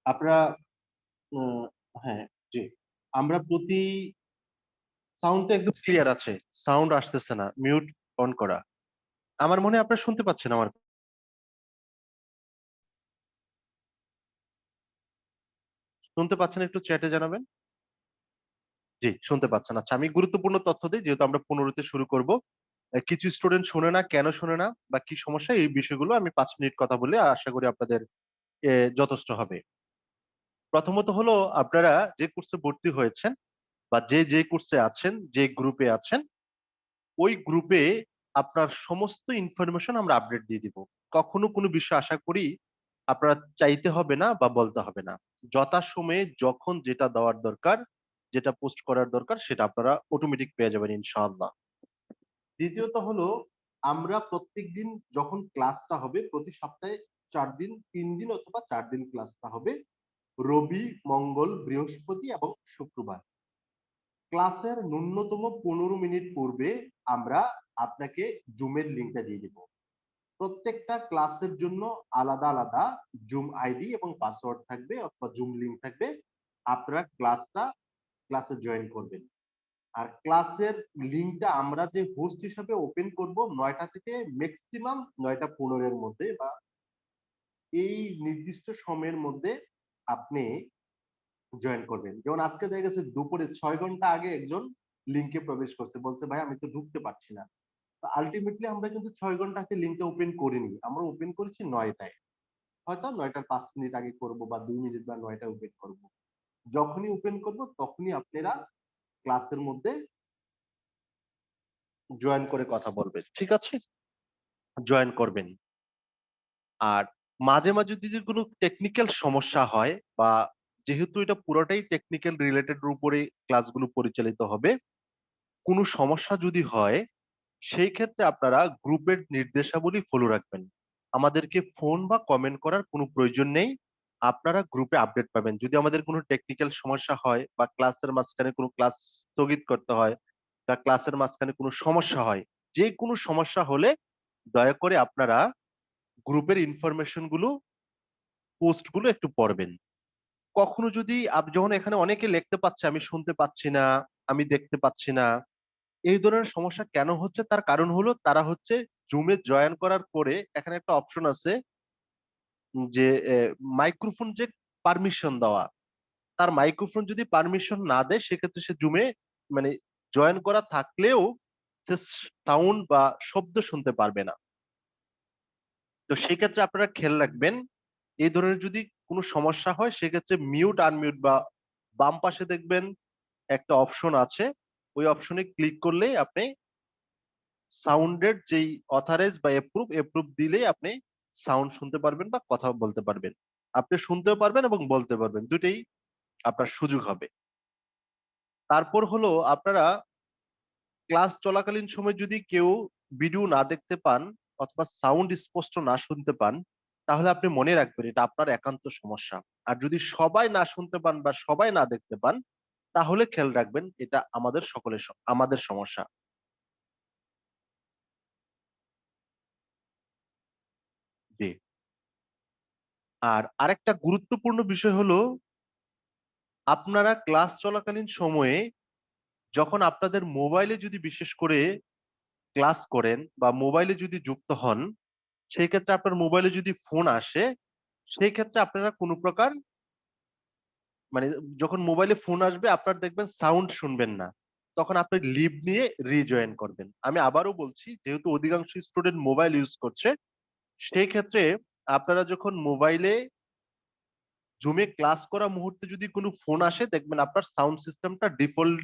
আপনারা উম, হ্যাঁ, জি, আমরা প্রতি সাউন্ড তো একদম ক্লিয়ার আছে, সাউন্ড আসতেছে না, মিউট অন করা। আমার মনে হয় আপনারা শুনতে পাচ্ছেন আমার, শুনতে পাচ্ছেন? একটু চ্যাটে জানাবেন। জি, শুনতে পাচ্ছেন। আচ্ছা, আমি গুরুত্বপূর্ণ তথ্য দিই, যেহেতু আমরা 15তে শুরু করব। কিছু স্টুডেন্ট শুনে না, কেন শুনে না বা কি সমস্যা, এই বিষয়গুলো আমি 5 মিনিট কথা বলে আশা করি আপনাদের যথেষ্ট হবে। প্রথমত হলো, আপনারা যে কোর্সে ভর্তি হয়েছেন বা যে কোর্সে আছেন, যে গ্রুপে আছেন, ওই গ্রুপে আপনার সমস্ত ইনফরমেশন আমরা আপডেট দিয়ে দিব। কখনো কোনো বিষয় আশা করি আপনারা চাইতে হবে না বা বলতে হবে না। যথাসময়ে যখন যেটা দেওয়ার দরকার, যেটা পোস্ট করার দরকার, সেটা আপনারা অটোমেটিক পেয়ে যাবেন ইনশাআল্লাহ। দ্বিতীয়ত হলো, আমরা প্রত্যেকদিন যখন ক্লাসটা হবে, প্রতি সপ্তাহে 4 দিন, 3 দিন অথবা 4 দিন ক্লাসটা হবে, রবি, মঙ্গল, বৃহস্পতি এবং শুক্রবার। ক্লাসের ন্যূনতম 15 মিনিট পূর্বে আমরা আপনাকে জুমের লিঙ্কটা দিয়ে দিব। প্রত্যেকটা ক্লাসের জন্য আলাদা আলাদা জুম আইডি এবং পাসওয়ার্ড থাকবে অথবা জুম লিঙ্ক থাকবে। আপনারা ক্লাসে জয়েন করবেন। আর ক্লাসের লিঙ্কটা আমরা যে হোস্ট হিসাবে ওপেন করব 9টা থেকে ম্যাক্সিমাম 9টা 15 এর মধ্যে, বা এই নির্দিষ্ট সময়ের মধ্যে আপনি জয়েন করবেন। যেমন আজকে দেখা গেছে দুপুরে 6 ঘন্টা আগে একজন লিঙ্কে প্রবেশ করছে, বলছে ভাই আমি তো ঢুকতে পারছি না। তো আলটিমেটলি আমরা কিন্তু 6 ঘন্টা আগে লিঙ্কটা ওপেন করিনি, আমরা ওপেন করেছি 9টায়। হয়তো 9টার 5 মিনিট আগে করব বা 2 মিনিট বা 9টায় ওপেন করব। যখনই ওপেন করব তখনই আপনারা ক্লাসের মধ্যে জয়েন করে কথা বলবেন, ঠিক আছে? জয়েন করবেন। আর মাঝে মাঝে যদি কোনো টেকনিক্যাল সমস্যা হয়, বা যেহেতু এটা পুরোটাই টেকনিক্যাল রিলেটেড উপরে ক্লাসগুলো পরিচালিত হবে, কোনো সমস্যা যদি হয়, সেই ক্ষেত্রে আপনারা গ্রুপের নির্দেশাবলী ফলো রাখবেন। আমাদেরকে ফোন বা কমেন্ট করার কোনো প্রয়োজন নেই। আপনারা গ্রুপে আপডেট পাবেন। যদি আমাদের কোনো টেকনিক্যাল সমস্যা হয় বা ক্লাসের মাঝখানে কোনো ক্লাস স্থগিত করতে হয় বা ক্লাসের মাঝখানে কোনো সমস্যা হয়, যে কোনো সমস্যা হলে দয়া করে আপনারা গ্রুপের ইনফরমেশন গুলো, পোস্ট গুলো একটু পড়বেন। কখনো যদি যেমন এখানে অনেকে লিখতে পাচ্ছে আমি শুনতে পাচ্ছি না, আমি দেখতে পাচ্ছি না, এই ধরনের সমস্যা কেন হচ্ছে, তার কারণ হলো তারা হচ্ছে জুমে জয়েন করার পরে এখানে একটা অপশন আছে যে মাইক্রোফোন যে পারমিশন দেওয়া, তার মাইক্রোফোন যদি পারমিশন না দেয়, সেক্ষেত্রে সে জুমে মানে জয়েন করা থাকলেও সে সাউন্ড বা শব্দ শুনতে পারবে না। তো সেক্ষেত্রে আপনারা খেয়াল রাখবেন, এই ধরনের যদি কোনো সমস্যা হয়, সেক্ষেত্রে মিউট আনমিউট বা বাম পাশে দেখবেন একটা অপশন আছে, ওই অপশনে ক্লিক করলেই আপনি সাউন্ডের যেই অথরাইজ বা এপ্রুভ এপ্রুভ দিলেই আপনি সাউন্ড শুনতে পারবেন বা কথা বলতে পারবেন। আপনি শুনতেও পারবেন এবং বলতে পারবেন, দুটেই আপনার সুযোগ হবে। তারপর হলো, আপনারা ক্লাস চলাকালীন সময় যদি কেউ ভিডিও না দেখতে পান অথবা সাউন্ড স্পষ্ট না শুনতে পান, তাহলে আপনি মনে রাখবেন এটা আপনার একান্ত সমস্যা। আর যদি সবাই না শুনতে পান বা সবাই না দেখতে পান, তাহলে খেয়াল রাখবেন এটা আমাদের সমস্যা। জি। আর আরেকটা গুরুত্বপূর্ণ বিষয় হলো, আপনারা ক্লাস চলাকালীন সময়ে যখন আপনাদের মোবাইলে যদি বিশেষ করে ক্লাস করেন বা মোবাইলে যদি যুক্ত হন, সেই ক্ষেত্রে আপনার মোবাইলে যদি ফোন আসে, সেই ক্ষেত্রে আপনারা কোনো প্রকার মানে যখন মোবাইলে ফোন আসবে আপনার দেখবেন সাউন্ড শুনবেন না, তখন আপনি লিভ নিয়ে রিজয়েন করবেন। আমি আবারও বলছি, যেহেতু অধিকাংশ স্টুডেন্ট মোবাইল ইউজ করছে, সেই ক্ষেত্রে আপনারা যখন মোবাইলে জুমে ক্লাস করা মুহূর্তে যদি কোনো ফোন আসে, দেখবেন আপনার সাউন্ড সিস্টেমটা ডিফল্ট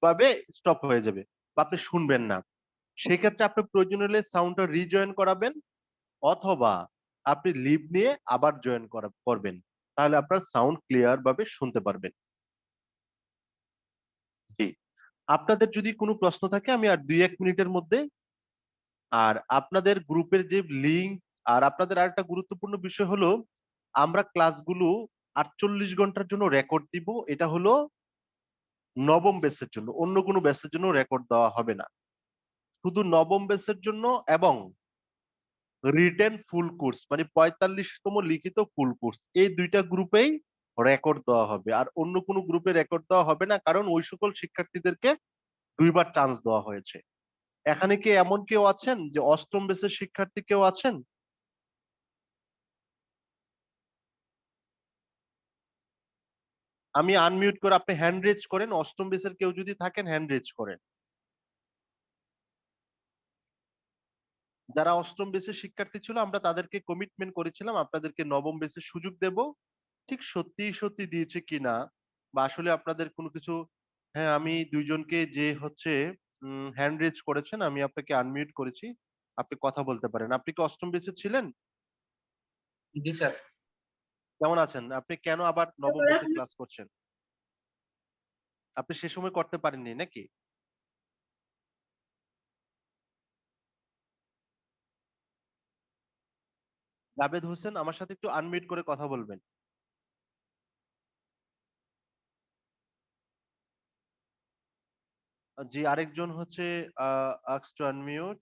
ভাবে স্টপ হয়ে যাবে বা আপনি শুনবেন না। সেক্ষেত্রে আপনি প্রয়োজন হলে সাউন্ডটা রিজয়েন করাবেন অথবা আপনি লিভ নিয়ে আবার করবেন। তাহলে আপনার সাউন্ড ক্লিয়ার ভাবে শুনতে পারবেন। জি। আপনাদের যদি কোনো প্রশ্ন থাকে আমি আর 2-1 মিনিটের মধ্যে, আর আপনাদের গ্রুপের যে লিংক, আর আপনাদের আরেকটা গুরুত্বপূর্ণ বিষয় হলো, আমরা ক্লাসগুলো 48 ঘন্টার জন্য রেকর্ড দিব। এটা হলো নবম ব্যাচের জন্য, অন্য কোনো ব্যাচের জন্য রেকর্ড দেওয়া হবে না, শুধু নবম ব্যাচের জন্য এবং রিটেন ফুল কোর্স মানে 45তম লিখিত ফুল কোর্স, এই দুইটা গ্রুপেই রেকর্ড দেওয়া হবে। আর অন্য কোনো গ্রুপে রেকর্ড দেওয়া হবে না, কারণ ওই সকল শিক্ষার্থীদেরকে 2বার চান্স দেওয়া হয়েছে। এখানে কি এমন কেউ আছেন যে অষ্টম বেসের শিক্ষার্থী কেউ আছেন? আমি আনমিউট করে, আপনি হ্যান্ড রেজ করেন, অষ্টম বেসের কেউ যদি থাকেন হ্যান্ড রেজ করেন। যারা অষ্টম বেসের শিক্ষার্থী ছিল আমরা তাদেরকে কমিটমেন্ট করেছিলাম আপনাদেরকে নবম বেসের সুযোগ দেব। ঠিক সত্যি সত্যি দিয়েছে কিনা, বা আসলে আপনাদের কোনো কিছু। হ্যাঁ, আমি দুইজনকে যে হচ্ছে হ্যান্ড রেজ করেছেন আমি আপনাকে আনমিউট করেছি, আপনি কথা বলতে পারেন। আপনি কি অষ্টম বেসে ছিলেন? জি স্যার। কেমন আছেন? আপনি কেন আবার নবম বেসে ক্লাস করছেন? আপনি সে সময় করতে পারেননি নাকি? জাবেদ হোসেন আমার সাথে একটু আনমিউট করে কথা বলবেন। জি, আরেকজন হচ্ছে আস্ক টু আনমিউট।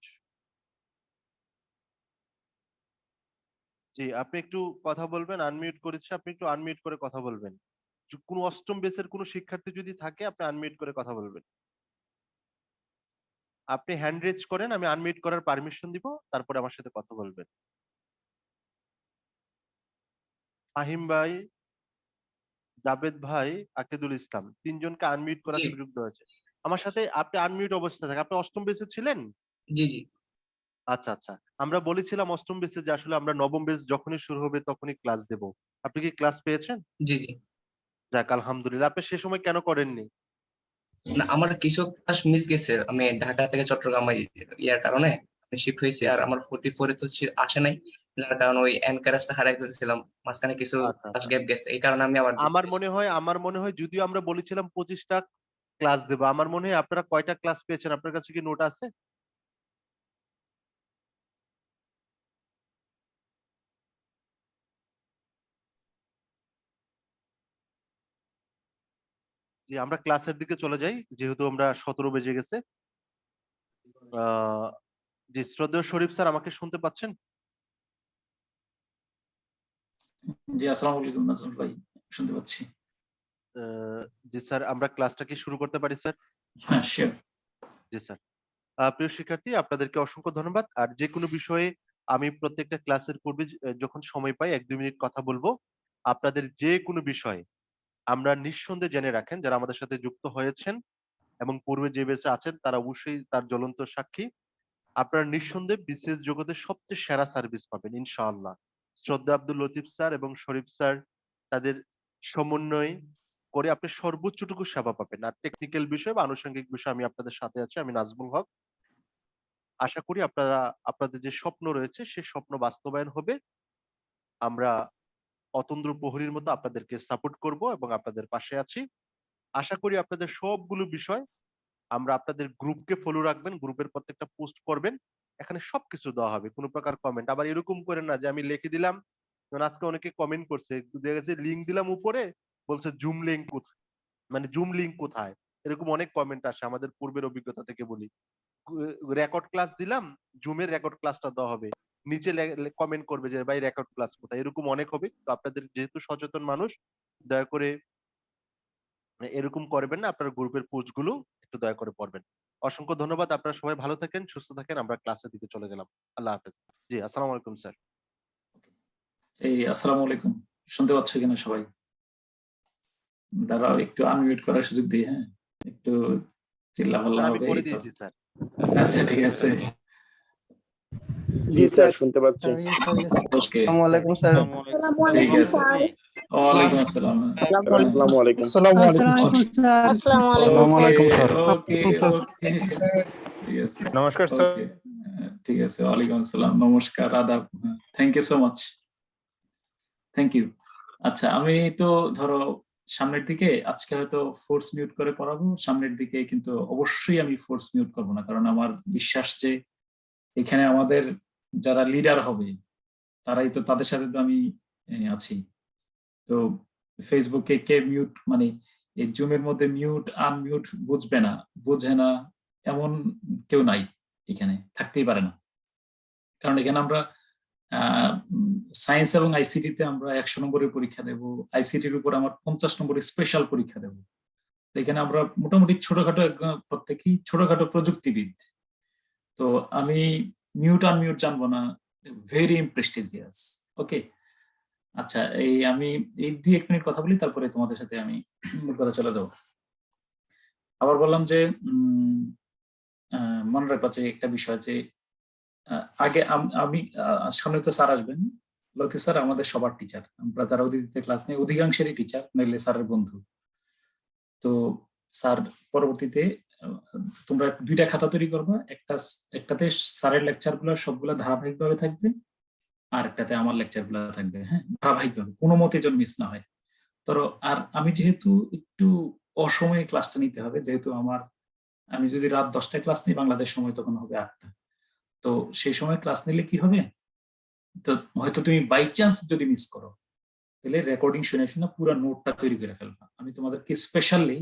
জি, আপনি একটু কথা বলবেন, আনমিউট করেছি, আপনি একটু আনমিউট করে কথা বলবেন। কোন অষ্টম বেসের কোন শিক্ষার্থী যদি থাকে আপনি আনমিউট করে কথা বলবেন। আপনি হ্যান্ড রেজ করেন, আমি আনমিউট করার পারমিশন দিব, তারপরে আমার সাথে কথা বলবেন। ফাহিম ভাই, জাবেদ ভাই, আকিদুল ইসলাম, তিনজনকে আনমিউট জি করার সুযোগ দেওয়া হয়েছে। আমার সাথে আপনি আনমিউট অবস্থায় থাকেন। আপনি অষ্টম বেসে ছিলেন? জি জি আচ্ছা, আচ্ছা। আমরা বলেছিলাম অষ্টম বেসে যে আসলে আমরা নবম বেস যখনই শুরু হবে তখনই ক্লাস দেব। আপনি কি ক্লাস পেয়েছেন? জি জি। যাক আলহামদুলিল্লাহ। আপনি সে সময় কেন করেননি? না, আমার কিছু ক্লাস মিস গেছে। আমি ঢাকা থেকে চট্টগ্রাম ইয়ার কারণে আমি শিফট হয়েছি, জি, আর জি। আমার 44 তো আসে নাই। যার কারণে ওই এনকারেজটা হারাই ফেলছিলাম, মাঝখানে কিছু আচ্ছা, ক্লাস আচ্ছা। গ্যাপ গেছে, এই কারণে আমি আবার যুক্ত হয়েছি। আমার মনে হয় যদিও আমরা বলেছিলাম 25টা ক্লাস দেব। আমার মনে হয় আপনারা কয়টা ক্লাস পেয়েছেন? আপনার কাছে কি নোট আছে? জি, আমরা ক্লাসের দিকে চলে যাই। যেহেতু আমরা 17 বেজে গেছে। আহ জি, শ্রদ্ধেয় শরীফ স্যার আমাকে শুনতে পাচ্ছেন? জি, আসসালামু আলাইকুম নাজমুল ভাই, শুনতে পাচ্ছি। জি স্যার, আমরা ক্লাসটা কি শুরু করতে পারি স্যার? হ্যাঁ, শিওর। জি স্যার। প্রিয় শিক্ষার্থী, আপনাদেরকে অসংখ্য ধন্যবাদ। আর যে কোনো বিষয়ে আমি প্রত্যেকটা ক্লাসের পূর্বে যখন সময় পাই 1-2 মিনিট কথা বলবো। আপনাদের যে কোনো বিষয়ে আমরা নিঃসন্দেহে জেনে রাখেন, যারা আমাদের সাথে যুক্ত হয়েছেন এবং পূর্বে যে বেঁচে আছেন তারা অবশ্যই তার জ্বলন্ত সাক্ষী। আপনারা নিঃসন্দেহে বিসিএস জগতের সবচেয়ে সেরা সার্ভিস পাবেন ইনশাআল্লাহ। শ্রদ্ধা আব্দুল লতিফ স্যার এবং শরীফ স্যার তাদের সমন্বয় করে আপনি সর্বোচ্চটুকু সেবা পাবেন। আর টেকনিক্যাল বিষয় বা আনুষঙ্গিক বিষয় আমি আপনাদের সাথে আছি। আমি নাজমুল হক। আশা করি আপনারা আপনাদের যে স্বপ্ন রয়েছে সেই স্বপ্ন বাস্তবায়ন হবে। আমরা অতন্দ্র প্রহরীর মতো আপনাদেরকে সাপোর্ট করব এবং আপনাদের পাশে আছি। আশা করি আপনাদের সবগুলো বিষয় আমরা আপনাদের গ্রুপকে ফলো রাখবেন, গ্রুপের প্রত্যেকটা পোস্ট করবেন। এখানে সবকিছু দেওয়া হবে। কোন প্রকার কমেন্ট। আবার এরকম করেন না যে আমি লিখে দিলাম, যেমন আজকে অনেকে কমেন্ট করছে। দেখা গেছে লিংক দিলাম উপরে, বলছে জুম লিংক কোথায়? মানে জুম লিংক কোথায়? এরকম অনেক কমেন্ট আসে, আমাদের পূর্বের অভিজ্ঞতা থেকে বলি। রেকর্ড ক্লাস দিলাম, জুমের রেকর্ড ক্লাসটা দেওয়া হবে। নিচে কমেন্ট করবে যে ভাই রেকর্ড ক্লাস কোথায়? এরকম অনেক হবে। তো আপনাদের যেহেতু সচেতন মানুষ, দয়া করে এরকম করবেন না। আপনার গ্রুপের পোস্ট গুলো একটু দয়া করে পড়বেন। অসংখ্য ধন্যবাদ। আপনারা সবাই ভালো থাকেন, সুস্থ থাকেন। আমরা ক্লাসের দিকে চলে গেলাম। আল্লাহ হাফেজ। জি, আসসালামু আলাইকুম স্যার। এই আসসালামু আলাইকুম, শুনতে পাচ্ছ কিনা সবাই? দাঁড়াও, একটু আনমিউট করার সুযোগ দিই। হ্যাঁ, একটু চিল্লাপাল্লা স্যার আমি হবে, করে এই তো। দিয়েছি স্যার। আচ্ছা, ঠিক আছে। জি স্যার, শুনতে পাচ্ছি। ওকে, আসসালামু আলাইকুম স্যার। ঠিক আছে। ওয়ালাইকুম আসসালাম। হ্যাঁ, আসসালামু আলাইকুম। আসসালামু আলাইকুম স্যার। আসসালামু আলাইকুম আসসালামু স্যার। আলাইকুম স্যার। ওকে, ওকে, ঠিক আছে। নমস্কার স্যার। ওকে, ঠিক আছে। ওয়ালাইকুম আসসালাম, নমস্কার, আদাব। Thank you so much, thank you. আচ্ছা, আমি তো ধরো সামনের দিকে আজকে হয়তো ফোর্স মিউট করে পড়াবো, সামনের দিকে কিন্তু অবশ্যই আমি ফোর্স মিউট করবো না, কারণ আমার বিশ্বাস যে এখানে আমাদের যারা লিডার হবে তারাই তো, তাদের সাথে তো আমি আছি। তো ফেসবুকে কে মিউট মানে এই জুমের মধ্যে মিউট আনমিউট বুঝবে না, বোঝে না, এমন কেউ নাই, এখানে থাকতেই পারে না। কারণ এখানে আমরা সায়েন্স এবং আইসিটিতে আমরা 100 নম্বরের পরীক্ষা দেব, আইসিটির উপর আমার 50 নম্বরের স্পেশাল পরীক্ষা দেব। তো এখানে আমরা মোটামুটি ছোটখাটো প্রত্যেকেই ছোটখাটো প্রযুক্তিবিদ। তো আমি মিউট আনমিউট জানবো না, ভেরি প্রেস্টিজিয়াস। ওকে, আচ্ছা আমি এই 2-1 মিনিট কথা বলি, তারপরে তোমাদের সাথে আমি মূল কথা চলে যাবো। আবার বললাম যে মনে রাখবা যে একটা বিষয় যে আগে আমি সামনে তো স্যার আসবেন, লতিফ স্যার আমাদের সবার টিচার, আমরা যারা অতিথিতে ক্লাস নেই অধিকাংশেরই টিচার, নইলে স্যারের বন্ধু। তো স্যার পরবর্তীতে তোমরা 2টা খাতা তৈরি করবা, একটাতে স্যারের লেকচার গুলো সবগুলো ধারাবাহিকভাবে থাকবে, আর একটাতে আমার লেকচার গুলো থাকবে। হ্যাঁ, ধারাবাহিকভাবে, কোনো মতে যেন মিস না হয়। ধরো আর আমি যেহেতু একটু অসময়ে ক্লাসটা নিতে হবে, যেহেতু আমি যদি রাত 10টায় ক্লাস নিই বাংলাদেশ সময়, তখন হবে 8টা। তো সেই সময় ক্লাস নিলে কি হবে, তো হয়তো তুমি বাই চান্স যদি মিস করো, তাহলে রেকর্ডিং শুনে শুনে পুরো নোটটা তৈরি করে ফেলবা। আমি তোমাদেরকে স্পেশালি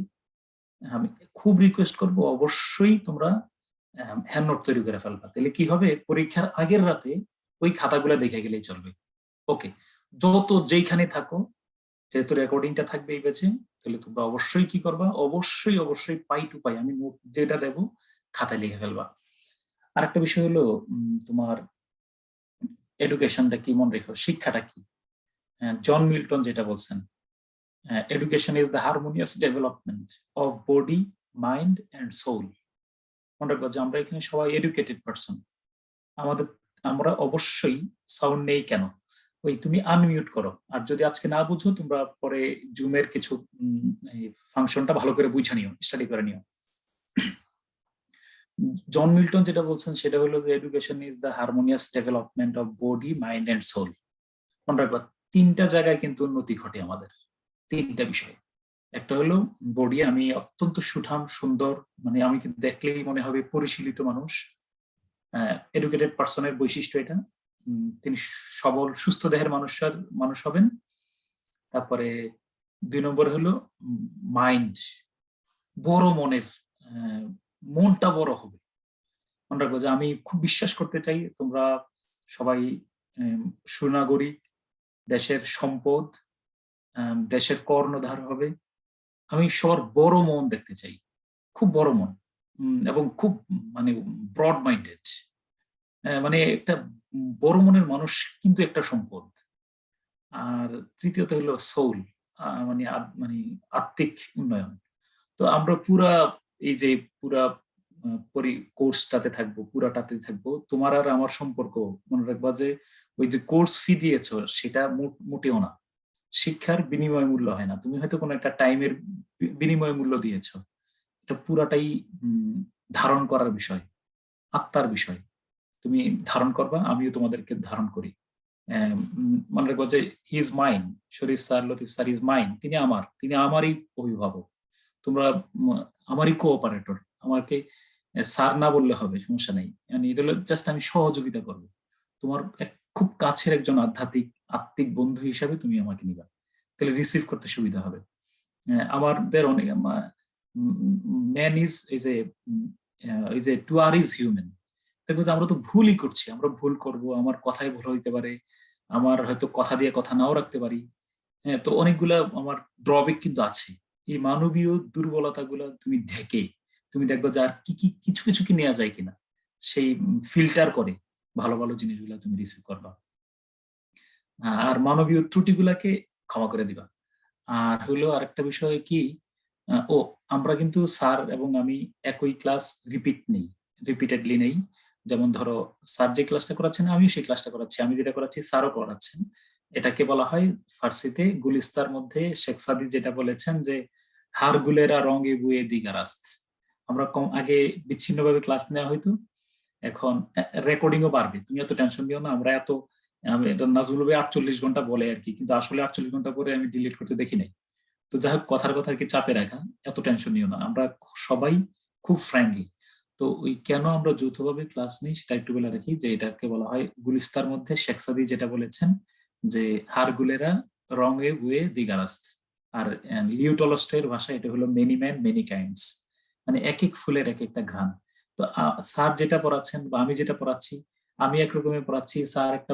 আমি খুব রিকোয়েস্ট করব, অবশ্যই তোমরা হ্যান্ড নোট তৈরি করে ফেলবা। তাহলে কি হবে, পরীক্ষার আগের রাতে ওই খাতাগুলো দেখে গেলেই চলবে। ওকে, যত যেইখানে থাকো, যেহেতু রেকর্ডিংটা থাকবে এই ব্যাচে, তাহলে তোমরা অবশ্যই কি করবা, অবশ্যই অবশ্যই পাই টু পাই আমি নোট যেটা দেবো খাতায় লিখে ফেলবা। আর একটা বিষয় হলো তোমার এডুকেশনটা কি মনে রেখো, শিক্ষাটা কি। জন মিল্টন যেটা বলছেন, education is the harmonious development of body, mind and soul. মনে রাখবো যে আমরা এখানে সবাই এডুকেটেড পারসন। আমরা অবশ্যই সাউন্ড নেই কেন, ওই তুমি আনমিউট করো, আর যদি আজকে না বুঝো তোমরা পরে জুমের কিছু ফাংশনটা ভালো করে বুঝে নিও, স্টাডি করে নিও। জন মিল্টন যেটা বলছেন সেটা হলো যে education is the harmonious development of body, mind and soul. মনে রাখবা 3টা জায়গায় কিন্তু উন্নতি ঘটে আমাদের, 3টা বিষয়। একটা হলো বডি, আমি অত্যন্ত সুঠাম সুন্দর, মানে আমি কিন্তু দেখলেই মনে হবে পরিশীলিত মানুষ, এডুকেটেড পার্সনের বৈশিষ্ট্য এটা। তিনি সবল সুস্থ দেহের মানুষ হবেন। তারপরে 2 নম্বর হলো মাইন্ড, বড় মনের, মনটা বড় হবে। মনে রাখবো যে আমি খুব বিশ্বাস করতে চাই তোমরা সবাই সুনাগরিক, দেশের সম্পদ, দেশের কর্ণধার হবে। আমি সবার বড় মন দেখতে চাই, খুব বড় মন, এবং খুব মানে ব্রড মাইন্ডেড। মানে একটা বড় মনের মানুষ কিন্তু একটা সম্পদ। আর তৃতীয়ত হলো সোল, মানে আত্মিক উন্নয়ন। তো আমরা পুরা এই যে পুরা কোর্সটাতে থাকবো, পুরাটাতে থাকবো তোমার আর আমার সম্পর্ক। মনে রাখবা যে ওই যে কোর্স ফি দিয়েছো সেটা মোটেও না, শিক্ষার বিনিময় মূল্য হয় না। তুমি হয়তো কোনো একটা টাইমের বিনিময় মূল্য দিয়েছো, এটা পুরাটাই ধারণ করার বিষয়, আত্মার বিষয়। তুমি ধারণ করবা, আমিও তোমাদেরকে ধারণ করি। মনে রাখবো যে he is mine, Sharif sir, Latif sir is mine, তিনি আমারই অভিভাবক, তোমরা আমারই কোঅপারেটর। আমাকে স্যার না বললে হবে, সমস্যা নেই, মানে এটা হলো জাস্ট আমি সহযোগিতা করবো। তোমার খুব কাছের একজন আত্মিক বন্ধু হিসাবে তুমি আমাকে নিবা, তাহলে রিসিভ করতে সুবিধা হবে। আমাদের অনেক man is to err is human. দেখবো যে আমরা তো ভুলই করছি, আমরা ভুল করব, আমার কথাই ভুল হইতে পারে, আমার হয়তো কথা দিয়ে কথা নাও রাখতে পারি। হ্যাঁ, তো অনেকগুলা আমার ড্রব্যাক কিন্তু আছে। এই মানবীয় দুর্বলতা গুলা তুমি দেখবে যে আর কিছু কিছু কি নেওয়া যায় কিনা, সেই ফিল্টার করে ভালো ভালো জিনিসগুলা তুমি রিসিভ করবা, আর মানবীয় ত্রুটিগুলাকে ক্ষমা করে দিবা। আর হলো আরেকটা বিষয় কি, আমরা কিন্তু স্যার এবং আমি একই ক্লাস রিপিটেডলি নেই। যেমন ধরো স্যার যে ক্লাসটা করাচ্ছেন আমিও সেই ক্লাসটা করাচ্ছি, আমি যেটা করাচ্ছি স্যারও করাচ্ছেন। এটাকে বলা হয় ফার্সিতে গুলিস্তার মধ্যে শেখ সাদি যেটা বলেছেন যে হার গুলেরা রঙে বুয়ে দিগারাস্ত। আমরা আগে বিচ্ছিন্নভাবে ক্লাস নেওয়া হয়তো, এখন রেকর্ডিংও বাড়বে, তুমি এত টেনশন নিও না। আমরা নাজমুল ভাই 48 ঘন্টা বলে আর কি, কিন্তু আসলে 48 ঘন্টা পরে আমি ডিলিট করতে দেখি নাই। তো যাই হোক, কথার কথা আর কি চাপে রাখা, এত টেনশন নিও না, আমরা সবাই খুব ফ্রেন্ডলি। তো ওই কেন আমরা যৌথভাবে ক্লাস নিই সেটা একটু বলে রাখি, যে এটাকে বলা হয় গুলিস্তার মধ্যে শেখ সাদি যেটা বলেছেন যে হার গুলেরা রঙে বুয়ে দিগারাস্ত। আর লিও টলস্টয়ের ভাষায় এটা হলো মেনি ম্যান মেনি কাইন্ডস, মানে এক এক ফুলের এক একটা ঘ্রাণ। তো স্যার যেটা পড়াচ্ছেন বা আমি যেটা পড়াচ্ছি, আমি একরকমে পড়াচ্ছি, স্যার একটা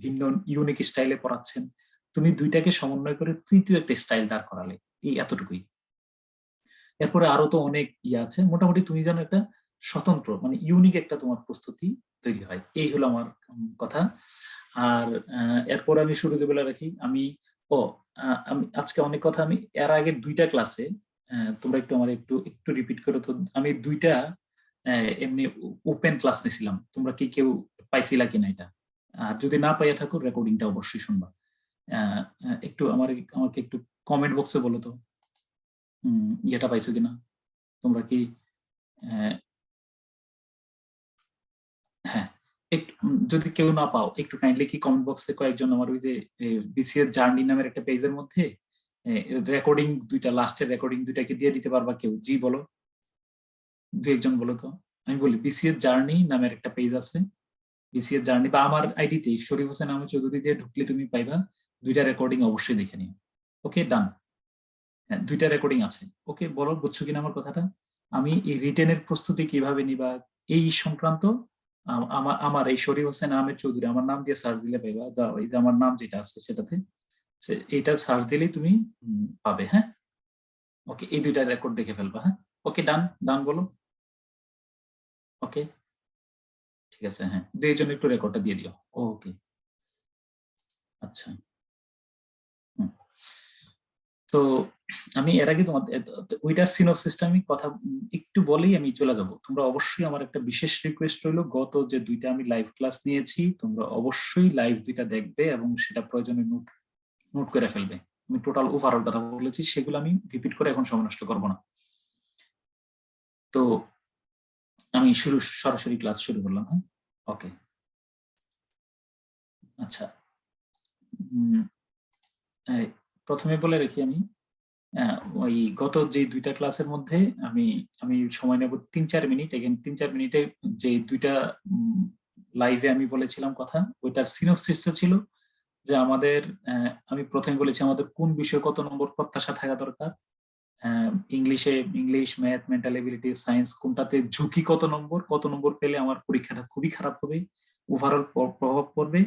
ভিন্ন ইউনিক স্টাইলে পড়াচ্ছেন, তুমি দুইটাকে সমন্বয় করে তৃতীয় একটা স্টাইল দাঁড় করালে, এই এতটুকুই। এরপরে আরো তো অনেক ইয়ে আছে, মোটামুটি তুমি যেন একটা স্বতন্ত্র মানে ইউনিক একটা তোমার প্রস্তুতি তৈরি হয়, এই হলো আমার কথা। আর এরপর আমি শুরুতে বলে রাখি, আমি আমি আজকে অনেক কথা, আমি এর আগে দুইটা ক্লাসে, তোমরা একটু আমার একটু একটু রিপিট করো তো, আমি দুইটা এমনি ওপেন ক্লাস নিয়েছিলাম, তোমরা কি কেউ পাইছিলা কিনা এটা? আর যদি না পাইয়া থাকো রেকর্ডিংটা অবশ্যই শুনবা। একটু আমাকে একটু কমেন্ট বক্সে বলো তো ইয়েটা পাইছো কিনা তোমরা কি? হ্যাঁ, একটু যদি কেউ না পাও একটু কাইন্ডলি কি কমেন্ট বক্সে কয়েকজন আমার ওই যে বিসিএস জার্নি নামের একটা পেজের মধ্যে রেকর্ডিং দুইটা, লাস্টের রেকর্ডিং দুইটা কি দিয়ে দিতে পারবা কেউ? জি বলো, দু একজন বলো তো। আমি বলি বিসিএস জার্নি নামের একটা পেজ আছে, বিসিএস জার্নি, বা আমার আইডিতে শরীফ হোসেন আহমেদ চৌধুরী দিয়ে ঢুকলে তুমি পাইবা, দুইটা রেকর্ডিং অবশ্যই দেখে নিও। ওকে ডান, হ্যাঁ দুইটা রেকর্ডিং আছে। ওকে বলো বুঝছো কিনা আমার কথাটা? আমি এই রিটেনের প্রস্তুতি কিভাবে নিবা এই সংক্রান্ত আমার এই শরীফ হোসেন আহমেদ চৌধুরী, আমার নাম দিয়ে সার্চ দিলে পাইবা, এই যে আমার নাম যেটা আছে সেটাতে, এইটা সার্চ দিলেই তুমি পাবে। হ্যাঁ ওকে, এই দুইটা রেকর্ড দেখে ফেলবা। হ্যাঁ ওকে ডান, ডান বলো। ওকে ঠিক আছে, হ্যাঁ দুইজন একটু রেকর্ডটা দিয়ে দিও। ওকে আচ্ছা। তো আমি এর আগে তোমাদের ওইটার সিনোপসিসটা আমি কথা একটু বলেই আমি চলে যাব। তোমরা অবশ্যই, আমার একটা বিশেষ রিকোয়েস্ট রইলো, গত যে দুইটা আমি লাইভ ক্লাস নিয়েছি তোমরা অবশ্যই লাইভ দুইটা দেখবে এবং সেটা প্রয়োজনে নোট নোট করে ফেলবে। আমি টোটাল ওভারঅল কথা বলেছি, সেগুলো আমি রিপিট করে এখন সময় নষ্ট করবো না। তো আমি সরাসরি ক্লাস শুরু করলাম। হ্যাঁ ওকে আচ্ছা, প্রথমে বলে রাখি আমি ওই গত যে দুইটা ক্লাসের মধ্যে আমি আমি সময় নেব 3-4 মিনিট, এখানে 3-4 মিনিটে যে দুইটা লাইভে আমি বলেছিলাম কথা, ওইটার সিনোপসিসটা ছিল যে আমাদের আমি প্রথমে বলেছি আমাদের কোন বিষয়ে কত নম্বর প্রত্যাশা থাকা দরকার, English, math, mental ability, science কোনটাতে ঝুঁকি কত নম্বর, কত নম্বর পেলে আমার পরীক্ষাটা খুবই খারাপ হবে, ওভারঅল প্রভাব পড়বে,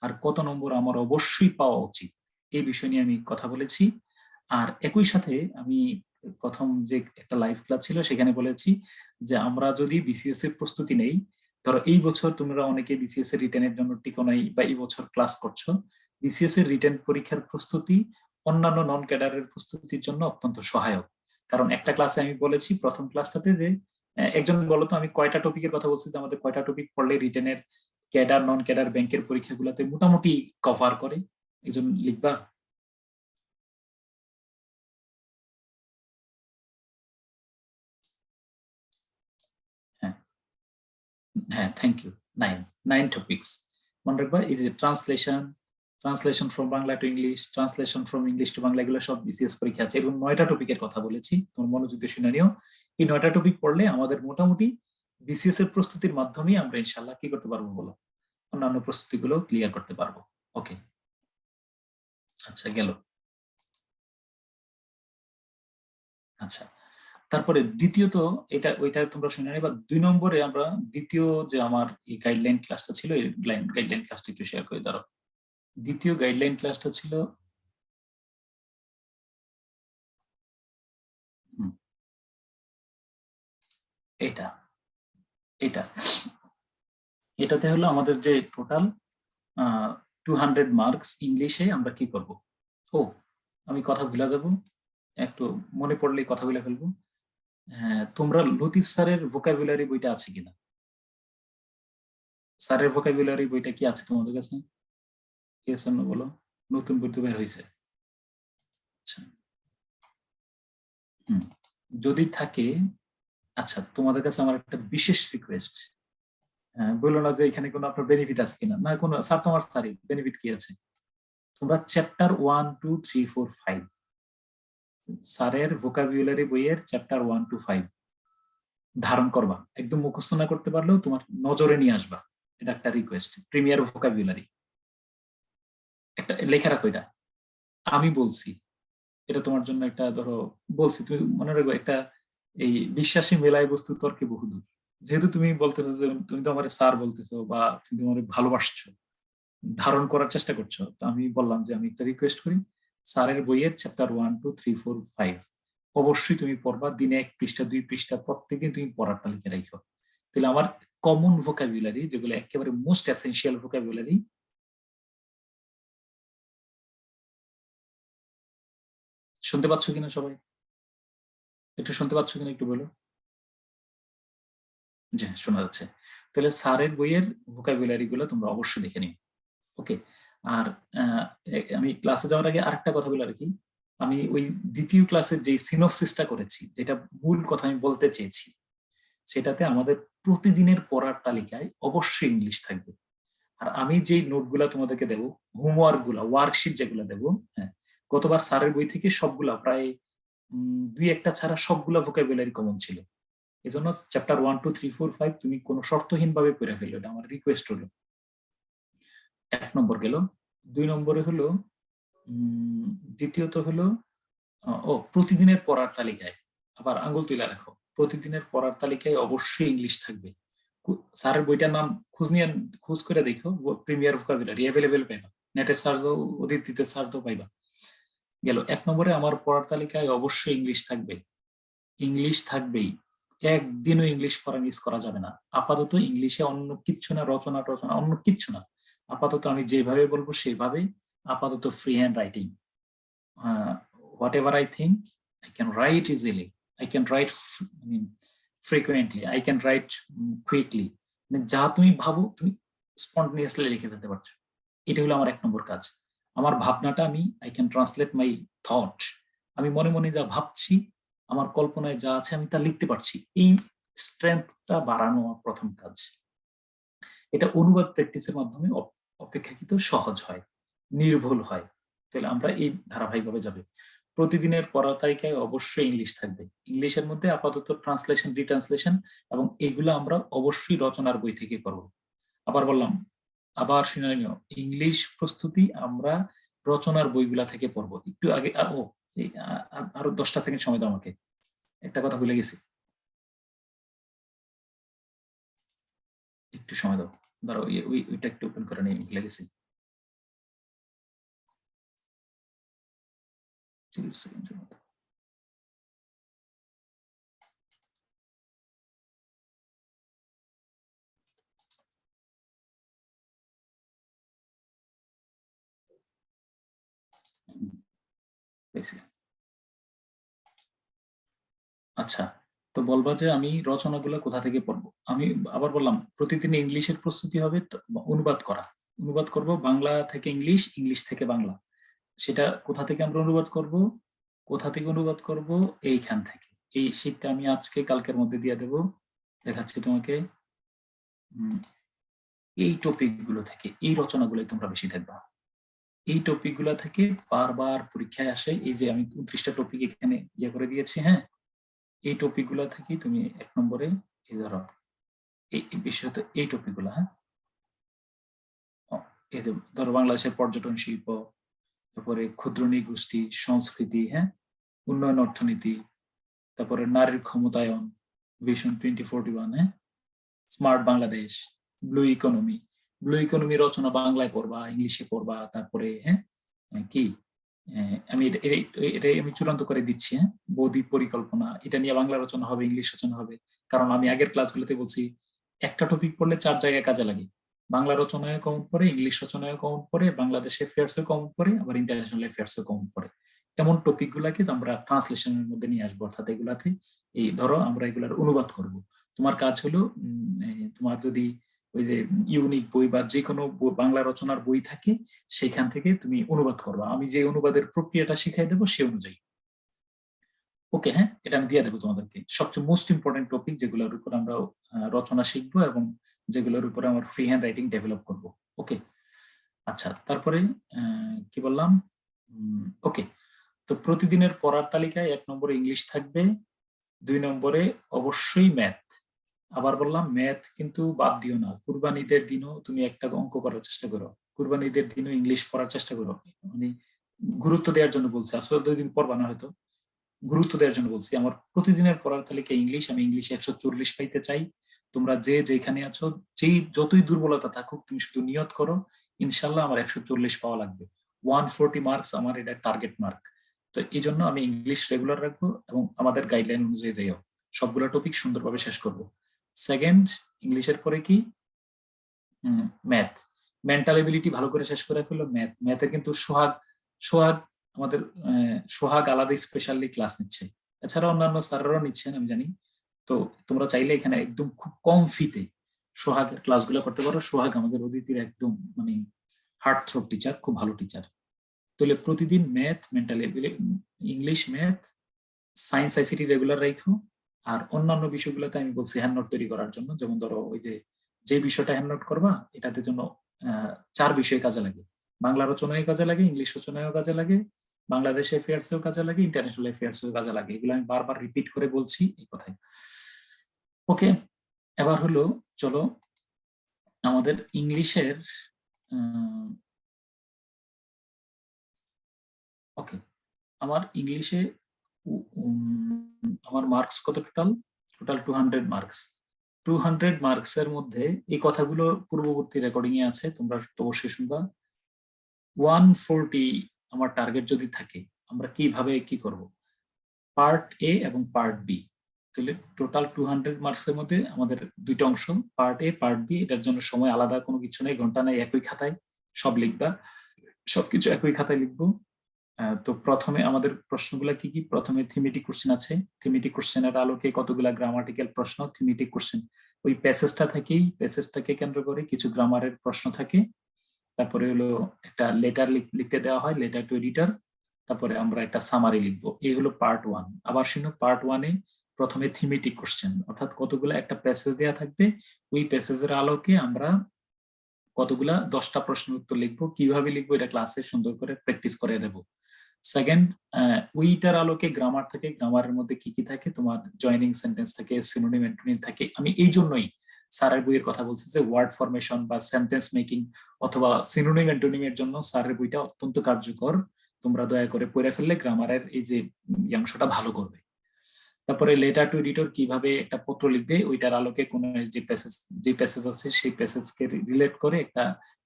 আর কত নম্বর আমার অবশ্যই পাওয়া উচিত, এই বিষয় নিয়ে আমি কথা বলেছি। আর একই সাথে আমি প্রথম যে একটা লাইভ ক্লাস ছিল সেখানে বলেছি যে আমরা যদি বিসিএস এর প্রস্তুতি নেই, ধরো এই বছর তোমরা অনেকে বিসিএস এর রিটেনের জন্য টিকো নাই বা এই বছর ক্লাস করছো, বিসিএস এর রিটেন পরীক্ষার প্রস্তুতি অন্যান্য নন ক্যাডারের প্রস্তুতির জন্য অত্যন্ত সহায়ক। কারণ একটা ক্লাসে আমি বলেছি প্রথম ক্লাসটাতে যে একজন বলতো আমি কয়টা টপিকের কথা বলছি, যে আমাদের কয়টা টপিক পড়লে রিটেনের ক্যাডার নন ক্যাডার ব্যাংকের পরীক্ষাগুলোতে মোটামুটি কভার করে, একজন লিখবা? হ্যাঁ হ্যাঁ থ্যাংক ইউ। 9 টপিকস মনে রাখবা, এই যে translation from Bangla to English, translation from English to Bangla, এগুলো সব বিসিএস পরীক্ষা আছে। এরকম 9টা টপিকের কথা বলেছি, তোমার মনোযোগ দিয়ে শুনে নিও। এই 9টা টপিক পড়লে আমাদের মোটামুটি বিসিএস এর প্রস্তুতির মাধ্যমেই আমরা ইনশাল্লাহ কি করতে পারবো বলো, অন্যান্য প্রস্তুতিগুলো ক্লিয়ার করতে পারবো। ওকে আচ্ছা গেল। আচ্ছা তারপরে দ্বিতীয়ত, ওইটা তোমরা শুনে নেবা। 2 নম্বরে আমরা দ্বিতীয় যে আমার এই গাইডলাইন ক্লাসটা ছিল, এই গাইডলাইন ক্লাসটা একটু শেয়ার করে দাও। দ্বিতীয় গাইডলাইন ক্লাসটা ছিল এটা এটা এটাতে হলো আমাদের যে টোটাল 200 মার্কস ইংলিশে আমরা কি করব। ও আমি কথা ভুলে যাব, একটু মনে পড়লেই কথা বলে ফেলবো। তোমরা লতিফ স্যারের ভোকাবুলারি বইটা আছে কিনা? স্যারের ভোকাবুলারি বইটা কি আছে তোমাদের কাছে? কি আছে না বলো, নতুন বই তো বের হয়েছে। আচ্ছা যদি থাকে, আচ্ছা তোমাদের কাছে আমার একটা বিশেষ রিকোয়েস্ট, বললো না যে এখানে কোনো আপনার বেনিফিট আছে কিনা, না কোনো স্যার, তোমার স্যারই বেনিফিট কি আছে, তোমরা চ্যাপ্টার 1, 2, 3, 4, 5 স্যারের ভোকাবুলারি বইয়ের চ্যাপ্টার 1 to 5 ধারণ করবা, একদম মুখস্থ না করতে পারলেও তোমার নজরে নিয়ে আসবা, এটা একটা রিকোয়েস্ট। প্রিমিয়ার ভোকাবুলারি একটা লেখা রাখো, এটা আমি বলছি, এটা তোমার জন্য একটা ধরো বলছি, তুমি মনে রাখো একটা এই বিশ্বাসী মেলায় বস্তু তর্কে বহুদূর, যেহেতু তুমি বলতেছো যে তুমি তো আমার স্যার বলতেছো বা তুমি অনেক ভালোবাসছো, ধারণ করার চেষ্টা করছো, তো আমি বললাম যে আমি একটা রিকোয়েস্ট করি, স্যারের বইয়ের চ্যাপ্টার 1 2 3 4 5 অবশ্যই তুমি পড়বা, দিনে 1 পৃষ্ঠা 2 পৃষ্ঠা প্রত্যেকদিন তুমি পড়ার তালিকা রাখো। তাহলে আমার কমন ভোকাবুলারি, যেগুলো একেবারে মোস্ট এসেনশিয়াল ভোকাবুলারি, শুনতে পাচ্ছ কিনা সবাই? একটু শুনতে পাচ্ছ কিনা একটু বলো। জি, শোনা যাচ্ছে। তাহলে স্যারের বইয়ের ভোকাবুলারি গুলো তোমরা অবশ্যই দেখে নিও। ওকে। আর আমি ক্লাসে যাওয়ার আগে আরেকটা কথা বলে রাখি, আমি ওই দ্বিতীয় ক্লাসের যে সিনোপসিসটা করেছি, যেটা মূল কথা আমি বলতে চেয়েছি, সেটাতে আমাদের প্রতিদিনের পড়ার তালিকায় অবশ্যই ইংলিশ থাকবে। আর আমি যেই নোটগুলা তোমাদেরকে দেবো, হোমওয়ার্ক গুলা, ওয়ার্কশিট যেগুলো দেবো, হ্যাঁ, গতবার স্যারের বই থেকে সবগুলা প্রায় 2-1টা ছাড়া সবগুলা ভোকাবুলারি কমন ছিল। এই জন্য চ্যাপ্টার 1 2 3 4 5 তুমি কোনো শর্তহীন ভাবে পড়ে ফেলো, এটা আমার রিকোয়েস্ট হলো। 1 নম্বর গেল। 2 নম্বরে হলো দ্বিতীয়ত হলো প্রতিদিনের পড়ার তালিকায়, আবার আঙ্গুল তুলে রাখো, প্রতিদিনের পড়ার তালিকায় অবশ্যই ইংলিশ থাকবে। স্যারের বইটার নাম খোঁজ করে দেখো, প্রিমিয়ার ভোকাবুলারি অ্যাভেলেবেল পাইবা, নেটে সার্চ দাও, অদিতিতে সার্চ দাও, পাইবা। গেল। 1 নম্বরে আমার পড়ার তালিকায় অবশ্যই ইংলিশ থাকবে, ইংলিশ থাকবেই, একদিনও ইংলিশ পড়া মিস করা যাবে না। আপাতত ইংলিশে অন্য কিচ্ছু না, রচনা টচনা অন্য কিচ্ছু না, আপাতত আমি যেভাবে বলবো সেভাবে, আপাতত free hand writing. whatever I think, I can write easily, I can write frequently, I can write quickly, মানে যা তুমি ভাবো তুমি স্পন্টেনিয়াসলি লিখে ফেলতে পারছো। এটা হলো আমার 1 নম্বর কাজ। আমার ভাবনাটা আমি I can translate my thought, আমি মনে মনে যা ভাবছি, আমার কল্পনায় যা আছে আমি তা লিখতে পারছি। এই স্ট্রেংথটা বাড়ানো আমার প্রথম কাজ। এটা অনুবাদ প্র্যাকটিসের মাধ্যমে অপেক্ষাকৃত সহজ হয়, নির্ভুল হয়। তাহলে আমরা এই ধারাবাহিকভাবে যাবে। প্রতিদিনের পড়া তালিকায় অবশ্যই ইংলিশ থাকবে, ইংলিশের মধ্যে আপাতত ট্রান্সলেশন, রিট্রান্সলেশন, এবং এগুলো আমরা অবশ্যই রচনার বই থেকে করব। আবার বললাম, আবার শুনে নিও, ইংলিশ প্রস্তুতি আমরা রচনার বইগুলা থেকে পড়বো। একটু আগে আরো 10টা সেকেন্ড সময় দাও আমাকে, একটা কথা ভুলে গেছি, একটু সময় দাও, ধরো ওইটা একটু ওপেন করে নিয়ে ভুলে গেছি। 30 সেকেন্ডের মতো। আচ্ছা, তো বলবা যে আমি রচনাগুলো কোথা থেকে পড়বো। আমি আবার বললাম, প্রতিদিন ইংলিশের প্রস্তুতি হবে, অনুবাদ করা, অনুবাদ করব বাংলা থেকে ইংলিশ, ইংলিশ থেকে বাংলা। সেটা কোথা থেকে আমরা অনুবাদ করব, কোথা থেকে অনুবাদ করব, এইখান থেকে। এই শীটটা আমি আজকে কালকের মধ্যে দিয়ে দেব, দেখাচ্ছি তোমাকে। এই টপিক গুলো থেকে, এই রচনাগুলোই তোমরা বেশি দেখবা। এই টপিক গুলা থেকে বারবার পরীক্ষায় আসে, এই যে আমি 29টা টপিক এখানে ইয়ে করে দিয়েছি, হ্যাঁ, এই টপিক গুলা থেকে তুমি 1 নম্বরে এই ধরো এই বিশেষত এই টপিক গুলা, হ্যাঁ, এই যে ধরো বাংলাদেশের পর্যটন শিল্প, তারপরে ক্ষুদ্র নৃগোষ্ঠী সংস্কৃতি, হ্যাঁ, উন্নয়ন অর্থনীতি, তারপরে নারীর ক্ষমতায়ন, ভিশন 2041, হ্যাঁ, smart Bangladesh, blue economy. Blue economy রচনা বাংলায় পড়বা, ইংলিশে পড়বা, তারপরে হ্যাঁ কি আমি এটা আমি চূড়ান্ত করে দিচ্ছি, হ্যাঁ, বৌদ্ধিক পরিকল্পনা, এটা নিয়ে বাংলা রচনা হবে, ইংলিশ রচনা হবে। কারণ আমি আগের ক্লাসগুলোতে বলছি, একটা টপিক পড়লে 4 জায়গায় কাজে লাগে, বাংলা রচনায় কমন পড়ে, ইংলিশ রচনায় কমন পড়ে, বাংলাদেশ অ্যাফেয়ার্সে কমন পড়ে, আবার ইন্টারন্যাশনাল অ্যাফেয়ার্সে কমন পড়ে। এমন টপিক গুলাকে আমরা ট্রান্সলেশনের মধ্যে নিয়ে আসবো, অর্থাৎ এগুলাতে এই ধরো আমরা এগুলার অনুবাদ করব। তোমার কাজ হলো, তোমার যদি ওই যে ইউনিক বই বা যে কোনো বাংলা রচনার বই থাকে, সেখান থেকে তুমি অনুবাদ করবা, আমি যে অনুবাদের প্রক্রিয়াটা শিখাই দেবো সে অনুযায়ী। ওকে, হ্যাঁ, এটা আমি দিয়ে দেবো তোমাদেরকে। সবচেয়ে মোস্ট ইম্পর্টেন্ট টপিক যেগুলোর উপর আমরা রচনা শিখবো এবং যেগুলোর উপর আমার ফ্রি হ্যান্ড রাইটিং ডেভেলপ করব। ওকে, আচ্ছা, তারপরে কি বললাম, ওকে। তো প্রতিদিনের পড়ার তালিকায় 1 নম্বরে ইংলিশ থাকবে, 2 নম্বরে অবশ্যই ম্যাথ। আবার বললাম, ম্যাথ কিন্তু বাদ দিও না। কুরবানিদের দিনও তুমি একটা অঙ্ক করার চেষ্টা করো, কুরবানিদের দিনও ইংলিশ পড়ার চেষ্টা করো। মানে গুরুত্ব দেওয়ার জন্য বলছি, আসলে 2 দিন পড়বা না হয়তো, গুরুত্ব দেওয়ার জন্য বলছি। আমার প্রতিদিনের পড়ার তালিকায় ইংলিশ, আমি ইংলিশে 140 পাইতে চাই। তোমরা যে যেখানে আছো, যেই যতই দুর্বলতা থাকুক, তুমি শুধু নিয়ত করো ইনশাল্লাহ আমার 140 পাওয়া লাগবে। 140 মার্কস আমার এটা টার্গেট মার্ক। তো এই জন্য আমি ইংলিশ রেগুলার রাখবো এবং আমাদের গাইডলাইন অনুযায়ী যাইও, সবগুলো টপিক সুন্দরভাবে শেষ করব। সেকেন্ড, ইংলিশের পরে কি? ম্যাথ। মেন্টাল এবিলিটি ভালো করে শেষ করে ফেলো। ম্যাথের কিন্তু সোহাগ আমাদের সোহাগ আলাদা স্পেশালি ক্লাস নিচ্ছে, এছাড়া অন্যান্য স্যাররাও নিচ্ছেন আমি জানি। তো তোমরা চাইলে এখানে একদম খুব কম ফিতে সোহাগের ক্লাসগুলো করতে পারো। সোহাগ আমাদের অদিতির একদম মানে হার্ট থ্রোট টিচার, খুব ভালো টিচার। তাহলে প্রতিদিন math, mental ability, English, math, science, ICT regular রাখো। আর অন্যান্য বিষয়গুলোতে আমি বলছি হ্যান্ড নোট তৈরি করার জন্য। যেমন ধরো ওই যে বিষয়টা হ্যান্ড নোট করবা, এটাতে জন্য 4 বিষয় কাজে লাগে। বাংলা রচনায় কাজে লাগে, ইংলিশ রচনায়ও কাজে লাগে, বাংলাদেশ অ্যাফেয়ার্সেও কাজে লাগে, ইন্টারন্যাশনাল অ্যাফেয়ার্সেও কাজে লাগে। এগুলো আমি বারবার রিপিট করে বলছি এই কথাই। ওকে, এবার হলো চলো আমাদের ইংলিশের ওকে, আমার ইংলিশে আমার মার্কস কত? Total 200 marks. 200 মার্কসের মধ্যে এই কথাগুলো পূর্ববর্তী রেকর্ডিং এ আছে, তোমরা তো অবশ্যই শুনবা। 140 আমার টার্গেট যদি থাকে, আমরা কিভাবে কি করব? পার্ট এ এবং পার্ট বি। তাহলে টোটাল 200 মার্কসের মধ্যে আমাদের দুইটা অংশ, পার্ট এ, পার্ট বি। এটার জন্য সময় আলাদা কোনো কিছু নেই, ঘন্টা নেই, একই খাতায় সব লিখবা, সবকিছু একই খাতায় লিখবো। তো প্রথমে আমাদের প্রশ্নগুলো কি কি? প্রথমে থিমেটিক কোশ্চেন আছে। থিমেটিক কোশ্চেনের আলোকে কতগুলা গ্রামাটিক্যাল প্রশ্ন থিমেটিক কোশ্চেন, ওই প্যাসেজটা থেকেই, প্যাসেজটাকে কেন্দ্র করে কিছু গ্রামারের প্রশ্ন থাকে। তারপরে হলো একটা লেটার লিখতে দেওয়া হয়, লেটার টু এডিটর। তারপরে আমরা একটা সামারি লিখবো। এই হলো পার্ট 1। আবার শুনো, পার্ট 1-এ প্রথমে থিমেটিক কোশ্চেন, অর্থাৎ কতগুলো একটা প্যাসেজ দেওয়া থাকবে, ওই প্যাসেজের আলোকে আমরা কতগুলা 10টা প্রশ্ন উত্তর লিখবো। কিভাবে লিখবো এটা ক্লাসে সুন্দর করে প্র্যাকটিস করে দেবো। সেকেন্ড, ওইটার আলোকে গ্রামার থাকে। গ্রামারের মধ্যে কি কি থাকে? তোমার জয়নিং সেন্টেন্স থাকে, সিনোনিম অ্যান্টোনিম থাকে। আমি এই জন্যই স্যারের বইয়ের কথা বলছি যে ওয়ার্ড ফরমেশন বা সেন্টেন্স মেকিং অথবা সিনোনিম অ্যান্টোনিমের জন্য স্যারের বইটা অত্যন্ত কার্যকর। তোমরা দয়া করে পড়ে ফেললে গ্রামারের এই যে অংশটা ভালো করবে। তারপরে লেটার টু এডিটর, কিভাবে একটা পত্র লিখবে, ওইটার আলোকে কোন যে প্যাসেজ আছে সেই প্যাসেজকে রিলেট করে একটা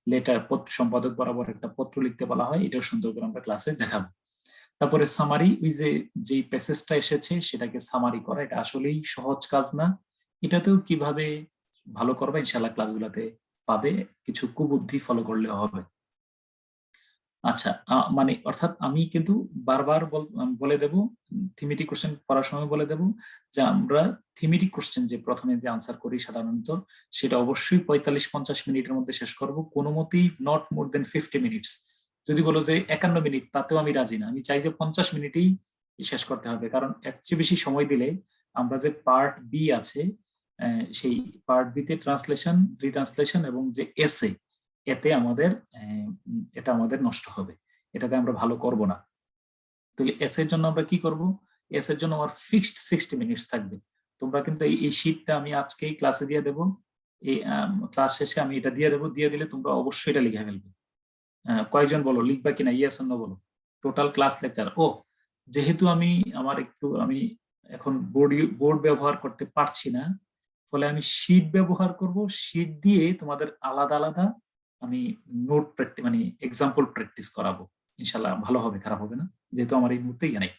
লেটার, সম্পাদক বরাবর একটা পত্র লিখতে বলা হয়। এটাও সুন্দর করে আমরা ক্লাসে দেখাবো। তারপরে সামারি, ওই যে প্যাসেজটা এসেছে সেটাকে সামারি করা, এটা আসলেই সহজ কাজ না। এটাতেও কিভাবে ভালো করবে ইনশাআল্লাহ ক্লাসগুলোতে পাবে, কিছু কুবুদ্ধি ফলো করলে হবে। আচ্ছা, মানে অর্থাৎ আমি কিন্তু বারবার বলে দেব, থিমেটিক কোশ্চেন পড়ার সময় বলে দেব যে আমরা থিমেটিক কোশ্চেন যে প্রথমে যে আনসার করি সাধারণত, সেটা অবশ্যই 45-50 মিনিটের মধ্যে শেষ করব, কোনো মতেই নট মোর দেন 50 মিনিটস। যদি বলো যে 51 মিনিট, তাতেও আমি রাজি না। আমি চাই যে 50 মিনিটেই শেষ করতে হবে, কারণ এর চেয়ে বেশি সময় দিলে আমরা যে পার্ট বি আছে, সেই পার্ট বি তে ট্রান্সলেশন, রিট্রান্সলেশন এবং যে এসে, এতে এটা আমাদের নষ্ট হবে, এটাতে আমরা ভালো করব না। তাহলে এস এর জন্য আমরা কি করব? এস এর জন্য আমার ফিক্সড 60 মিনিটস থাকবে। তোমরা কিন্তু এই শীটটা আমি আজকেই ক্লাসে দিয়ে দেবো, এই ক্লাস শেষে আমি এটা দিয়ে দেবো। দিয়ে দিলে তোমরা অবশ্যই এটা লিখে ফেলবে। কয়জন বলো লিখবা কিনা? ইয়েস অর নো বলো। Total class lecture. যেহেতু আমি এখন বোর্ড ব্যবহার করতে পারছি না, ফলে আমি শীট ব্যবহার করব। শীট দিয়ে তোমাদের আলাদা আলাদা আমি নোট প্র্যাকটিস, মানে এক্সাম্পল প্র্যাকটিস করাবো। ইনশাল্লাহ ভালো হবে, খারাপ হবে না, যেহেতু আমার এই মুহূর্তে ইয়ে নেই।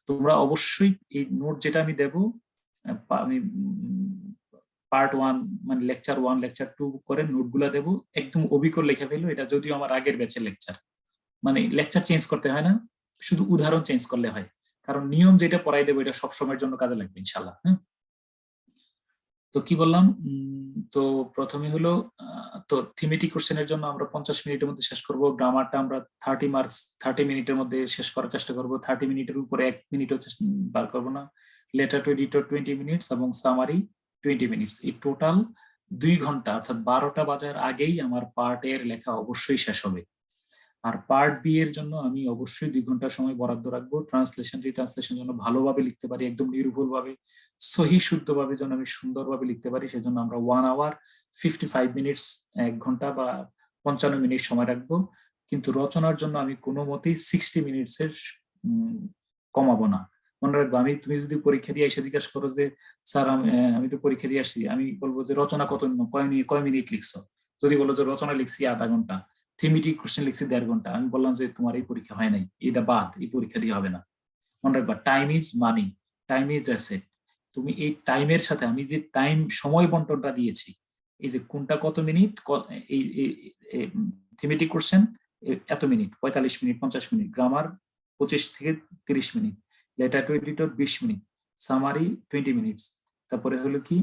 তোমরা অবশ্যই এই নোট যেটা আমি দেবো, আমি পার্ট 1 মানে লেকচার 1, লেকচার 2 করে নোটগুলা দেবো, একদম অবিকল লিখে ফেলো। এটা যদিও আমার আগের ব্যাচের লেকচার, মানে লেকচার চেঞ্জ করতে হয় না, শুধু উদাহরণ চেঞ্জ করলে হয়। কারণ নিয়ম যেটা পড়াই দেবো এটা সবসময়ের জন্য কাজে লাগবে ইনশাল্লাহ। হ্যাঁ, তো কি বললাম? তো প্রথমে হলো তো থিমেটিক কোশ্চেনের জন্য আমরা 50 মিনিটের মধ্যে শেষ করব। গ্রামারটা আমরা 30 মার্কস 30 মিনিটের মধ্যে শেষ করার চেষ্টা করব। 30 মিনিটের উপরে 1 মিনিটও বার করব না। লেটার টু এডিটর 20 মিনিটস এবং সামারি 20 মিনিটস। এই টোটাল 2 ঘন্টা, অর্থাৎ 12টা বাজার আগেই আমার পার্ট এর লেখা অবশ্যই শেষ হবে। আর পার্ট বি এর জন্য আমি অবশ্যই 2 ঘন্টা সময় বরাদ্দ রাখবো। ট্রান্সলেশন, রিট্রান্সলেশন জন্য ভালোভাবে লিখতে পারি, একদম নির্ভুলভাবে, সহি শুদ্ধভাবে যেন আমি সুন্দরভাবে লিখতে পারি, সেজন্য আমরা 1 আওয়ার 55 মিনিটস, 1 ঘন্টা বা 55 মিনিট সময় রাখবো। কিন্তু রচনার জন্য আমি কোনো মতেই 60 মিনিটসের কমাবো না। মনে রাখবো, তুমি যদি পরীক্ষা দিয়ে এসে জিজ্ঞাসা করো যে স্যার আমি তো পরীক্ষা দিয়ে আসছি, আমি বলবো যে রচনা কয় মিনিট লিখছো। যদি বলো যে রচনা লিখছি আধা ঘন্টা, থিমেটিক কোশ্চেন লিখছি 1.5 ঘন্টা, আমি বললাম যে তোমার এই পরীক্ষা হয় নাই, এটা বাদ, এই পরীক্ষা দিয়ে হবে না। মনে রাখবা, time is money, time is asset. তুমি এই টাইমের সাথে, আমি যে টাইম সময় বন্টনটা দিয়েছি, এই যে কোনটা কত মিনিট, এই থিমেটিক কোশ্চেন এত মিনিট, 45 মিনিট, 50 মিনিট, গ্রামার 25 থেকে 30 minute, letter to editor 20 minute, summary 20 minutes, তারপরে হলো কি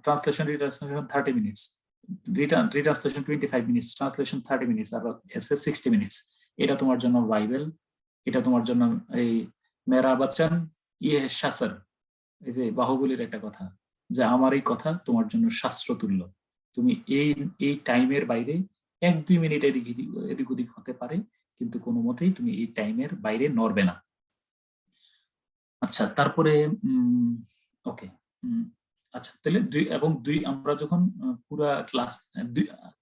translation retranslation 30 minutes, retranslation 25 minutes, translation 30 minutes, আর এসে 60 মিনিটস। এটা তোমার জন্য বাইবেল, এটা তোমার জন্য এই মেরা বচন ইয়ে শাসর, এই যে বাহুবলীর একটা কথা, যে আমার এই কথা তোমার জন্য শাস্ত্র তুল্য। তুমি এই টাইমের বাইরে 1-2 মিনিট এদিক ওদিক হতে পারে, কিন্তু কোনো মতেই তুমি এই টাইমের বাইরে নড়বে না। আচ্ছা, তারপরে ওকে, আচ্ছা তাহলে 2 এবং 2 আমরা যখন পুরা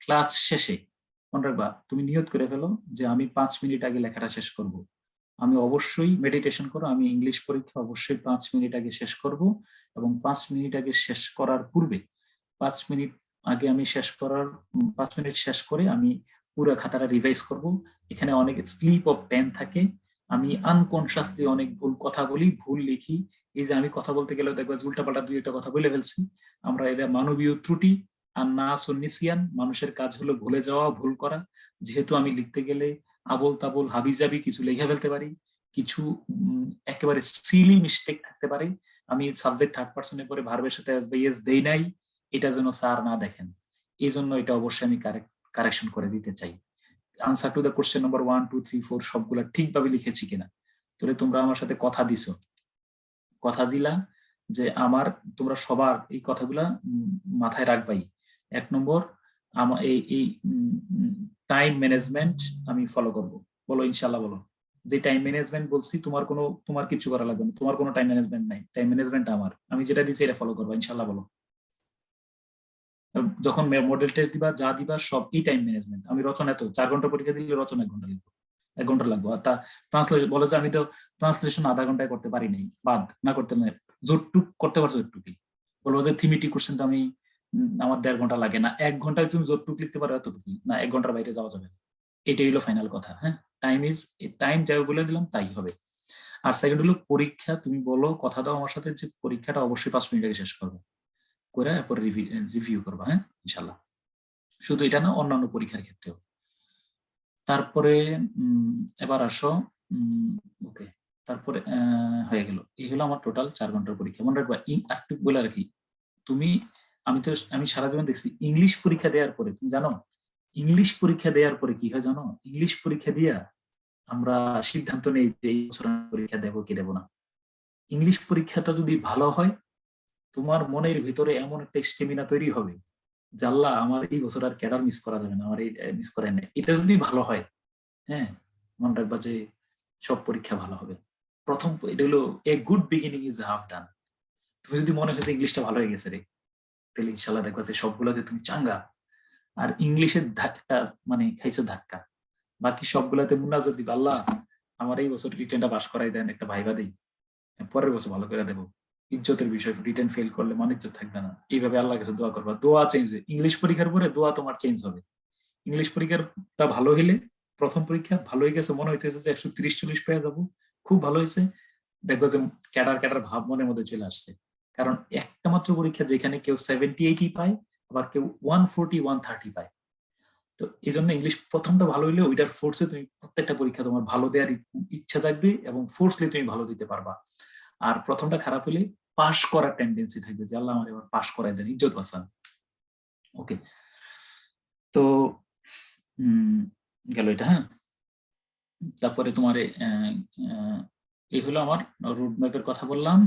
ক্লাস শেষে, মনে রাখবা তুমি নিয়ত করে ফেলো যে আমি 5 মিনিট আগে লেখাটা শেষ করব। আমি অবশ্যই মেডিটেশন করো, আমি ইংলিশ পরীক্ষা অবশ্যই 5 মিনিট আগে শেষ করব, এবং 5 মিনিট আগে শেষ করার পূর্বে 5 মিনিট আগে আমি 5 মিনিট শেষ করে আমি পুরো খাতাটা রিভাইজ করব। এখানে অনেক স্লিপ অফ পেন থাকে, আমি আনকনসিয়াসলি অনেক ভুল কথা বলি, ভুল লিখি। এই যে আমি কথা বলতে গেলেও দেখবা উল্টাপাল্টা 2-1 কথা বলে ফেলছি, আমরা এটা মানবীয় ত্রুটি। আর না সন্নিসিয়ান, মানুষের কাজ হলো ভুলে যাওয়া, ভুল করা। যেহেতু আমি লিখতে গেলে আবল তাবল হাবিজাবি কিছু লিখে ফেলতে পারি, কিছু একেবারে সিলি মিস্টেক থাকতে পারে। আমি সাবজেক্ট থার্ড পার্সনে পরে ভার্বের সাথে এস দেই নাই, এটা যেন স্যার না দেখেন, এই জন্য এটা অবশ্যই আমি কারেকশন করে দিতে চাই। Answer to the question number 1, 2, 3, 4 সবগুলা ঠিকভাবে লিখেছি কিনা। তাহলে তোমরা আমার সাথে কথা দিছো, কথা দিলা যে তোমরা সবার এই কথাগুলা মাথায় রাখবাই। 1 নম্বর, আমার এই টাইম ম্যানেজমেন্ট আমি ফলো করব। বলো ইনশাল্লাহ, বলো। যে টাইম ম্যানেজমেন্ট বলছি, তোমার কিছু করা লাগবে না, তোমার কোনো টাইম ম্যানেজমেন্ট নাই, টাইম ম্যানেজমেন্ট আমার, আমি যেটা দিচ্ছি এটা ফলো করবো ইনশাল্লাহ, বলো। যখন মডেল টেস্ট দিবা, যা দিবা সব এই টাইম ম্যানেজমেন্ট। আমি রচনা 4 ঘন্টা পরীক্ষা দিলে রচনা 1 ঘন্টা লিখবো, 1 ঘন্টা লাগবে। আর তা ট্রান্সলেশন বলে যে আমি তো ট্রান্সলেশন আধা ঘন্টায় করতে পারি নাই, বাদ না করতে, না জোরটুক করতে পারছো, জোরটুকি বলবো যে থিমেটিক কোশ্চেন তো আমি আমার 1.5 ঘন্টা লাগে না, 1 ঘন্টায় তুমি জোরটুক লিখতে পারো, এতটুকুই না, 1 ঘন্টার বাইরে যাওয়া যাবে। এটাই হলো ফাইনাল কথা। হ্যাঁ, টাইম যাই বলে দিলাম তাই হবে। আর সেকেন্ড হলো পরীক্ষা, তুমি বলো, কথা দাও আমার সাথে যে পরীক্ষাটা অবশ্যই 5 মিনিট আগে শেষ করবো, করে এরপর রিভিউ করবা। হ্যাঁ ইনশাল্লাহ, শুধু এটা না, অন্যান্য পরীক্ষার ক্ষেত্রেও। তারপরে এবার আসো, ওকে, তারপরে হয়ে গেল, এই হলো আমার টোটাল 4 ঘন্টার পরীক্ষা। মনে রাখবা, একটু বলে রাখি, আমি সারা জীবন দেখছি ইংলিশ পরীক্ষা দেওয়ার পরে, তুমি জানো ইংলিশ পরীক্ষা দেওয়ার পরে কি হয় জানো? ইংলিশ পরীক্ষা দিয়া আমরা সিদ্ধান্ত নেই যে এই বছর পরীক্ষা দেবো কি দেবো না। ইংলিশ পরীক্ষাটা যদি ভালো হয়, তোমার মনের ভিতরে এমন একটা স্টেমিনা তৈরি হবে, জাল্লা আমার এই বছর আর ক্যাডার মিস করা যাবে না, আমার এই মিস করাই না। এটা যদি ভালো হয়, হ্যাঁ, মনে রাখবা যে সব পরীক্ষা ভালো হবে। এটা হলো a good beginning is half ডান। তুমি যদি মনে হয় যে ইংলিশটা ভালো হয়ে গেছে রে, তাহলে ইনশাল্লাহ দেখবা যে সবগুলোতে তুমি চাঙ্গা। আর ইংলিশের ধাক্কা মানে খাইছো ধাক্কা, বাকি সবগুলাতে মুনাজাত দিবা, আল্লাহ আমার এই বছর রিটেনটা পাস করাই দেন, একটা ভাইবা দিই, পরের বছর ভালো করে দেবো। ইজ্জতের বিষয়, রিটেন ফেল করলে মান ইজ্জত থাকবে না। এইভাবে আল্লাহর কাছে দোয়া করবা, দোয়া চেঞ্জ হবে। ইংলিশ পরীক্ষার পরে দোয়া তোমার চেঞ্জ হবে। ইংলিশ পরীক্ষাটা ভালো হইলে, প্রথম পরীক্ষা ভালো হয়ে গেছে, মনে হইতেছে যে 130-40 পেয়ে যাবো, খুব ভালো হয়েছে, দেখবো যে ক্যাডার ক্যাডার ভাব মনের মধ্যে চলে আসছে। কারণ একটা মাত্র পরীক্ষা যেখানে কেউ 70-80 পায়, আবার কেউ 140-130 পায়। তো এই জন্য ইংলিশ প্রথমটা ভালো হইলে ওইটার ফোর্সে তুমি প্রত্যেকটা পরীক্ষা তোমার ভালো দেওয়ার ইচ্ছা থাকবে, এবং ফোর্সলি তুমি ভালো দিতে পারবা। আর প্রথমটা খারাপ হলে পাস করার টেন্ডেন্সি থাকবে, যে আল্লাহ আমার এবার পাস করাই দেন, ইজ্জত বাঁচান। ওকে, তো গেল এটা। হ্যাঁ, তারপরে তোমার এই হলো আমার রুট ম্যাপের কথা বললাম।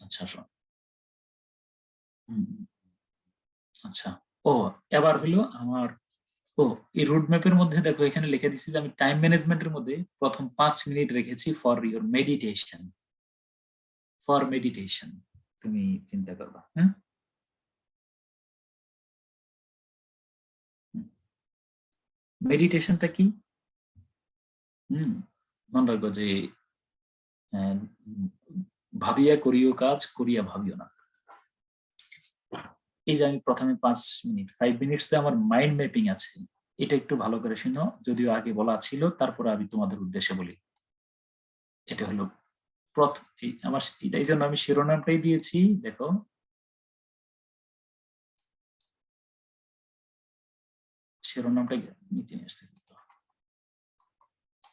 আচ্ছা, আচ্ছা, ও এবার হলো আমার, এই রুট ম্যাপের মধ্যে দেখো এখানে লিখে দিচ্ছি যে আমি টাইম ম্যানেজমেন্টের মধ্যে প্রথম 5 মিনিট রেখেছি ফর ইউর মেডিটেশন। তুমি চিন্তা করবা। হ্যাঁ, মেডিটেশনটা কি? মনে রাখবো যে ভাবিয়া করিও কাজ, করিয়া ভাবিও না। এই যে আমি প্রথমে 5 মিনিটসে আমার মাইন্ড ম্যাপিং আছে, এটা একটু ভালো করে শুনো, যদিও আগে বলা ছিল, তারপরে আমি তোমাদের উদ্দেশ্যে বলি। এটা হলো প্রথম, আমার এই জন্য আমি শিরোনামটাই দিয়েছি, দেখো শিরোনামটা নিচে নিয়ে আসতে,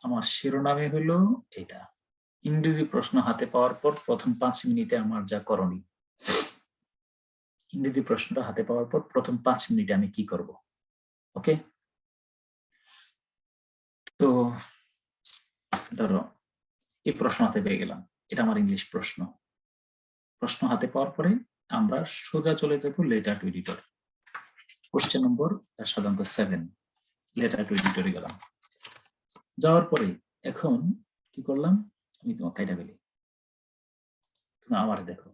আমার শিরোনামে হলো এটা, ইংরেজি প্রশ্ন হাতে পাওয়ার পর প্রথম 5 মিনিটে আমার যা করণীয়। ইংরেজি প্রশ্নটা হাতে পাওয়ার পর প্রথম 5 মিনিটে আমি কি করব, ওকে? তো ধরো এই প্রশ্ন হাতে পেয়ে গেলাম, এটা আমার ইংলিশ প্রশ্ন। প্রশ্ন হাতে পাওয়ার পরে আমরা সোজা চলে যাব letter to editor. Question number সাধারণত 7, লেটার টু এডিটরে গেলাম। যাওয়ার পরে এখন কি করলাম, আমি তোমার কাইটা গেলি, তুমি আমার দেখো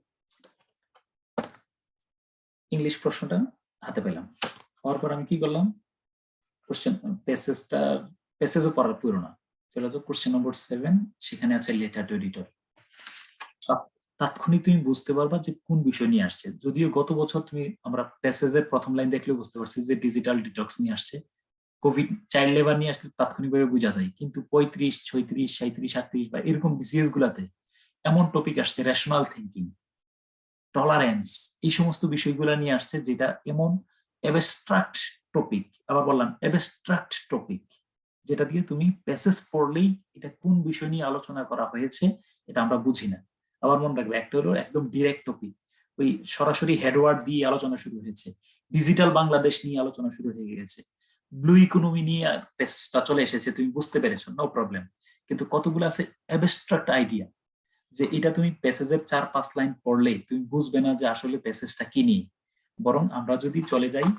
ইংলিশ প্রশ্নটা হাতে পেলাম। পাওয়ার পর আমি কি করলাম, কোশ্চেন প্যাসেজও পড়ার পুরো না, চলে যাও কোশ্চেন নম্বর 7, সেখানে আছে লেটার টু এডিটর। তাৎক্ষণিক তুমি বুঝতে পারবা যে কোন বিষয় নিয়ে আসছে। যদিও গত বছর আমরা প্যাসেজের প্রথম লাইন দেখলেও বুঝতে পারছি যে ডিজিটাল ডিটক্স নিয়ে আসছে, কোভিড চাইল্ড লেবার নিয়ে আসলে তাৎক্ষণিকভাবে বোঝা যায়, কিন্তু 35, 36, 37, 38 বা এরকম বিসিএস গুলাতে এমন টপিক আসছে, রেশনাল থিঙ্কিং, টলারেন্স, এই সমস্ত বিষয়গুলো নিয়ে আসছে, যেটা এমন অ্যাবস্ট্রাক্ট টপিক, আবার বললাম অ্যাবস্ট্রাক্ট টপিক, যেটা দিয়ে তুমি প্যাসেজ পড়লেই এটা কোন বিষয় নিয়ে আলোচনা করা হয়েছে এটা আমরা বুঝি না। আবার মনে রাখবে, একটা হলো একদম ডিরেক্ট টপিক, ওই সরাসরি হেডওয়ার্ড দিয়ে আলোচনা শুরু হয়েছে, ডিজিটাল বাংলাদেশ নিয়ে আলোচনা শুরু হয়ে গেছে, ব্লু ইকোনমি নিয়ে প্যাসেজটা চলে এসেছে, তুমি বুঝতে পেরেছো, নো প্রবলেম। কিন্তু কতগুলো আছে অ্যাবস্ট্রাক্ট আইডিয়া, যে এটা তুমি প্যাসেজের 4-5 লাইন পড়লে তুমি বুঝবে না যে আসলে প্যাসেজটা কি নিয়ে। বরং আমরা যদি চলে যাই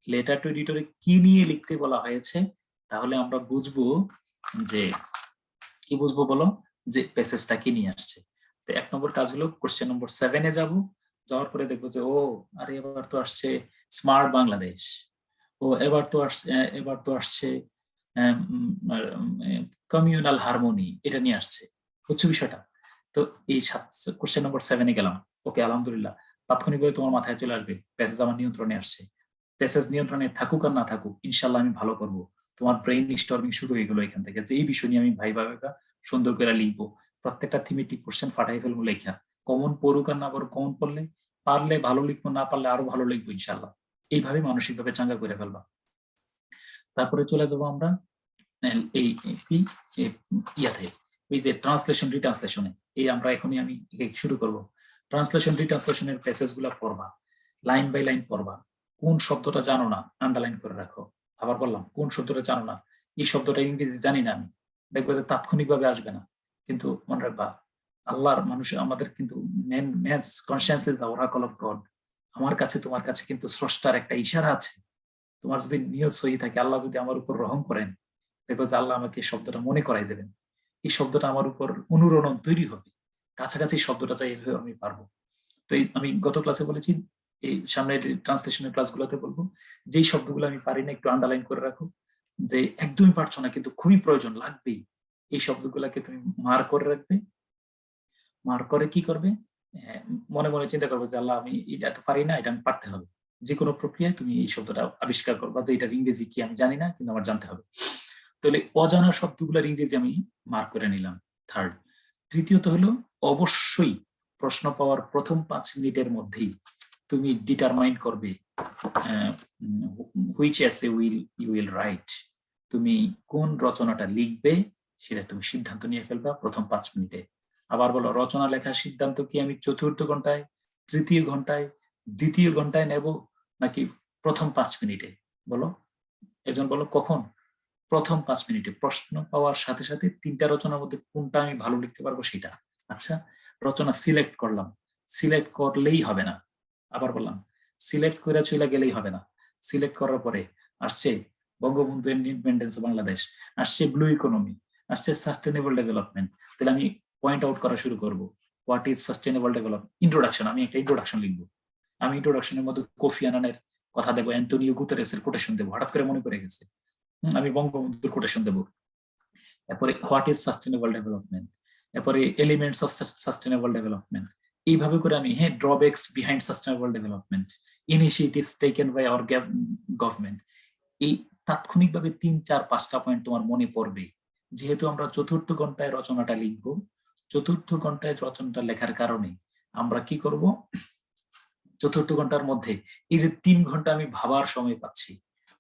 লেটার টু এডিটরে কি নিয়ে লিখতে বলা হয়েছে, তাহলে আমরা বুঝবো যে কি বুঝবো বলো, যে প্যাসেজটা কি নিয়ে আসছে। তো 1 নম্বর কাজ হলো কোশ্চেন নম্বর 7-এ যাব, যাওয়ার পরে দেখবো যে ও আরে এবার তো আসছে স্মার্ট বাংলাদেশ, ও এবার তো আসছে কমিউনাল হারমোনি, এটা নিয়ে আসছে, বুঝছো বিষয়টা? তো এই কোশ্চেন নম্বর 7-এ গেলাম, ওকে আলহামদুলিল্লাহ, তাৎক্ষণিকভাবে তোমার মাথায় চলে আসবে প্যাসেজ আমার নিয়ন্ত্রণে আসছে। প্যাসেজ নিয়ন্ত্রণে থাকুক আর না থাকুক, ইনশাল্লাহ আমি ভালো করব। তোমার ব্রেইন স্টর্মিং শুরু হয়ে গেলো এখান থেকে, যে এই বিষয় নিয়ে আমি ভাইবা সুন্দর করে লিখবো, প্রত্যেকটা থিমেটিক কোশ্চেন ফাটাই ফেলবো লেখা, কমন পড়ুক আর না পড়ুক, কমন পড়লে পারলে ভালো লিখবো, না পারলে আরো ভালো লিখবো ইনশাল্লাহ। এইভাবে মানসিকভাবে চাঙ্গা করে ফেলবা। তারপরে চলে যাবো আমরা এই কি ইয়াতে, এই যে ট্রান্সলেশন রিট্রান্সলেশনে, এই আমরা এখনই আমি শুরু করব। ট্রান্সলেশন রিট্রান্সলেশনের প্যাসেজ গুলা পড়বা, লাইন বাই লাইন পড়বা, কোন শব্দটা জানো না আন্ডারলাইন করে রাখো। আবার বললাম, কোন শব্দটা জানো না, এই শব্দটা ইংরেজি জানি না আমি, দেখবে যে তাৎক্ষণিকভাবে আসবে না, কিন্তু মনে রাখবা আল্লাহর মানুষ আমাদের কিন্তু man's conscious is the Oracle of god. আমার কাছে তোমার কাছে কিন্তু স্রষ্টার একটা ইশারা আছে। তোমার যদি নিয়ত সহি থাকে, আল্লাহ যদি আমার উপর রহম করেন, দেখবো যে আল্লাহ আমাকে শব্দটা মনে করাই দেবেন, এই শব্দটা আমার উপর অনুরণন তৈরি হবে, কাছাকাছি শব্দটা চাইলে আমি পারবো। তো আমি গত ক্লাসে বলেছি, এই সামনের ট্রান্সলেশনের ক্লাসগুলোতে বলবো, যেই শব্দগুলো আমি পারি না একটু আন্ডারলাইন করে রাখো, যে একদমই পারছো না কিন্তু খুবই প্রয়োজন লাগবেই, এই শব্দগুলোকে তুমি মার্ক করে রাখবে। মার্ক করে কি করবে, মনে মনে চিন্তা করবে যে আল্লাহ আমি এটা তো পারি না, এটা আমি পারতে হবে। যে কোনো প্রক্রিয়ায় তুমি এই শব্দটা আবিষ্কার করবা যে এটার ইংরেজি কি আমি জানি না, কিন্তু আমার জানতে হবে। তাহলে অজানা শব্দগুলোর ইংরেজি আমি মার্ক করে নিলাম, থার্ড। তৃতীয়ত হলো, অবশ্যই প্রশ্ন পাওয়ার প্রথম 5 মিনিটের মধ্যেই তুমি ডিটারমাইন করবে হুইচ এসে ইউ উইল রাইট, তুমি কোন রচনাটা লিখবে সেটা তুমি সিদ্ধান্ত নিয়ে ফেলবা প্রথম 5 মিনিটে। আবার বলো, রচনা লেখার সিদ্ধান্ত কি আমি চতুর্থ ঘন্টায়, তৃতীয় ঘন্টায়, দ্বিতীয় ঘন্টায় নেব, নাকি প্রথম 5 মিনিটে? বলো, একজন বলো কখন? প্রথম 5 মিনিটে, প্রশ্ন পাওয়ার সাথে সাথে 3টা রচনার মধ্যে কোনটা আমি ভালো লিখতে পারবো সেটা। আচ্ছা, রচনা সিলেক্ট করলাম, সিলেক্ট করলেই হবে না, আবার বললাম সিলেক্ট করে চলে গেলেই হবে না। সিলেক্ট করার পরে আসছে বঙ্গবন্ধু ইন্ডিপেন্ডেন্স বাংলাদেশ, আসছে ব্লু ইকোনমি, আসছে সাস্টেনেবল ডেভেলপমেন্ট। তাহলে আমি পয়েন্ট আউট করা শুরু করব, what is sustainable development. Introduction, আমি একটা ইন্ট্রোডাকশন লিখবো, আমি ইন্ট্রোডাকশনের মধ্যে কোফি আনানের কথা দেবো, অ্যান্টোনিও গুতেরেসের কোটেশন দেবো, হঠাৎ করে মনে করে গেছে, আমি বঙ্গবন্ধুর কোটেশন দেবো। তারপরে হোয়াট ইজ সাস্টেনেবল ডেভেলপমেন্ট, এরপরে এলিমেন্টস অফ সাস্টেনেবল ডেভেলপমেন্ট, এইভাবে করে আমি হ্যাঁ drawbacks behind sustainable development, initiatives taken by our government, এই তাৎক্ষণিকভাবে 3-4-5টা পয়েন্ট তোমার মনে পড়বে। যেহেতু আমরা চতুর্থ ঘন্টায় রচনাটা লিখবো, চতুর্থ ঘন্টায় রচনাটা লেখার কারণে আমরা কি করব, চতুর্থ ঘন্টার মধ্যে এই যে 3 ঘন্টা আমি ভাবার সময় পাচ্ছি,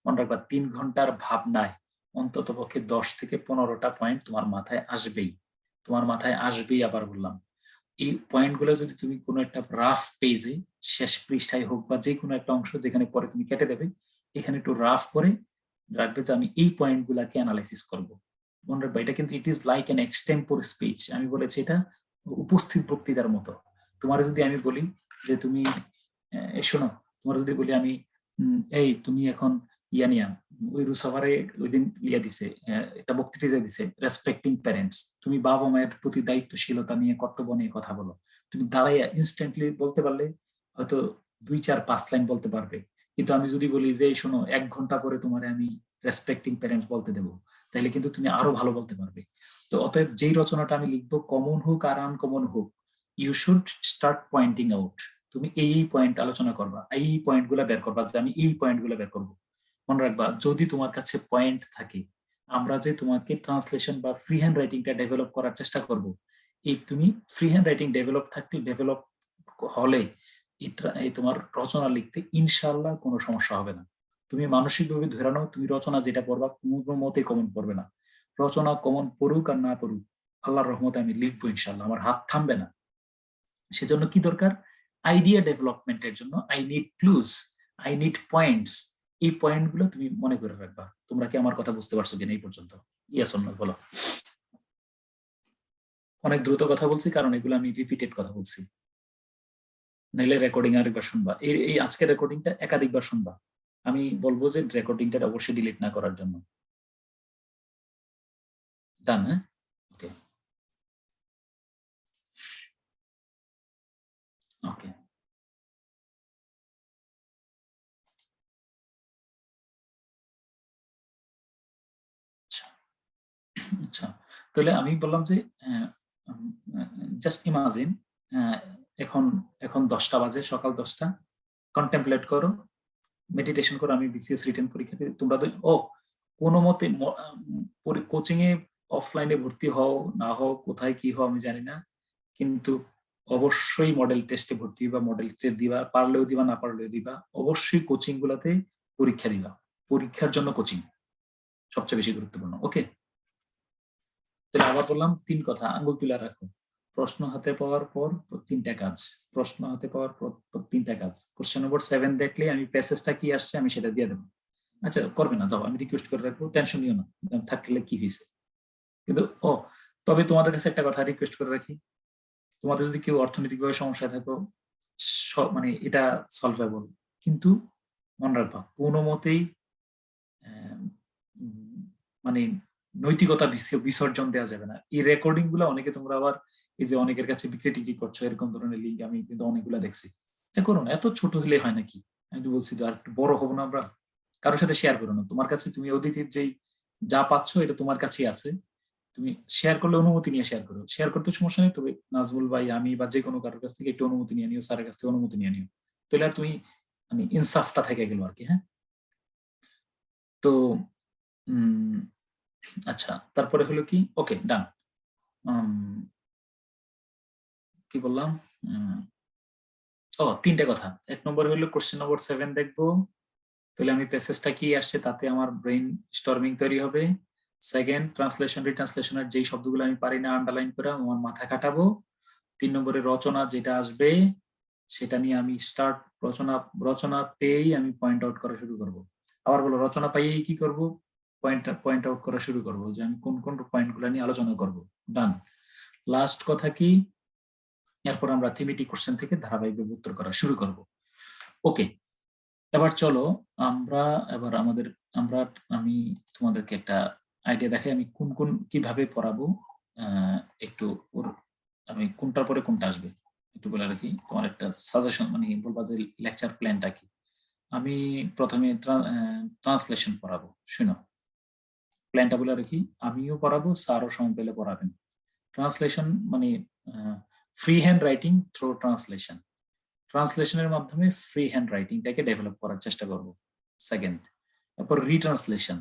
মনে রাখবা 3 ঘন্টার ভাবনায় অন্তত পক্ষে 10 থেকে 15টা পয়েন্ট তোমার মাথায় আসবেই, তোমার মাথায় আসবেই। আবার বললাম, এই পয়েন্টগুলো যদি তুমি কোনো একটা রাফ পেজে শেষ পৃষ্ঠায় হোক বা যে কোনো একটা অংশ যেখানে পরে তুমি কেটে দেবে, এখানে একটু রাফ করে রাখবে যে আমি এই পয়েন্টগুলোকে অ্যানালাইসিস করব। মনে রাখবে এটা কিন্তু it is like an extempore speech. আমি বলেছি এটা উপস্থিত বক্তৃতার মতো। তোমার যদি আমি বলি যে তুমি শোনো, তোমার যদি বলি আমি এই তুমি এখন ইয়ানিয়া ওই রুসাভারে ওই দিন ইয়া দিছে, একটা বক্তৃতা দিছে রেসপেক্টিং প্যারেন্টস, তুমি বাবা মায়ের প্রতি দায়িত্বশীলতা নিয়ে কর্তব্য নিয়ে কথা বলো। তুমি দাঁড়াইয়া ইনস্ট্যান্টলি বলতে পারলে হয়তো 2-4-5 লাইন বলতে পারবে। কিন্তু আমি যদি বলি যে শোনো 1 ঘন্টা পরে তোমার আমি রেসপেক্টিং প্যারেন্টস বলতে দেবো, তাহলে কিন্তু তুমি আরো ভালো বলতে পারবে। তো অতএব যেই রচনাটা আমি লিখবো, কমন হোক আর আনকমন হোক, you should start pointing out. তুমি এই পয়েন্ট আলোচনা করবা, এই পয়েন্ট গুলা বের করবা যে আমি এই পয়েন্ট গুলা বের করবো। মনে রাখবা যদি তোমার কাছে পয়েন্ট থাকে, আমরা যে তোমাকে ট্রান্সলেশন বা ফ্রি হ্যান্ড রাইটিংটা ডেভেলপ করার চেষ্টা করব, এই তুমি ফ্রি হ্যান্ড রাইটিং ডেভেলপ হলে এই তোমার রচনা লিখতে ইনশাআল্লাহ কোনো সমস্যা হবে না। তুমি মানসিকভাবে ধরে নাও তুমি রচনা যেটা পড়বা কোনো মতে কমন পড়বে না। রচনা কমন পড়ুক আর না পড়ুক, আল্লাহর রহমতে আমি লিখবো ইনশাআল্লাহ, আমার হাত থামবে না। সেজন্য কি দরকার? আইডিয়া ডেভেলপমেন্টের জন্য I need clues, I need points. এই পয়েন্ট গুলো তুমি মনে করে রাখবা। তোমরা কি আমার কথা বুঝতে পারছো কিনা এই পর্যন্ত? ইয়েস অর নো বলো। অনেক দ্রুত কথা বলছি কারণ এগুলো আমি রিপিটেড কথা বলছি, নাইলে রেকর্ডিং আরেকবার শুনবা। এই আজকের রেকর্ডিংটা একাধিকবার শুনবা। আমি বলবো যে রেকর্ডিংটা অবশ্যই ডিলিট না করার জন্য। ডান? হ্যাঁ, ওকে ওকে। আচ্ছা, তাহলে আমি বললাম যে জাস্ট ইমাজিন এখন এখন 10টা বাজে, সকাল 10টা। কন্টেম্পলেট করো, মেডিটেশন করো। আমি বিসিএস রিটেন পরীক্ষাতে তোমরা কোনো মতে কোচিং এ অফলাইনে ভর্তি হও না হও, কোথায় কি হও আমি জানি না, কিন্তু অবশ্যই মডেল টেস্টে ভর্তি বা মডেল টেস্ট দিবা, পারলেও দিবা না পারলেও দিবা। অবশ্যই কোচিং গুলাতে পরীক্ষা দিবা, পরীক্ষার জন্য কোচিং সবচেয়ে বেশি গুরুত্বপূর্ণ। ওকে, তাহলে আবার বললাম 3 কথা, আঙ্গুল তুলে রাখো। প্রশ্ন হাতে পাওয়ার পর 3টা কাজ, প্রশ্ন হাতে পাওয়ার পর 3টা কাজ। কোশ্চেন নম্বর 7 দেখলে আমি প্যাসেজটা কি আসছে আমি সেটা দিয়ে দেবো। আচ্ছা করবে না, যাও, আমি রিকোয়েস্ট করে রাখবো, টেনশন নিও না থাকলে কি হয়েছে। কিন্তু তবে তোমাদের কাছে একটা কথা রিকোয়েস্ট করে রাখি, তোমাদের যদি কেউ অর্থনৈতিকভাবে সমস্যায় থাকো, মানে এটা সলভেবল, কিন্তু মনে রাখবা কোনো মতেই মানে নৈতিকতা বিসর্জন দেওয়া যাবে না। এই রেকর্ডিং গুলো অনেকে তোমরা আবার এই যে অনেকের কাছে বিক্রি টিক্রি করছো, এরকম ধরনের লিঙ্ক আমি কিন্তু অনেকগুলো দেখছি। এটা করো না, এত ছোট হলে হয় নাকি? আমি তো বলছি তো আর একটু বড় হবো না আমরা? কারোর সাথে শেয়ার করো না, তোমার কাছে তুমি অদিতির যেই যা পাচ্ছ এটা তোমার কাছেই আছে, তুমি শেয়ার করলে অনুমতি নিয়ে শেয়ার করো। শেয়ার করতে সমস্যা নেই, তবে নাজমুল ভাই আমি বা যে কোনো কারোর কাছ থেকে একটু অনুমতি নিয়ে নিও, স্যারের কাছ থেকে অনুমতি নিয়ে নিও, তাহলে আর তুমি মানে ইনসাফটা থেকে গেল আর কি। হ্যাঁ, তো আচ্ছা, তারপরে হলো কি, ওকে ডান। কি বললাম, 3টে কথা। 1 নম্বর হলো কোশ্চেন নম্বর 7 দেখবো, তাহলে আমি প্যাসেজটা কি আসছে তাতে আমার ব্রেইন স্টর্মিং তৈরি হবে। সেকেন্ড, ট্রান্সলেশন রিট্রান্সলেশনের যেই শব্দগুলো আমি পারি না আন্ডারলাইন করে আমার মাথা কাটাবো। 3 নম্বরে রচনা যেটা আসবে সেটা নিয়ে আমি রচনা পেয়েই আমি পয়েন্ট আউট করা শুরু করব। আবার বলো, রচনা পাইয়েই কি করব? পয়েন্ট আউট করা শুরু করব যে আমি কোন কোন পয়েন্টগুলো নিয়ে আলোচনা করব। ডান। লাস্ট কথা কি, এরপর আমরা থিমেটিক কোশ্চেন থেকে ধারাবাহিকভাবে উত্তর করা শুরু করব। ওকে, এবার চলো আমি তোমাদেরকে একটা আইডিয়া দেখাই আমি কোন কোন কিভাবে পড়াবো। একটু আমি কোনটার পরে কোনটা আসবে একটু বলে রাখি, তোমার একটা সাজেশন মানে বলবা যে লেকচার প্ল্যানটা কি। আমি প্রথমে ট্রান্সলেশন পড়াবো, শুনো প্ল্যানটা বলে রাখি। আমিও পড়াবো, স্যারও সময় পেলে পড়াবেন। ট্রান্সলেশন মানে free hand writing through translation, ট্রান্সলেশনের মাধ্যমে ফ্রি হ্যান্ড রাইটিংটাকে ডেভেলপ করার চেষ্টা করব। সেকেন্ড, তারপর রিট্রান্সলেশন,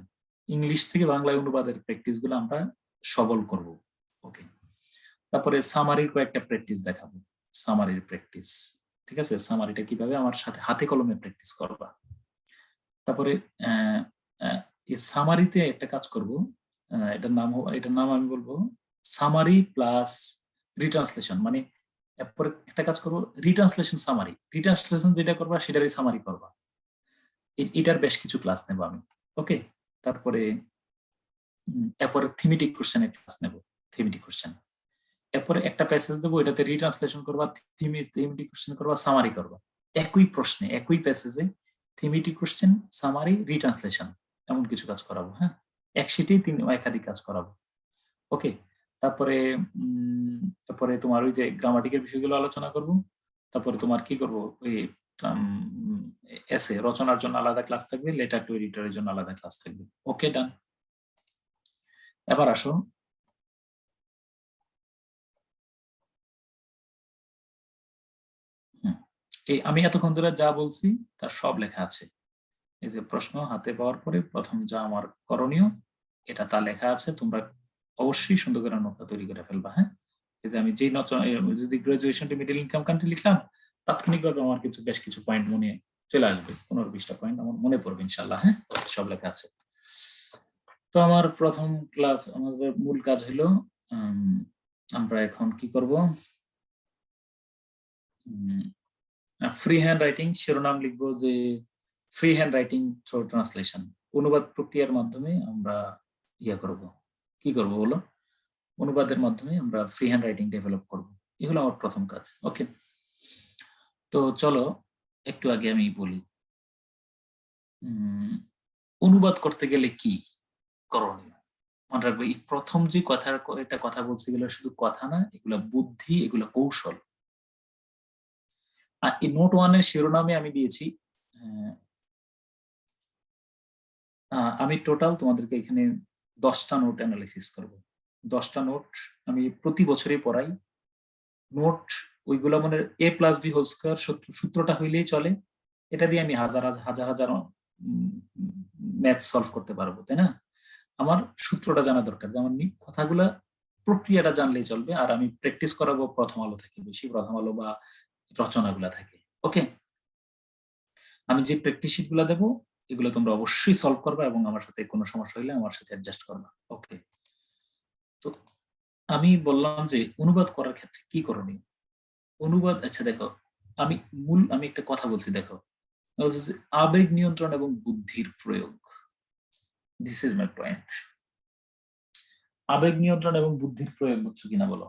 ইংলিশ থেকে বাংলায় অনুবাদের প্র্যাকটিস গুলো আমরা সবল করব। ওকে, তারপরে সামারির কয়েকটা প্র্যাকটিস দেখাবো, সামারির প্র্যাকটিস, ঠিক আছে? সামারিটা কিভাবে আমার সাথে হাতে কলমে প্র্যাকটিস করবা। তারপরে এই সামারিতে একটা কাজ করব, এটার নাম আমি বলবো সামারি প্লাস রিট্রান্সলেশন, মানে এরপরে একটা কাজ করবো রিট্রান্সলেশন সামারি, রিট্রান্সলেশন যেটা করবা সেটারই সামারি করবা। এটার বেশ কিছু ক্লাস নেব আমি। ওকে, তারপরে এরপরে থিমেটিক কোশ্চেনের ক্লাস নেব, থিমেটিক কোশ্চেন। এরপরে একটা প্যাসেজ দেবো, এটাতে রিট্রান্সলেশন করবা, থিমেটিক কোশ্চেন করবা, সামারি করবা। একই প্রশ্নে একই প্যাসেজে থিমেটিক কোশ্চেন, সামারি, রিট্রান্সলেশন, এমন কিছু কাজ করাবো। হ্যাঁ, এক শিটেই একাধিক কাজ করাবো। ওকে, তারপরে তোমার ওই যে গ্রামাটিকের বিষয়গুলো আলোচনা করব। তারপরে তোমার কি করব, ওই এসে রচনার জন্য আলাদা ক্লাস থাকবে, লেটার টু এডিটরের জন্য আলাদা ক্লাস থাকবে। ওকে, ডান। এবার আসো এই আমি এতক্ষণ ধরে যা বলছি তার সব লেখা আছে। এই যে প্রশ্ন হাতে পাওয়ার পরে প্রথম যা আমার করণীয় এটা তা লেখা আছে, তোমরা অবশ্যই সুন্দর করে নোটটা তৈরি করে ফেলবা। হ্যাঁ, এই যে আমি যেই যদি graduation to middle income country লিখলাম, তাৎক্ষণিকভাবে আমার বেশ কিছু পয়েন্ট মনে চলে আসবে, 15-20টা পয়েন্ট আমার মনে পড়বে ইনশাল্লাহ। হ্যাঁ, সব লেখা আছে। তো আমার প্রথম ক্লাস, আমাদের মূল কাজ হলো আমরা এখন কি করব, ফ্রি হ্যান্ড রাইটিং শিরোনাম লিখবো যে free hand writing through translation, অনুবাদ প্রক্রিয়ার মাধ্যমে আমরা কি করব বলো, অনুবাদের মাধ্যমে আমরা ফ্রি হ্যান্ড রাইটিং ডেভেলপ করব। এগুলো আমার প্রথম কাজ। ওকে, তো চলো একটু আগে আমি বলি অনুবাদ করতে গেলে কি করণীয়। মনে রাখবে এই প্রথম যে কথা বলছি, এগুলো শুধু কথা না, এগুলো বুদ্ধি, এগুলো কৌশল। আর এই নোট 1 এর শিরোনামে আমি দিয়েছি, আমি টোটাল তোমাদেরকে এখানে 10টা নোট অ্যানালাইসিস করব। 10টা নোট আমি প্রতি বছরই পড়াই। নোট ওইগুলো মানে A+B² সূত্রটা হইলেই চলে, এটা দিয়ে আমি হাজার হাজার ম্যাথ সলভ করতে পারবো, তাই না? আমার সূত্রটা জানা দরকার, যেমন কথাগুলা প্রক্রিয়াটা জানলেই চলবে। আর আমি প্র্যাকটিস করাবো প্রথম আলো থেকে বেশি, প্রথম আলো বা রচনাগুলা থেকে। ওকে, আমি যে প্র্যাকটিস শিট গুলা দেবো এগুলো তোমরা অবশ্যই সলভ করবা এবং আমার সাথে কোনো সমস্যা হইলে আমার সাথে অ্যাডজাস্ট করবা। ওকে, তো আমি বললাম যে অনুবাদ করার ক্ষেত্রে কি করণীয়। অনুবাদ, আচ্ছা দেখো, আমি একটা কথা বলছি, দেখো, আবেগ নিয়ন্ত্রণ এবং বুদ্ধির প্রয়োগ। This is my point. আবেগ নিয়ন্ত্রণ এবং বুদ্ধির প্রয়োগ বুঝছো কিনা বলো।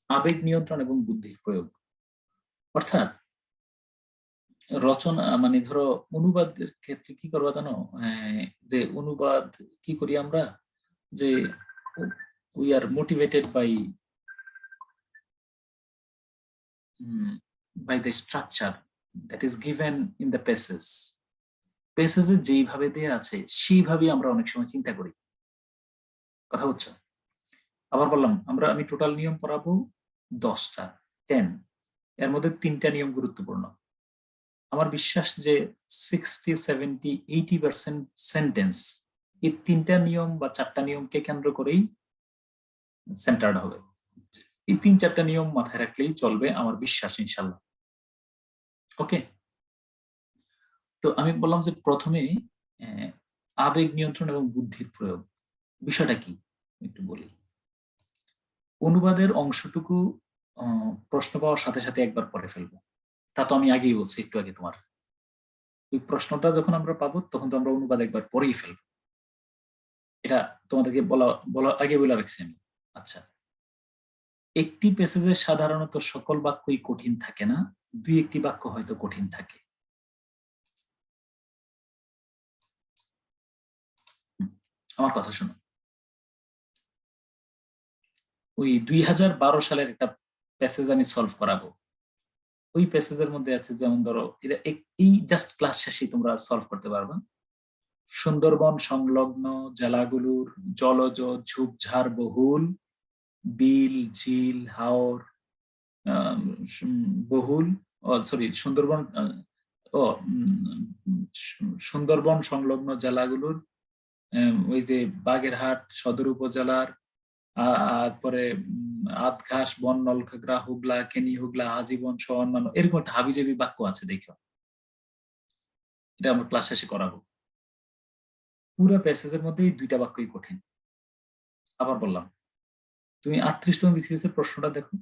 আবেগ নিয়ন্ত্রণ এবং বুদ্ধির প্রয়োগ অর্থাৎ রচনা, মানে ধরো অনুবাদের ক্ষেত্রে কি করবা জানো, যে অনুবাদ কি করি আমরা, যে we are motivated by the structure that is given in the পেসেজে যেইভাবে দেয়া আছে সেইভাবেই আমরা অনেক সময় চিন্তা করি। কথা বুঝছো? আবার বললাম আমি টোটাল নিয়ম পড়াবো 10টা, 10, এর মধ্যে 3টা নিয়ম গুরুত্বপূর্ণ। আমার বিশ্বাস যে 60-70-80% সেন্টেন্স এই 3টা নিয়ম বা 4টা নিয়মকে কেন্দ্র করেই সেন্টার্ড হবে। এই 3-4টা নিয়ম মাথায় রাখলেই চলবে আমার বিশ্বাস, ইনশাল্লাহ। ওকে, তো আমি বললাম যে প্রথমে আবেগ নিয়ন্ত্রণ এবং বুদ্ধির প্রয়োগ বিষয়টা কি একটু বলি। অনুবাদের অংশটুকু প্রশ্ন পাওয়ার সাথে সাথে একবার পড়ে ফেলবো, তা তো আমি আগেই বলছি একটু আগে। তোমার ওই প্রশ্নটা যখন আমরা পাবো তখন তো আমরা অনুবাদ একবার পড়েই ফেলবো, এটা তোমাদেরকে বলা আগে বলে রাখছি আমি। আচ্ছা, একটি প্যাসেজে সাধারণত সকল বাক্যই কঠিন থাকে না, 2-1টি বাক্য হয়তো কঠিন থাকে। আমার কথা শোনো, ওই 2012 সালের একটা প্যাসেজ আমি সলভ করাবো। ওই প্যাসেজের মধ্যে আছে, যেমন ধরো এই জাস্ট ক্লাস শেষে তোমরা সলভ করতে পারবা। সুন্দরবন সংলগ্ন জেলাগুলোর জলজ ঝোপঝাড় বহুল, বিল ঝিল হাওর বহুল, সরি সুন্দরবন সুন্দরবন সংলগ্ন জেলাগুলোর ওই যে বাগেরহাট সদর উপজেলার তারপরে আদঘাস বন নলখাগড়া হুগলা কেনি হুগলা আজীবন সহ অন্যান্য এরকম একটা হাবিজাবি বাক্য আছে, দেখো এটা আমরা ক্লাস শেষে করাবো। পুরো প্যাসেজের মধ্যে এই দুইটা বাক্যই কঠিন। আবার বললাম, তুমি 38তম বিসিএস এর প্রশ্নটা দেখো,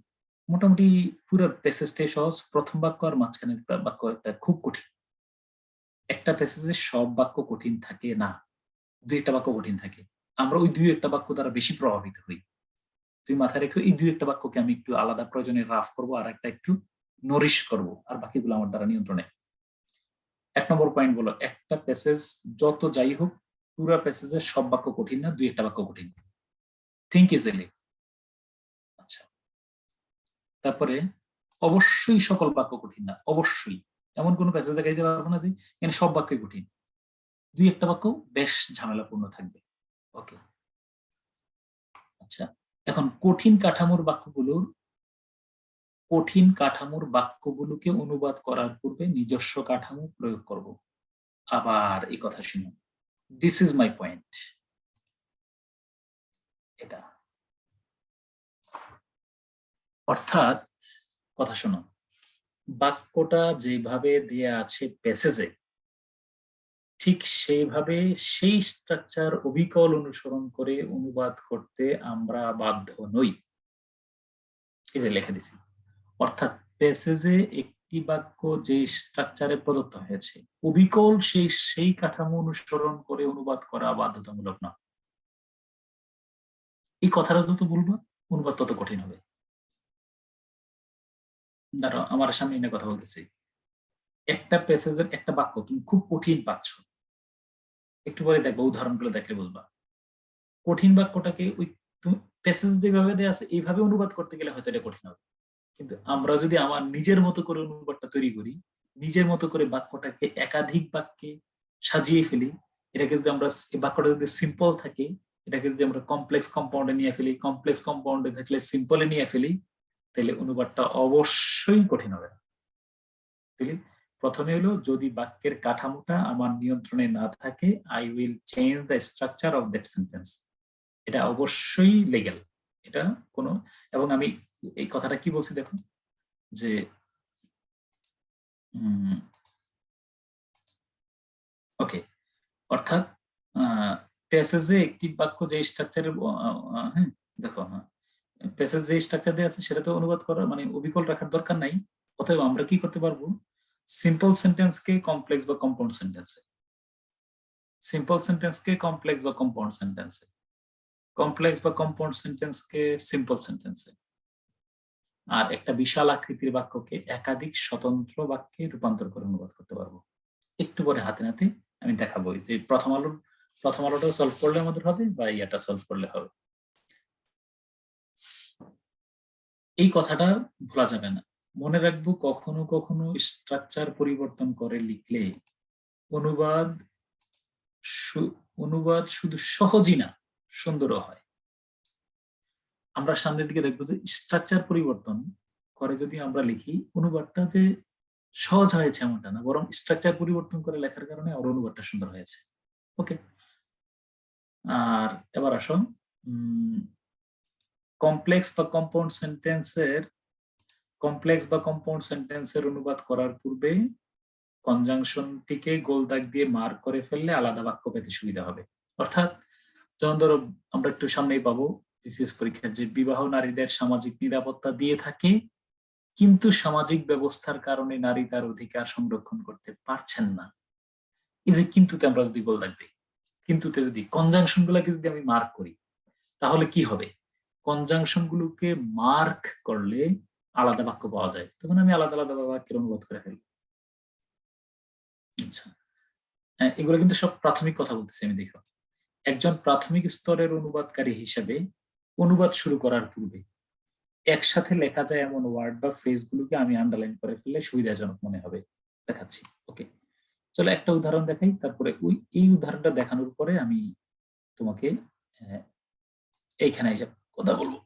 মোটামুটি পুরো প্যাসেজটাই সহজ, প্রথম বাক্য আর মাঝখানে বাক্য একটা খুব কঠিন। একটা প্যাসেজে সব বাক্য কঠিন থাকে না, দুই একটা বাক্য কঠিন থাকে। আমরা ওই দুই একটা বাক্য দ্বারা বেশি প্রভাবিত হই। তুমি মাথায় রেখো, এই দুই একটা বাক্যকে আমি একটু আলাদা প্রয়োজনে রাফ করব, আর একটা একটু নরিশ করব, আর বাকিগুলো আমার দ্বারা নিয়ন্ত্রণে। 1 নম্বর পয়েন্ট বলো, একটা প্যাসেজ যত যাই হোক পুরো প্যাসেজের সব বাক্য কঠিন না, দুই একটা বাক্য কঠিন। Think easily. আচ্ছা, তারপরে অবশ্যই সকল বাক্য কঠিন না, অবশ্যই এমন কোনো প্যাসেজ দেখাইতে পারবো না যে এখানে সব বাক্যই কঠিন, দুই একটা বাক্য বেশ ঝামেলাপূর্ণ থাকবে। ওকে, আচ্ছা এখন কঠিন কাঠামোর বাক্যগুলোকে অনুবাদ করার পূর্বে নিজস্ব কাঠামো প্রয়োগ করব। আবার এই কথা শুনুন, দিস ইজ মাই পয়েন্ট। এটা অর্থাৎ কথা শোনো, বাক্যটা যেভাবে দেয়া আছে প্যাসেজে ঠিক সেইভাবে সেই স্ট্রাকচার অবিকল অনুসরণ করে অনুবাদ করতে আমরা বাধ্য নই। এটা লিখে দিছি। অর্থাৎ প্যাসেজে একটি বাক্য যে স্ট্রাকচারে প্রদত্ত হয়েছে অবিকল সেই কাঠামো অনুসরণ করে অনুবাদ করা বাধ্যতামূলক না। এই কথাটা যত বলবো অনুবাদ তত কঠিন হবে। ধরো আমার সামনে এনে কথা বলতেছি, একটা প্যাসেজের একটা বাক্য তুমি খুব কঠিন পাচ্ছ, একটু পরে দেখবো উদাহরণগুলো দেখলে বলবা। কঠিন বাক্যটাকে ওই প্যাসেজ যেভাবে দেওয়া আছে এইভাবে অনুবাদ করতে গেলে হয়তো এটা কঠিন হবে, কিন্তু আমরা যদি আমার নিজের মতো করে অনুবাদটা তৈরি করি, নিজের মতো করে বাক্যটাকে একাধিক বাক্যে সাজিয়ে ফেলি, এটাকে যদি আমরা বাক্যটা যদি সিম্পল থাকে এটাকে যদি আমরা কমপ্লেক্স কম্পাউন্ডে নিয়ে ফেলি, কমপ্লেক্স কম্পাউন্ডে থাকলে সিম্পলে নিয়ে ফেলি, তাহলে অনুবাদটা অবশ্যই কঠিন হবে। প্রথমে হলো, যদি বাক্যের কাঠামোটা আমার নিয়ন্ত্রণে না থাকে, I will change the structure of that sentence. এটা অবশ্যই লিগ্যাল, এটা কোনো, এবং আমি এই কথাটা কি বলছি দেখো, যে ওকে অর্থাৎ প্যাসেজে একটি বাক্য যে স্ট্রাকচারে, হ্যাঁ দেখো, হ্যাঁ প্যাসেজ যে স্ট্রাকচার দেওয়া আছে সেটা তো অনুবাদ করা মানে অবিকল রাখার দরকার নাই। অতএব আমরা কি করতে পারবো, সিম্পল সেন্টেন্সকে কমপ্লেক্স বা কম্পাউন্ড সেন্টেন্সে, সিম্পল সেন্টেন্সকে কমপ্লেক্স বা কম্পাউন্ড সেন্টেন্সে, কমপ্লেক্স বা কম্পাউন্ড সেন্টেন্সকে সিম্পল সেন্টেন্সে, আর একটা বিশাল আকৃতির বাক্যকে একাধিক স্বতন্ত্র বাক্যে রূপান্তর করে অনুবাদ করতে পারবো। একটু পরে হাতে নাতে আমি দেখাবো যে প্রথম আলোটা সলভ করলে আমাদের হবে বা ইয়াটা সলভ করলে হবে। এই কথাটা ভোলা যাবে না, মনে রাখবো কখনো কখনো স্ট্রাকচার পরিবর্তন করে লিখলে অনুবাদ শুধু সহজই না সুন্দরও হয়। আমরা সামনের দিকে দেখবো যে স্ট্রাকচার পরিবর্তন করে যদি আমরা লিখি, অনুবাদটা যে সহজ হয়েছে এমনটা না, বরং স্ট্রাকচার পরিবর্তন করে লেখার কারণে আর অনুবাদটা সুন্দর হয়েছে। ওকে, আর এবার আসো কমপ্লেক্স বা কম্পাউন্ড সেন্টেন্সের অনুবাদ করার পূর্বে কনজাংশনটিকে গোল দাগ দিয়ে মার্ক করে ফেললে আলাদা বাক্য পেতে সুবিধা হবে। অর্থাৎ যেমন ধরো আমরা একটু সামনেই পাবো বিসিএস পরীক্ষার যে বিবাহ নারীদের সামাজিক নিরাপত্তা দিয়ে থাকে, কিন্তু সামাজিক ব্যবস্থার কারণে নারী তার অধিকার সংরক্ষণ করতে পারছেন না। এই যে কিন্তুতে আমরা যদি গোল দাগ দিই, কিন্তুতে যদি কনজাংশন গুলাকে যদি আমি মার্ক করি তাহলে কি হবে, কনজাংশন গুলোকে মার্ক করলে আলাদা বাক্য পাওয়া যায়, তখন আমি আলাদা আলাদা বাক্যের অনুবাদ করে ফেলবো। আচ্ছা, এগুলো কিন্তু সব প্রাথমিক কথা বলতেছি আমি। দেখো, একজন প্রাথমিক স্তরের অনুবাদকারী হিসেবে অনুবাদ শুরু করার পূর্বে একসাথে লেখা যায় এমন ওয়ার্ড বা ফ্রেজ গুলোকে আমি আন্ডারলাইন করে ফেললে সুবিধাজনক মনে হবে। দেখাচ্ছি। ওকে, চলো একটা উদাহরণ দেখাই, তারপরে এই উদাহরণটা দেখানোর পরে আমি তোমাকে এইখানে এসে কথা বলবো।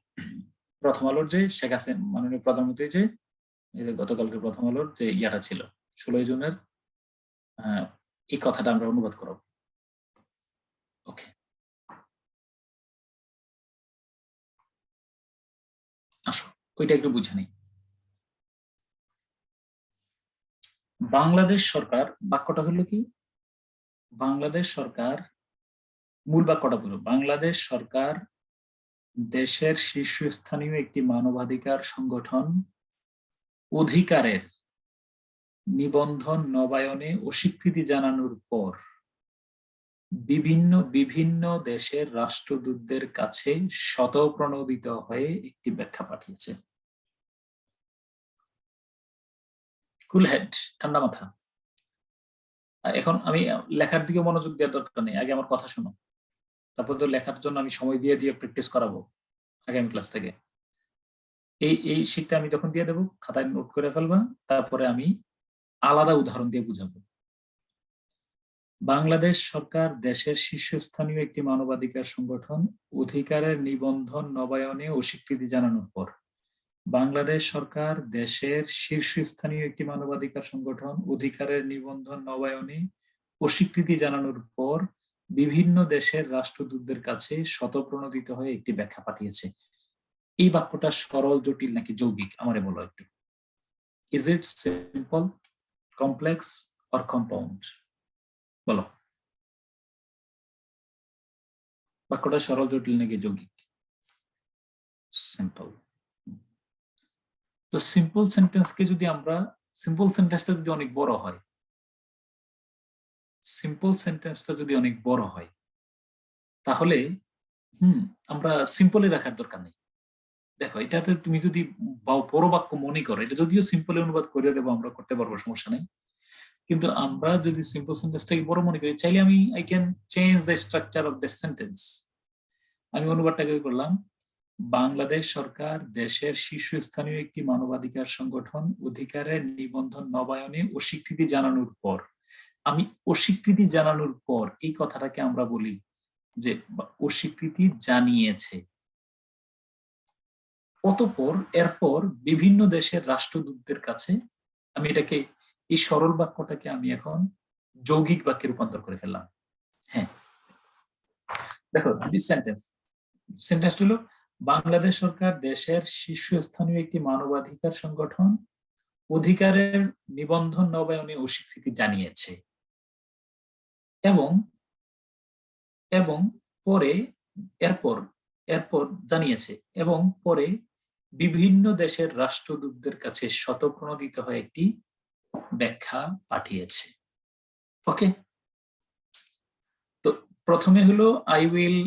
প্রথম আলোর যে শেখ হাসিনা মাননীয় প্রধানমন্ত্রী যে গতকালকে প্রথম আলোর যে ইয়াটা ছিল 16 জুনের, এই কথাটা আমরা অনুবাদ করব। ওকে, আসো ওইটা একটু বুঝে নিই। বাংলাদেশ সরকার, বাক্যটা হলো কি, বাংলাদেশ সরকার, মূল বাক্যটা পুরো, বাংলাদেশ সরকার দেশের শীর্ষস্থানীয় একটি মানবাধিকার সংগঠন অধিকারের নিবন্ধন নবায়নে অস্বীকৃতি জানানোর পর বিভিন্ন দেশের রাষ্ট্রদূতদের কাছে স্বতঃপ্রণোদিত হয়ে একটি ব্যাখ্যা পাঠিয়েছে। কুল হেড, ঠান্ডা মাথা। এখন আমি লেখার দিকে মনোযোগ দেওয়ার দরকার নেই, আগে আমার কথা শোনো, তারপর তো লেখার জন্য আমি সময় দিয়ে দিয়ে প্র্যাকটিস করাবো আগামী ক্লাস থেকে। এই শীটটা আমি যখন দিয়ে দেবো খাতায় নোট করে ফেলবা, তারপরে আমি আলাদা উদাহরণ দিয়ে বুঝাবো। বাংলাদেশ সরকার দেশের শীর্ষস্থানীয় একটি মানবাধিকার সংগঠন অধিকারের নিবন্ধন নবায়নে অস্বীকৃতি জানানোর পর, বাংলাদেশ সরকার দেশের শীর্ষস্থানীয় একটি মানবাধিকার সংগঠন অধিকারের নিবন্ধন নবায়নে অস্বীকৃতি জানানোর পর বিভিন্ন দেশের রাষ্ট্রদূতদের কাছে স্বতঃপ্রণোদিত হয়ে একটি ব্যাখ্যা পাঠিয়েছে। এই বাক্যটা সরল, জটিল নাকি যৌগিক আমারে বলো একটু। Is it simple, complex or compound? বলো, বাক্যটা সরল, জটিল নাকি যৌগিক? সিম্পল। তো সিম্পল সেন্টেন্সকে যদি আমরা, সিম্পল সেন্টেন্সটা যদি অনেক বড় হয়, সিম্পল সেন্টেন্সটা যদি অনেক বড় হয়, তাহলে আমরা সিম্পলে রাখার দরকার নেই। দেখো, এটাতে তুমি যদি বড় বাক্য মনে করো, এটা যদিও সিম্পলে অনুবাদ করে দেবো, আমরা করতে পারবো, সমস্যা নেই। কিন্তু আমরা যদি সিম্পল সেন্টেন্সটাকে বড় মনে করি, চাইলে আমি I can change the structure of that sentence. আমি অনুবাদটাকে করলাম, বাংলাদেশ সরকার দেশের শীর্ষস্থানীয় একটি মানবাধিকার সংগঠন অধিকারের নিবন্ধন নবায়নে অস্বীকৃতি জানানোর পর, আমি অস্বীকৃতি জানানোর পর এই কথাটাকে আমরা বলি যে অস্বীকৃতি জানিয়েছে। অতঃপর এরপর বিভিন্ন দেশের রাষ্ট্রদূতদের কাছে, আমি এটাকে, এই সরল বাক্যটাকে আমি এখন যৌগিক বাক্যে রূপান্তর করে ফেললাম। হ্যাঁ, দেখো দিস সেন্টেন্স হলো, বাংলাদেশ সরকার দেশের শীর্ষস্থানীয় একটি মানবাধিকার সংগঠন অধিকারের নিবন্ধন নবায়নে অস্বীকৃতি জানিয়েছে এবং এবং পরে এরপর জানিয়েছে এবং পরে বিভিন্ন দেশের রাষ্ট্রদূতদের কাছে স্বতঃপ্রণোদিত হয়ে একটি ব্যাখ্যা পাঠিয়েছে। ওকে, তো প্রথমে হলো I will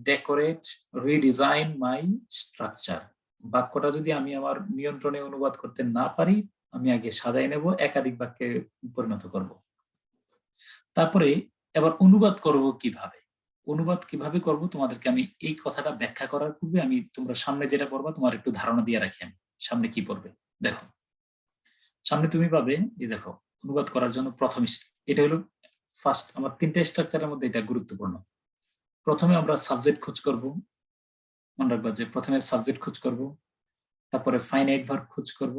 decorate redesign my structure. বাক্যটা যদি আমি আমার নিয়ন্ত্রণে অনুবাদ করতে না পারি, আমি আগে সাজাই নেব, একাধিক বাক্যে পরিণত করব। তারপরে এবার অনুবাদ করব কিভাবে, অনুবাদ কিভাবে করব তোমাদেরকে আমি এই কথাটা ব্যাখ্যা করার পূর্বে আমি, তোমরা সামনে যেটা পড়বা তোমার একটু ধারণা দিয়ে রাখি আমি সামনে কি পড়বে। দেখো সামনে তুমি পাবে, এই দেখো অনুবাদ করার জন্য প্রথম, এটা হলো ফার্স্ট, আমার তিনটা স্ট্রাকচারের মধ্যে এটা গুরুত্বপূর্ণ। প্রথমে আমরা সাবজেক্ট খোঁজ করব, মনে রাখবা যে প্রথমে সাবজেক্ট খোঁজ করব, তারপরে ফাইনাইট ভার্ব খোঁজ করব,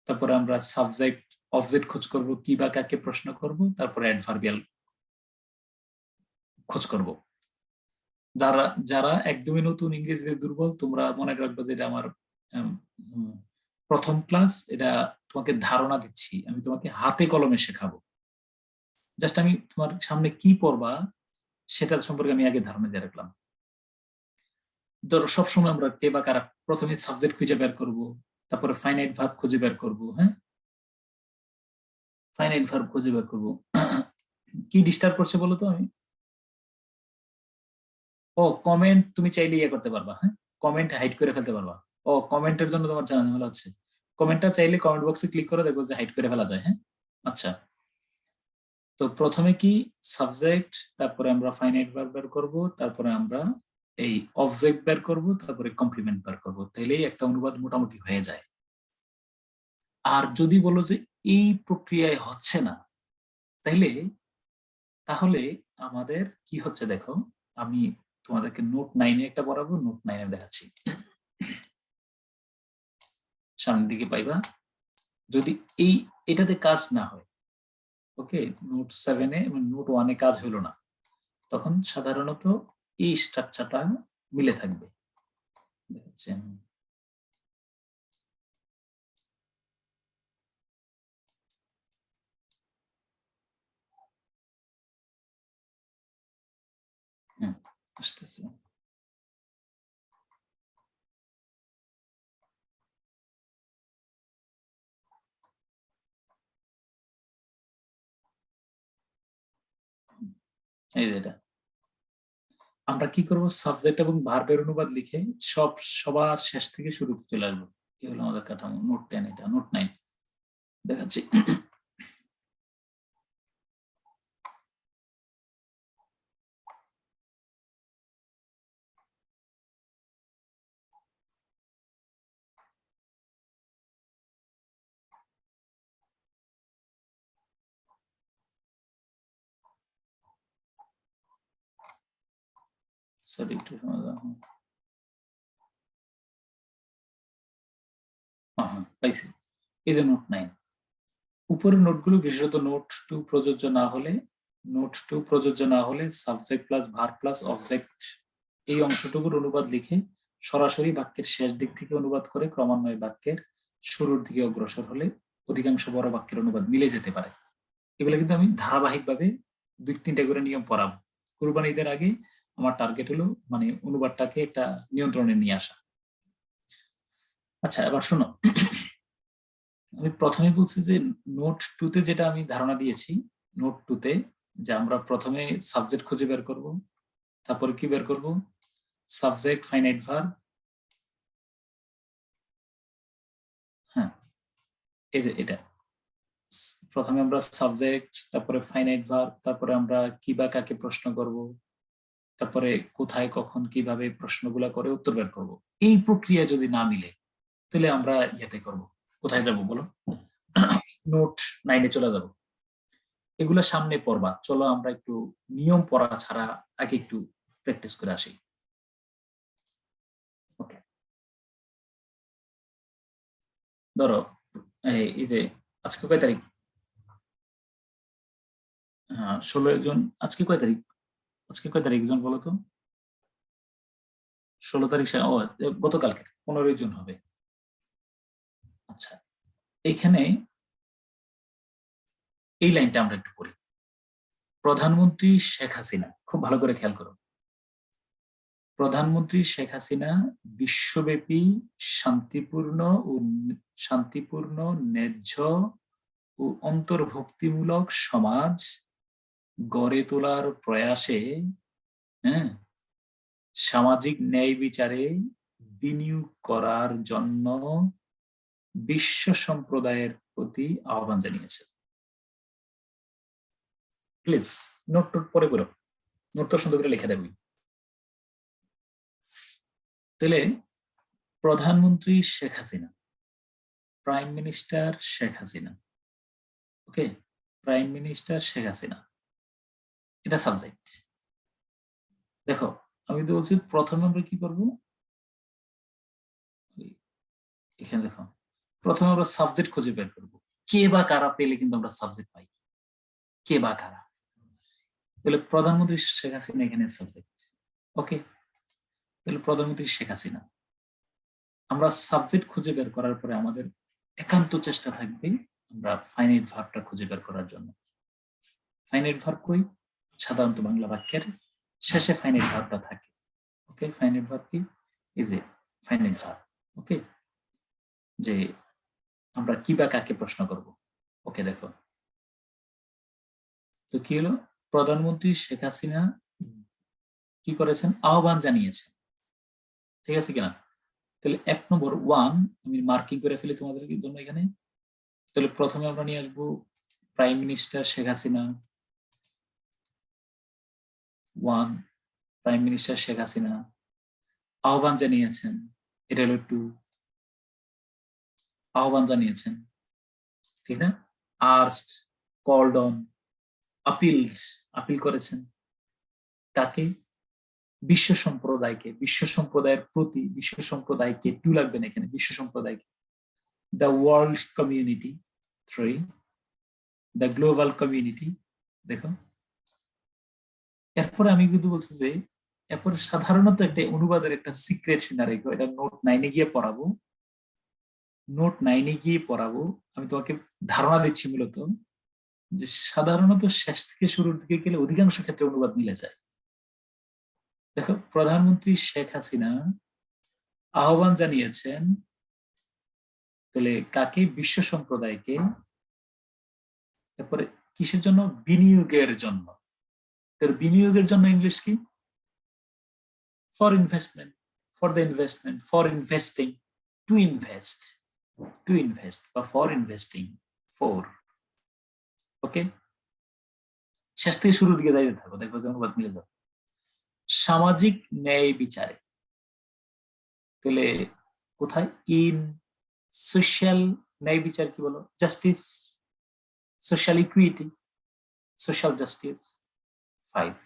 তারপরে আমরা সাবজেক্ট অবজেক্ট খোঁজ করব, কি বা কাকে প্রশ্ন করব, তারপরে অ্যাডভার্বিয়াল খোঁজ করব। যারা যারা একদমই নতুন, ইংরেজিতে দুর্বল, তোমরা মনে রাখবে যে এটা আমার প্রথম ক্লাস, এটা তোমাকে ধারণা দিচ্ছি, আমি তোমাকে হাতে কলমে শেখাবো। জাস্ট আমি তোমার সামনে কি পড়বা সেটা সম্পর্কে আমি আগে ধারণা দিয়ে রাখলাম। ধরো সবসময় আমরা কে বা কারা, প্রথমে সাবজেক্ট খুঁজে বের করব, তারপরে ফাইনাইট ভার্ব খুঁজে বের করব। হ্যাঁ, ফাইনাইট ভার্ব খুঁজে বের করব। কি ডিস্টার্ব করছে বলো তো? আমি কমেন্ট তুমি চাইলে ইয়ে করতে পারবা, হ্যাঁ, কমেন্ট হাইড করে ফেলতে পারবা। কমেন্টের জন্য তোমার ঝামেলা হচ্ছে, কমেন্টটা চাইলে কমেন্ট বক্সে ক্লিক করে দেখো যে হাইড করে ফেলা যায়। হ্যাঁ, আচ্ছা, তো প্রথমে কি সাবজেক্ট, তারপরে আমরা ফাইনাইট ভার্ব বের করব, তারপরে আমরা এই অবজেক্ট বের করব, তারপরে কমপ্লিমেন্ট বের করব, তাইলেই একটা অনুবাদ মোটামুটি হয়ে যায়। আর যদি বলো যে এই প্রক্রিয়ায় হচ্ছে না, তাহলে আমাদের কি হচ্ছে দেখো, আমি তোমাদেরকে নোট 9-এ একটা পড়াবো, নোট 9-এ দেখাচ্ছি, সামনের দিকে পাইবা। যদি এটাতে কাজ না হয়, ওকে, নোট 7-এ এবং নোট 1-এ কাজ হলো না, তখন সাধারণত এই স্ট্রাকচারটা মিলে থাকবে। দেখাচ্ছি আমি। আসতেছে। এই যে এটা আমরা কি করব, সাবজেক্ট এবং ভার্বের অনুবাদ লিখে সবার শেষ থেকে শুরুতে চলে আসবো। এই হলো আমাদের কাঠামো। নোট 10, এটা নোট 9 দেখাচ্ছি। সরি, একটু সময় দাও। হ্যাঁ, পাইছি। এই যে নোট 9, উপরের নোটগুলো বিশেষত নোট 2 প্রযোজ্য না হলে subject plus verb plus object এই অংশটুকুর অনুবাদ লিখে সরাসরি বাক্যের শেষ দিক থেকে অনুবাদ করে ক্রমান্বয়ে বাক্যের শুরুর দিকে অগ্রসর হলে অধিকাংশ বড় বাক্যের অনুবাদ মিলে যেতে পারে। এগুলো কিন্তু আমি ধারাবাহিকভাবে 2-3টা করে নিয়ম পড়াবো। কুরবানি ঈদের আগে আমার টার্গেট হলো মানে অনুবাদটাকে একটা নিয়ন্ত্রণে নিয়ে আসা। আচ্ছা, এবার শোনো, আমি প্রথমে বলছি যে নোট 2-তে যেটা আমি ধারণা দিয়েছি, নোট 2-তে যে আমরা প্রথমে সাবজেক্ট খুঁজে বের করব, তারপরে কি বের করব, সাবজেক্ট ফাইনাইট ভার্ব। হ্যাঁ, এই যে এটা প্রথমে আমরা সাবজেক্ট, তারপরে ফাইনাইট ভার্ব, তারপরে আমরা কি বা কাকে প্রশ্ন করব, তারপরে কোথায় কখন কিভাবে প্রশ্নগুলা করে উত্তর বের করব। এই প্রক্রিয়া যদি না মিলে তাহলে আমরা ইয়েতে করব, কোথায় যাব বলো, নোট 9-এ চলে যাব। এগুলো সামনে পড়বা, চলো আমরা একটু নিয়ম পড়া ছাড়া আগে একটু প্র্যাকটিস করে আসি। ওকে, ধরো এই যে আজকে কয় তারিখ, 16 জুন। আজকে কয় তারিখ, জন বলো তো? 16 তারিখ, ও গতকালকে 15 জুন হবে। আচ্ছা, এইখানে এই লাইনটা আমরা একটু পড়ি। প্রধানমন্ত্রী শেখ হাসিনা, খুব ভালো করে খেয়াল করো, প্রধানমন্ত্রী শেখ হাসিনা বিশ্বব্যাপী শান্তিপূর্ণ ন্যায্য ও অন্তর্ভুক্তিমূলক সমাজ গড়ে তোলার প্রয়াসে সামাজিক ন্যায় বিচারে বিনিয়োগ করার জন্য বিশ্ব সম্প্রদায়ের প্রতি আহ্বান জানিয়েছে। প্লিজ নোট পরে করো, নোট তো সুন্দর করে লিখে দেবই। তাহলে প্রধানমন্ত্রী শেখ হাসিনা, প্রাইম মিনিস্টার শেখ হাসিনা, ওকে, প্রাইম মিনিস্টার শেখ হাসিনা, এটা সাবজেক্ট। দেখো আমি তো বলছি প্রথমে আমরা কি করব, এখানে দেখো প্রথমে আমরা সাবজেক্ট খুঁজে বের করব, কে বা কারা পেলে কিন্তু আমরা সাবজেক্ট পাই, কে বা কারা। তাহলে প্রধানমন্ত্রী শেখ হাসিনা এখানে সাবজেক্ট, ওকে। তাহলে প্রধানমন্ত্রী শেখ হাসিনা, আমরা সাবজেক্ট খুঁজে বের করার পরে আমাদের একান্ত চেষ্টা থাকবে আমরা ফাইনাইট ভার্বটা খুঁজে বের করার জন্য। ফাইনাইট ভার্ব কই, সাধারণত বাংলা বাক্যের শেষে ফাইনাইট ভার্বটা থাকে, ওকে। ফাইনাইট ভার্ব কি, এই যে ফাইনাইট ভার্ব, ওকে, যে আমরা কি বা কাকে প্রশ্ন করব, ওকে। দেখো তো কি হলো, প্রধানমন্ত্রী শেখ হাসিনা কি করেছেন, আহ্বান জানিয়েছেন, ঠিক আছে কিনা। তাহলে 1 নম্বর 1 আমি মার্কিং করে ফেলি তোমাদের জন্য এখানে। তাহলে প্রথমে আমরা নিয়ে আসবো prime minister Sheikh Hasina, 1, prime minister Sheikh Hasina আহ্বান জানিয়েছেন, এটা হলো 2, আহ্বান জানিয়েছেন, ঠিক না, আর্জড, কল্ড অন, আপিল করেছেন কাকে? বিশ্ব সম্প্রদায়কে, বিশ্ব সম্প্রদায়ের প্রতি, বিশ্ব সম্প্রদায়কে, টু লাগবে না এখানে, বিশ্ব সম্প্রদায়কে। The world community, 3 the global community. দেখো এরপরে আমি কিন্তু বলছি যে এরপরে সাধারণত একটা অনুবাদের একটা সিক্রেট শুনে রেখো, এটা নোট 9-এ গিয়ে পড়াবো, নোট 9-এ গিয়ে পড়াবো। আমি তোমাকে ধারণা দিচ্ছি মূলত যে সাধারণত শেষ থেকে শুরুর দিকে গেলে অধিকাংশ ক্ষেত্রে অনুবাদ মিলে যায়। দেখো প্রধানমন্ত্রী শেখ হাসিনা আহ্বান জানিয়েছেন তাহলে কাকে? বিশ্ব সম্প্রদায়কে। তারপরে কিসের জন্য? বিনিয়োগের জন্য। তার বিনিয়োগের জন্য ইংলিশ কি? For investment, for the investment, for investing, to invest, to invest বা ফর ইনভেস্টিং, ফর। ওকে, শেষ থেকে শুরুর দিকে যাইতে থাকো, দেখবো যে অনুবাদ মিলে যাবে। সামাজিক ন্যায় বিচারে, তাহলে কোথায়? ইন সোশ্যাল ন্যায় বিচার কি বলো? Justice, social equity, social justice, 5।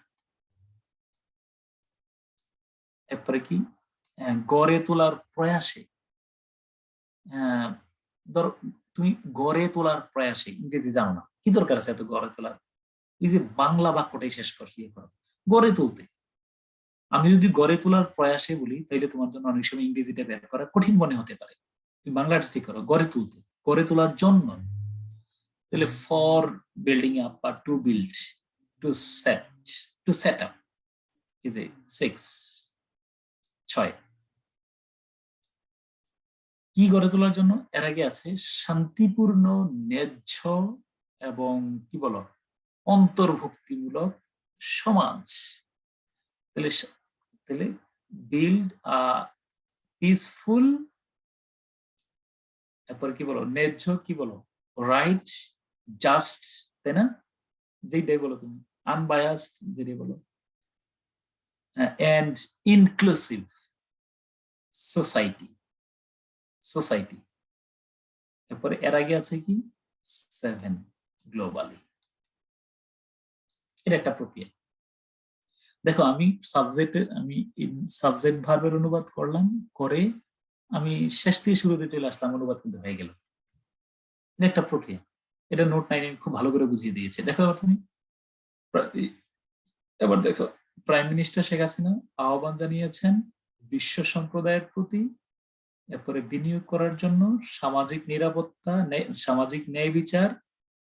এরপরে কি? গড়ে তোলার প্রয়াসে। ধরো তুমি গড়ে তোলার প্রয়াসে, ইংরেজি জানো না, কি দরকার আছে এত গড়ে তোলার? এই যে বাংলা বাক্যটাই শেষ করছি, গড়ে তুলতে। আমি যদি গড়ে তোলার প্রয়াসে বলি তাইলে তোমার জন্য অনেক সময় ইংরেজিটা বের করা কঠিন মনে হতে পারে। তুমি বাংলাটা ঠিক করো, গড়ে তুলতে, গড়ে তোলার জন্য। তাহলে ফর বিল্ডিং আপ বা to build, to set up is a 6। কি গড়ে তোলার জন্য? এর আগে আছে শান্তিপূর্ণ, ন্যায্য এবং কি বলো, অন্তর্ভুক্তিমূলক সমাজ। তাহলে বিল্ড আ পিসফুল, তারপর কি বলো, ন্যায্য, কি বলো, রাইট, জাস্ট, তাই না? যেটাই বলো তুমি, আনবায়াসড যেটাই বলো, এন্ড ইনক্লুসিভ সোসাইটি, সোসাইটি। এরপরে এর আগে আছে কি? 7 গ্লোবালি। এটা একটা প্রক্রিয়া। দেখো আমি সাবজেক্ট ভার্বের অনুবাদ করলাম, করে আমি শেষ থেকে শুরুতে চলে আসলাম, অনুবাদ কিন্তু হয়ে গেল। এটা একটা প্রক্রিয়া। এটা নোট 9 খুব ভালো করে বুঝিয়ে দিয়েছে। দেখো তুমি এবার দেখো, প্রাইম মিনিস্টার শেখ হাসিনা আহ্বান জানিয়েছেন বিশ্ব সম্প্রদায়ের প্রতি, এরপরে বিনিয়োগ করার জন্য সামাজিক নিরাপত্তা, সামাজিক ন্যায় বিচার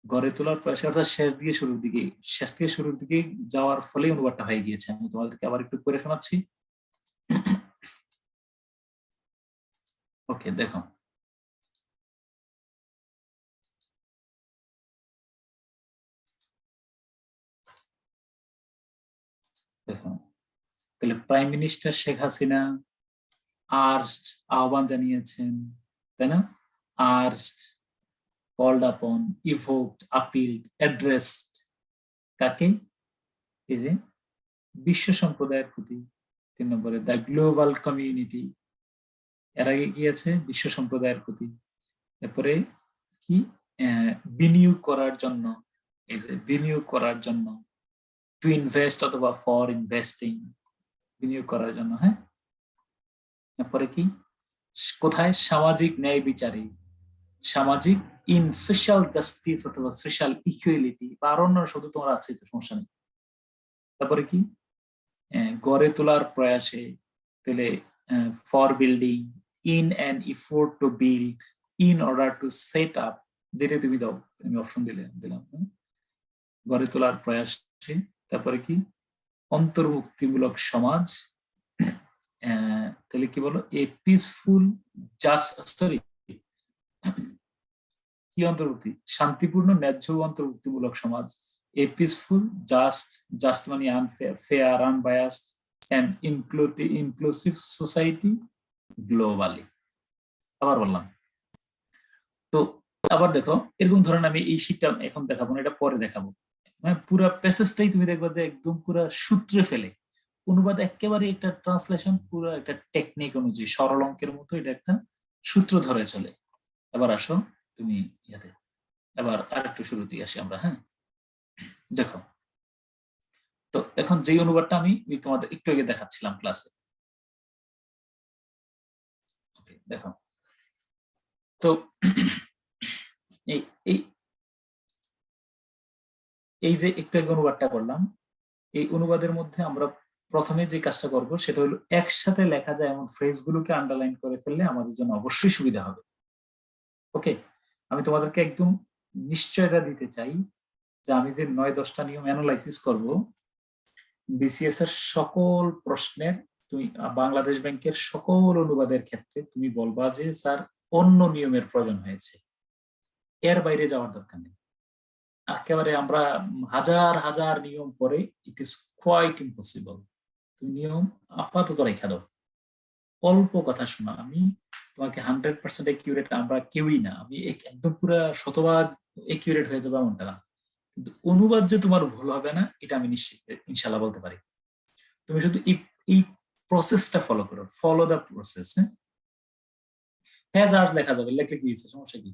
গড়ে তোলার প্রয়াস। অর্থাৎ শেষ থেকে শুরুর দিকে যাওয়ার ফলে অনুবাদটা হয়ে গিয়েছে। আমি তোমাদেরকে আবার একটু করে শোনাচ্ছি। ওকে, দেখো দেখো তাহলে প্রাইম মিনিস্টার শেখ হাসিনা আর্সড, আহ্বান জানিয়েছেন, তাই না? আর্সড, called upon, evoked, appealed, addressed, কাকে? এই যে বিশ্ব সম্প্রদায়ের প্রতি। 3 নম্বরে দ্য গ্লোবাল কমিউনিটি, এর আগে কি আছে? বিশ্ব সম্প্রদায়ের প্রতি। এরপরে কি? বিনিয়োগ করার জন্য, এই যে বিনিয়োগ করার জন্য, টু ইনভেস্ট অথবা ফর ইনভেস্টিং, বিনিয়োগ করার জন্য। হ্যাঁ, এরপরে কি? কোথায়? সামাজিক ন্যায় বিচারে, সামাজিক, ইন সোশ্যাল জাস্টিস অথবা সোশ্যাল ইকুয়ালিটি, বা আর অন্য শব্দ তোমার আছে, তো সমস্যা নেই। তারপরে কি? গড়ে তোলার প্রয়াসে, তাহলে for building, in an effort to build, in order to set up, যেটা তুমি দাও, আমি অপশন দিলাম। গড়ে তোলার প্রয়াসে। তারপরে কি? অন্তর্ভুক্তিমূলক সমাজ, তাহলে কি বলো? এ পিসফুল, কি অন্তর্ভুক্তি? শান্তিপূর্ণ, ন্যায্য, অন্তর্ভুক্তিমূলক সমাজ। এ পিসফুল, জাস্ট মানে unfair, fair, unbiased and inclusive society globally. আবার বললাম তো। আবার দেখো, এরকম ধরেন আমি এই শীটটা এখন দেখাবো না, এটা পরে দেখাবো। মানে পুরো প্যাসেজটাই তুমি দেখবা যে একদম পুরো সূত্রে ফেলে অনুবাদ, একেবারে একটা ট্রান্সলেশন, পুরো একটা টেকনিক অনুযায়ী সরল অঙ্কের মতো এটা একটা সূত্র ধরে চলে। এবার আসো তুমি ইয়াতে, এবার আরেকটু শুরু দিয়ে আসি আমরা। হ্যাঁ, দেখো, তো এখন যে অনুবাদটা আমি তোমাদের একটু আগে দেখাচ্ছিলাম ক্লাসে, দেখো তো এই এই এই যে একটু আগে অনুবাদটা করলাম, এই অনুবাদের মধ্যে আমরা প্রথমে যে কাজটা করব সেটা হলো একসাথে লেখা যায় এমন ফ্রেজগুলোকে আন্ডারলাইন করে ফেললে আমাদের জন্য অবশ্যই সুবিধা হবে। ওকে, আমি তোমাদেরকে একদম নিশ্চয়তা দিতে চাই যে আমি যে 9-10টা নিয়ম অ্যানালাইসিস করব, বিসিএস এর সকল প্রশ্নের তুমি বাংলাদেশ ব্যাংকের সকল অনুবাদের ক্ষেত্রে তুমি বলবা যে স্যার অন্য নিয়মের প্রয়োজন হয়েছে, এর বাইরে যাওয়ার দরকার নেই। একেবারে আমরা হাজার হাজার নিয়ম পরে ইট ইজ কোয়াইট ইম্পসিবল। তুমি নিয়ম আপাতত রেখা দাও, অল্প কথা শোনা। আমি তোমাকে 100% একিউরেট আমরা কেউই না, আমি একদম পুরো শতভাগ একিউরেট হয়ে যাবে এমনটা না, কিন্তু অনুবাদ যে তোমার ভুল হবে না এটা আমি নিশ্চিত ইনশাল্লাহ বলতে পারি। তুমি শুধু এই প্রসেসটা ফলো করো, follow the process. Has arts লেখা যাবে, লেখলে কি হয়েছে, সমস্যা কি?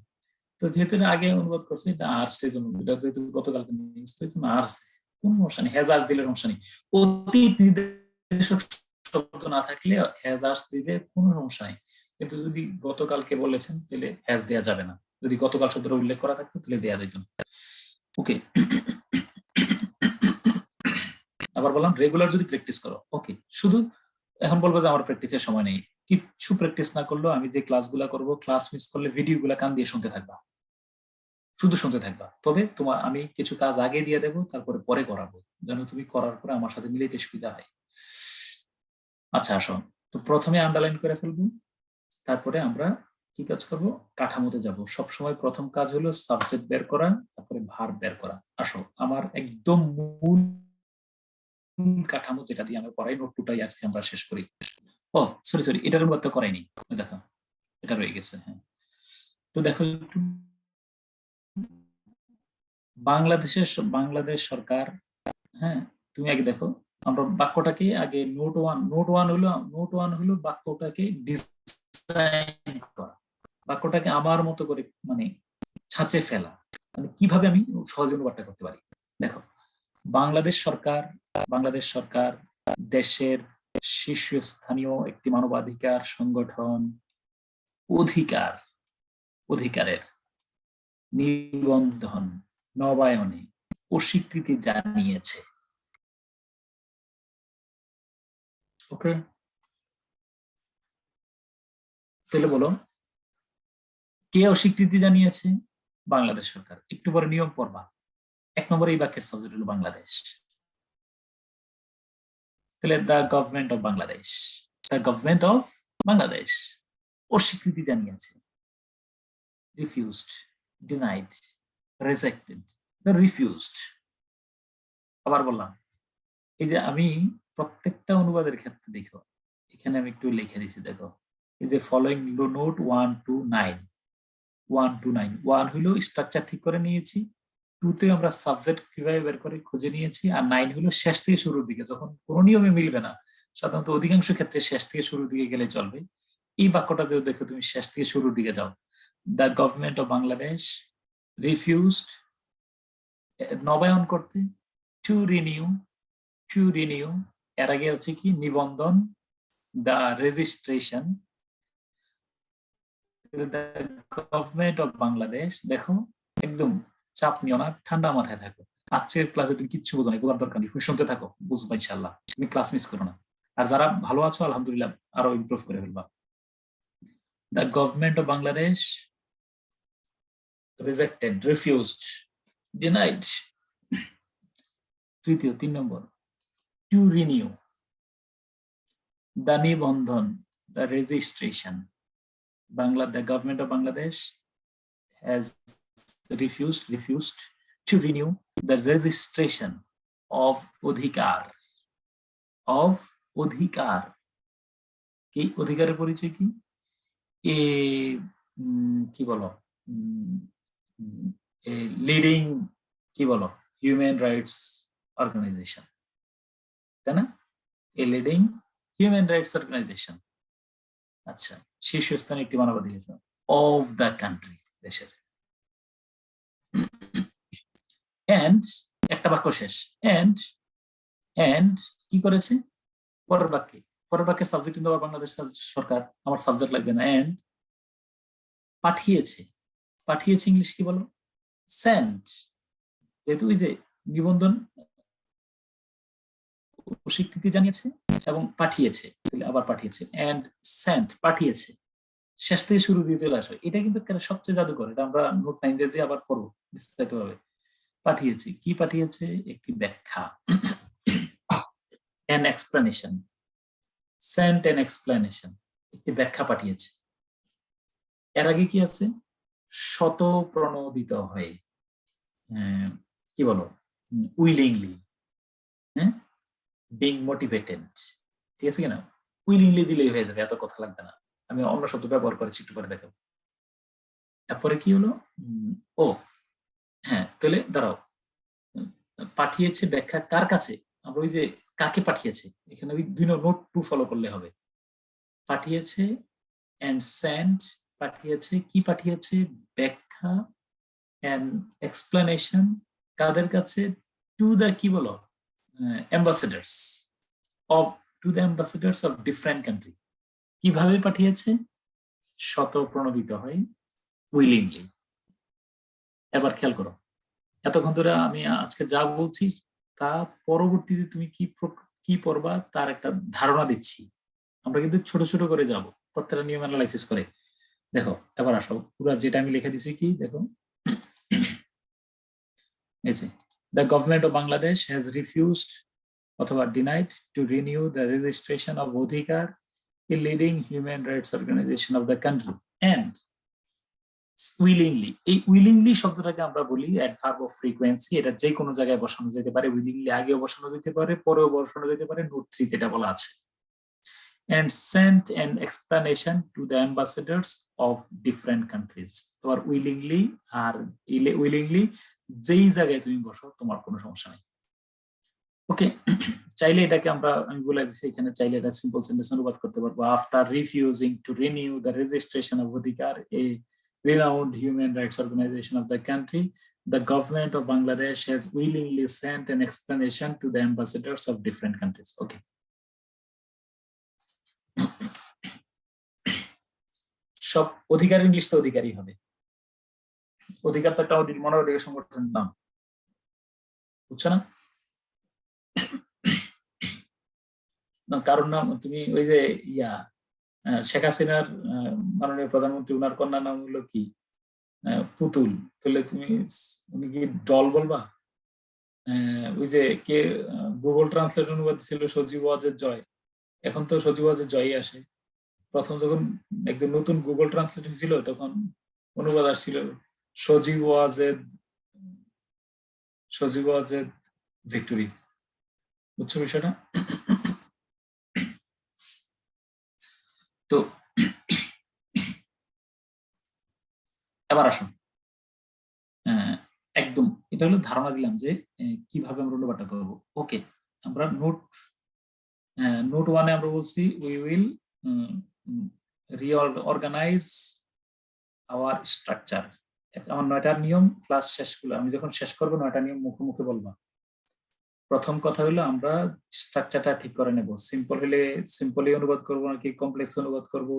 তো যেহেতু এটা আগে অনুবাদ করছে, এটা আর্টস এর জন্য, এটা যেহেতু গতকালকে নিউজ, তো এই জন্য আর্টস দিছি, কোনো সমস্যা নেই, হ্যাজ আর্টস দিলে সমস্যা নেই। অতীত নির্দেশক শব্দ না থাকলে হ্যাজ আর্টস দিলে কোনো সমস্যা নেই, কিন্তু যদি গতকালকে বলেছেন তাহলে হ্যাজ দেওয়া যাবে না, যদি গতকাল শব্দটা উল্লেখ করা থাকতো তাহলে দেওয়া যেত না। ওকে, আবার বললাম রেগুলার যদি প্র্যাকটিস করো, ওকে। শুধু এখন বলবো যে আমার প্র্যাকটিসের সময় নেই, কিচ্ছু প্র্যাকটিস না করলেও আমি যে ক্লাসগুলা করবো, ক্লাস মিস করলে ভিডিওগুলা কান দিয়ে শুনতে থাকবা, শুধু শুনতে থাকবা। তবে তোমার আমি কিছু কাজ আগে দিয়ে দেবো, তারপরে পরে করাবো, যেন তুমি করার পরে আমার সাথে মিলাইতে সুবিধা হয়। আচ্ছা আসো, তো প্রথমে আন্ডারলাইন করে ফেলবো, তারপরে আমরা কি কাজ করবো, কাঠামোতে যাব। সবসময় প্রথম কাজ হলো সাবজেক্ট বের করা, তারপরে ভার্ব বের করা। আসো, আমার একদম মূল কাঠামো যেটা দিয়ে আমরা পড়াই, নোট টুটাই আজকে আমরা শেষ করি। ও সরি, এটার অনুবাদ তো করাইনি, দেখো এটা রয়ে গেছে। হ্যাঁ, তো দেখো একটু, বাংলাদেশ সরকার, হ্যাঁ তুমি আগে দেখো, আমরা বাক্যটাকে আগে নোট ওয়ান হলো বাক্যটাকে ডিজাইন করা, বাক্যটাকে আমার মতো করে মানে ছাঁচে ফেলা, মানে কিভাবে আমি সহজে অনুবাদটা করতে পারি। দেখো, বাংলাদেশ সরকার দেশের শীর্ষস্থানীয় একটি মানবাধিকার সংগঠন অধিকারের নিবন্ধন নবায়নে অস্বীকৃতি জানিয়েছে। ওকে, তাহলে বলো কে অস্বীকৃতি জানিয়েছে? বাংলাদেশ সরকার। একটু পরে নিয়ম পড়বা, 1 নম্বরে এই বাক্যের সাবজেক্ট হলো বাংলাদেশ, তাহলে দ্য গভর্নমেন্ট অফ বাংলাদেশ অস্বীকৃতি জানিয়েছে, রিফিউজড, ডিনাইড, রিজেক্টেড, রিফিউজড। আবার বললাম, এই যে আমি প্রত্যেকটা অনুবাদের ক্ষেত্রে দেখো, এখানে আমি একটু লিখে দিছি, দেখো এই যে ফলোইং নোট 1 to 9, 1 to 9, 1 হইলো স্ট্রাকচার ঠিক করে নিয়েছি, 2 তে আমরা সাবজেক্ট কিভাবে বের করে খুঁজে নিয়েছি, আর 9 হলো শেষ থেকে শুরুর দিকে, যখন কোনো নিয়মে মিলবে না, সাধারণত অধিকাংশ ক্ষেত্রে শেষ থেকে শুরুর দিকে গেলে চলবে। এই বাক্যটাতেও দেখো তুমি শেষ থেকে শুরুর দিকে যাও, the government of Bangladesh refused, নবায়ন করতে, টু রিনিউ, এর আগে আছে কি নিবন্ধন, the registration, government of Bangladesh. দেখো একদম চাপ নিও না, ঠান্ডা মাথায় থাকো, আজকের ক্লাসে তুমি কিচ্ছু বোঝো না, বোঝার দরকার নেই, তুমি শুনতে থাকো, বুঝবা ইনশাল্লাহ, তুমি ক্লাস মিস করো না। আর যারা ভালো আছো আলহামদুলিল্লাহ আরো ইমপ্রুভ করে ফেলবা। The government of Bangladesh rejected, refused, denied. তৃতীয় 3 নম্বর, টু রিনিউ, দ্য নিবন্ধন, the registration, the government of Bangladesh has refused to renew the registration of অধিকার কি অধিকারের পরিচয় কি, কি বলো, লিডিং কি বলো হিউম্যান রাইটস অর্গানাইজেশন, তাই না? A leading human rights organization, আচ্ছা, শীর্ষস্থানে একটি মানবাধিকার অফ দ্য কান্ট্রি, দেশের, and একটা বাক্য শেষ। এন্ড এন্ড কি করেছে পরের বাক্যের সাবজেক্ট কিন্তু আবার বাংলাদেশ সরকার, আমার সাবজেক্ট লাগবে না। এন্ড পাঠিয়েছে, পাঠিয়েছে ইংলিশ কি বলো? সেন্ট। যেহেতু ওই যে নিবন্ধন স্বীকৃতি জানিয়েছে এবং পাঠিয়েছে, তাহলে আবার পাঠিয়েছে। এন্ড সেন্ট, পাঠিয়েছে, শেষ থেকে শুরু দিয়ে চলে আসে। এটা কিন্তু সবচেয়ে জাদুকর, এটা আমরা নোট 9 দিয়ে আবার পড়বো বিস্তারিত ভাবে। পাঠিয়েছে, কি পাঠিয়েছে? একটি ব্যাখ্যা, an explanation, sent an explanation, একটি ব্যাখ্যা পাঠিয়েছে। এর আগে কি আছে? শতপ্রণোদিত হয়ে, কি বলো, উইলিংলি, হ্যাঁ, বিং মোটিভেটেড, ঠিক আছে কিনা? উইলিংলি দিলেই হয়ে যাবে, এত কথা লাগবে না। আমি অন্য শব্দ ব্যবহার করেছি, একটু পরে দেখো। তারপরে কি হলো? ও হ্যাঁ, তাহলে দাঁড়াও, পাঠিয়েছে ব্যাখ্যা কার কাছে? আমরা ওই যে কাকে পাঠিয়েছে, এখানে ওই 2 নোট 2 ফলো করলে হবে। পাঠিয়েছে and sent, পাঠিয়েছে, কি পাঠিয়েছে? ব্যাখ্যা and explanation, কাদের কাছে? to the, কি বলো, ambassadors of, to the ambassadors of different country। কিভাবে পাঠিয়েছে? শতপ্রণোদিত হয়, উইলিংলি। এবার খেয়াল করো, এতক্ষণ ধরে আমি আজকে যা বলছি তা পরবর্তীতে তুমি কি পড়বা তার একটা ধারণা দিচ্ছি। আমরা কিন্তু ছোট ছোট করে যাব, প্রত্যেকটা নিয়ম অ্যানালাইসিস করে। দেখো এবার আসো, পুরো যেটা আমি লিখে দিছি কি দেখো, এই যে the government of Bangladesh has refused অথবা denied to renew the registration of Odhikar, a leading human rights organization of the country, and willingly. এই উইলিংলি শব্দটাকে আমরা বলি অ্যাডভার্ব অফ ফ্রিকোয়েন্সি। এটা যে কোনো জায়গায় বসানো যেতে পারে, উইলিংলি আগেও বসানো যেতে পারে, পরেও বসানো যেতে পারে। নোট 3 তে এটা বলা আছে। and sent an explanation to the ambassadors of different countries। তোমার উইলিংলি আর উইলিংলি যেই জায়গায় তুমি বসো তোমার কোনো সমস্যা নেই। ওকে, চাইলে এটাকে আমি বলে দিচ্ছি এখানে, চাইলে এটা সিম্পল সেন্টেন্স অনুবাদ করতে পারবো। After refusing to renew the registration of অধিকার, এ renowned human rights organization of the country, the government of Bangladesh has willingly sent an explanation to the ambassadors of different countries. Okay. সব অধিকার English তো অধিকারই হবে। অধিকার তো একটা মানবাধিকার সংগঠনের নাম, বুঝছো না? কারণ নাম তুমি ওই যে শেখ হাসিনার মাননীয় প্রধানমন্ত্রী, উনার কন্যার নাম হলো কি? পুতুল। তাহলে তুমি উনি কি ডল বলবা? ওই যে কে গুগল ট্রান্সলেট অনুবাদ ছিল সজীব ওয়াজেদ জয়, এখন তো সজীব ওয়াজেদ জয়ই আসে। প্রথম যখন একদম নতুন গুগল ট্রান্সলেট হয়েছিল তখন অনুবাদ আসছিল সজীব ওয়াজেদ ভিক্টোরি। বুঝছো বিষয়টা? তো এবার আসুন, একদম এটা হলো ধারণা দিলাম যে কিভাবে আমরা অনুবাদটা করবো। ওকে, আমরা নোট 1-এ আমরা বলছি we will reorganize our structure. আমার 9টা নিয়ম ক্লাস শেষগুলো, আমি যখন শেষ করবো 9টা নিয়ম মুখে মুখে বলবো। প্রথম কথা হলো আমরা স্ট্রাকচারটা ঠিক করে নেব। সিম্পল হলে সিম্পলি অনুবাদ করবো নাকি কমপ্লেক্স অনুবাদ করব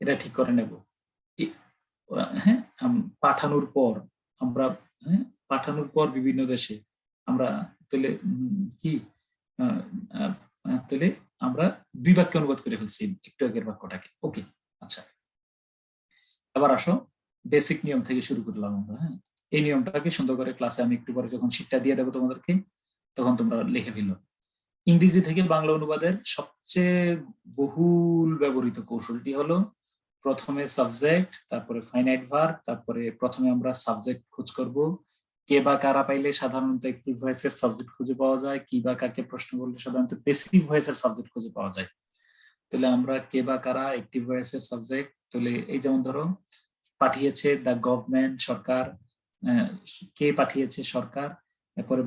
এটা ঠিক করে নেব। হ্যাঁ, পাঠানোর পর বিভিন্ন দেশে আমরা তাহলে কি তাহলে আমরা 2 বাক্যে অনুবাদ করে ফেলছি একটু আগের বাক্যটাকে। ওকে, আচ্ছা এবার আসো বেসিক নিয়ম থেকে শুরু করলাম আমরা। হ্যাঁ, এই নিয়মটাকে সুন্দর করে ক্লাসে আমি একটু পরে যখন শিটটা দিয়ে দেবো তোমাদেরকে তখন তোমরা লিখে ফেলো। ইংরেজি থেকে বাংলা অনুবাদের সবচেয়ে বহুল ব্যবহৃত কৌশলটি হলো প্রথমে সাবজেক্ট, তারপরে ফাইনাইট ভার্ব, তারপরে প্রথমে আমরা সাবজেক্ট খোঁজ করব। কে বা কারা পাইলে সাধারণত অ্যাক্টিভ ভয়েসের সাবজেক্ট খুঁজে পাওয়া যায়, কি বা কাকে প্রশ্ন করলে সাধারণত প্যাসিভ ভয়েসের সাবজেক্ট খুঁজে পাওয়া যায়। তাহলে আমরা কে বা কারা, অ্যাক্টিভ ভয়েসের সাবজেক্ট। তাহলে এই যেমন ধরো পাঠিয়েছে দ্য গভর্নমেন্ট, সরকার। কে পাঠিয়েছে? সরকার। তারপরে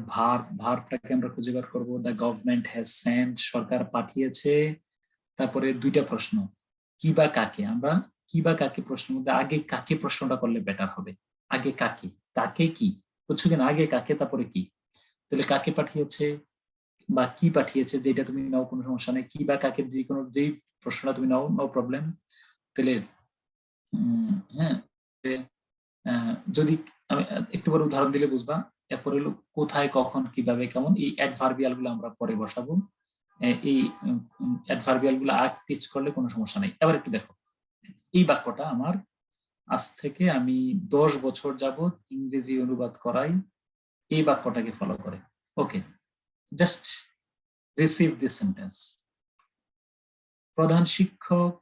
ভার্বটাকে আমরা খুঁজে বের করবো, দ্য গভর্নমেন্ট হ্যাজ সেন্ট, সরকার পাঠিয়েছে। তারপরে 2টা প্রশ্ন, কি বা কাকে। আমরা কি বা কাকে প্রশ্নের মধ্যে আগে কাকে প্রশ্নটা করলে বেটার হবে। আগে কাকে, কাকে কি, বুঝছো কিনা? আগে কাকে তারপরে কি। তাহলে কাকে পাঠিয়েছে বা কি পাঠিয়েছে যেটা তুমি নাও কোনো সমস্যা নেই, কি বা কাকে যে কোনো যেই প্রশ্নটা তুমি নাও, নো প্রবলেম। তাহলে হ্যাঁ, যদি আমি একটু বড় উদাহরণ দিলে বুঝবা। এরপর হলো কোথায়, কখন, কিভাবে, কেমন, এই অ্যাডভার্বিয়াল গুলো আমরা পরে বসাবো। এই অ্যাডভার্বিয়াল গুলো আগ পিচ করলে কোনো সমস্যা নেই। এবার একটু দেখো, এই বাক্যটা আমার আজ থেকে আমি 10 বছর যাবত ইংরেজি অনুবাদ করাই, এই বাক্যটাকে ফলো করে। ওকে, জাস্ট রিসিভ দিস সেন্টেন্স। প্রধান শিক্ষক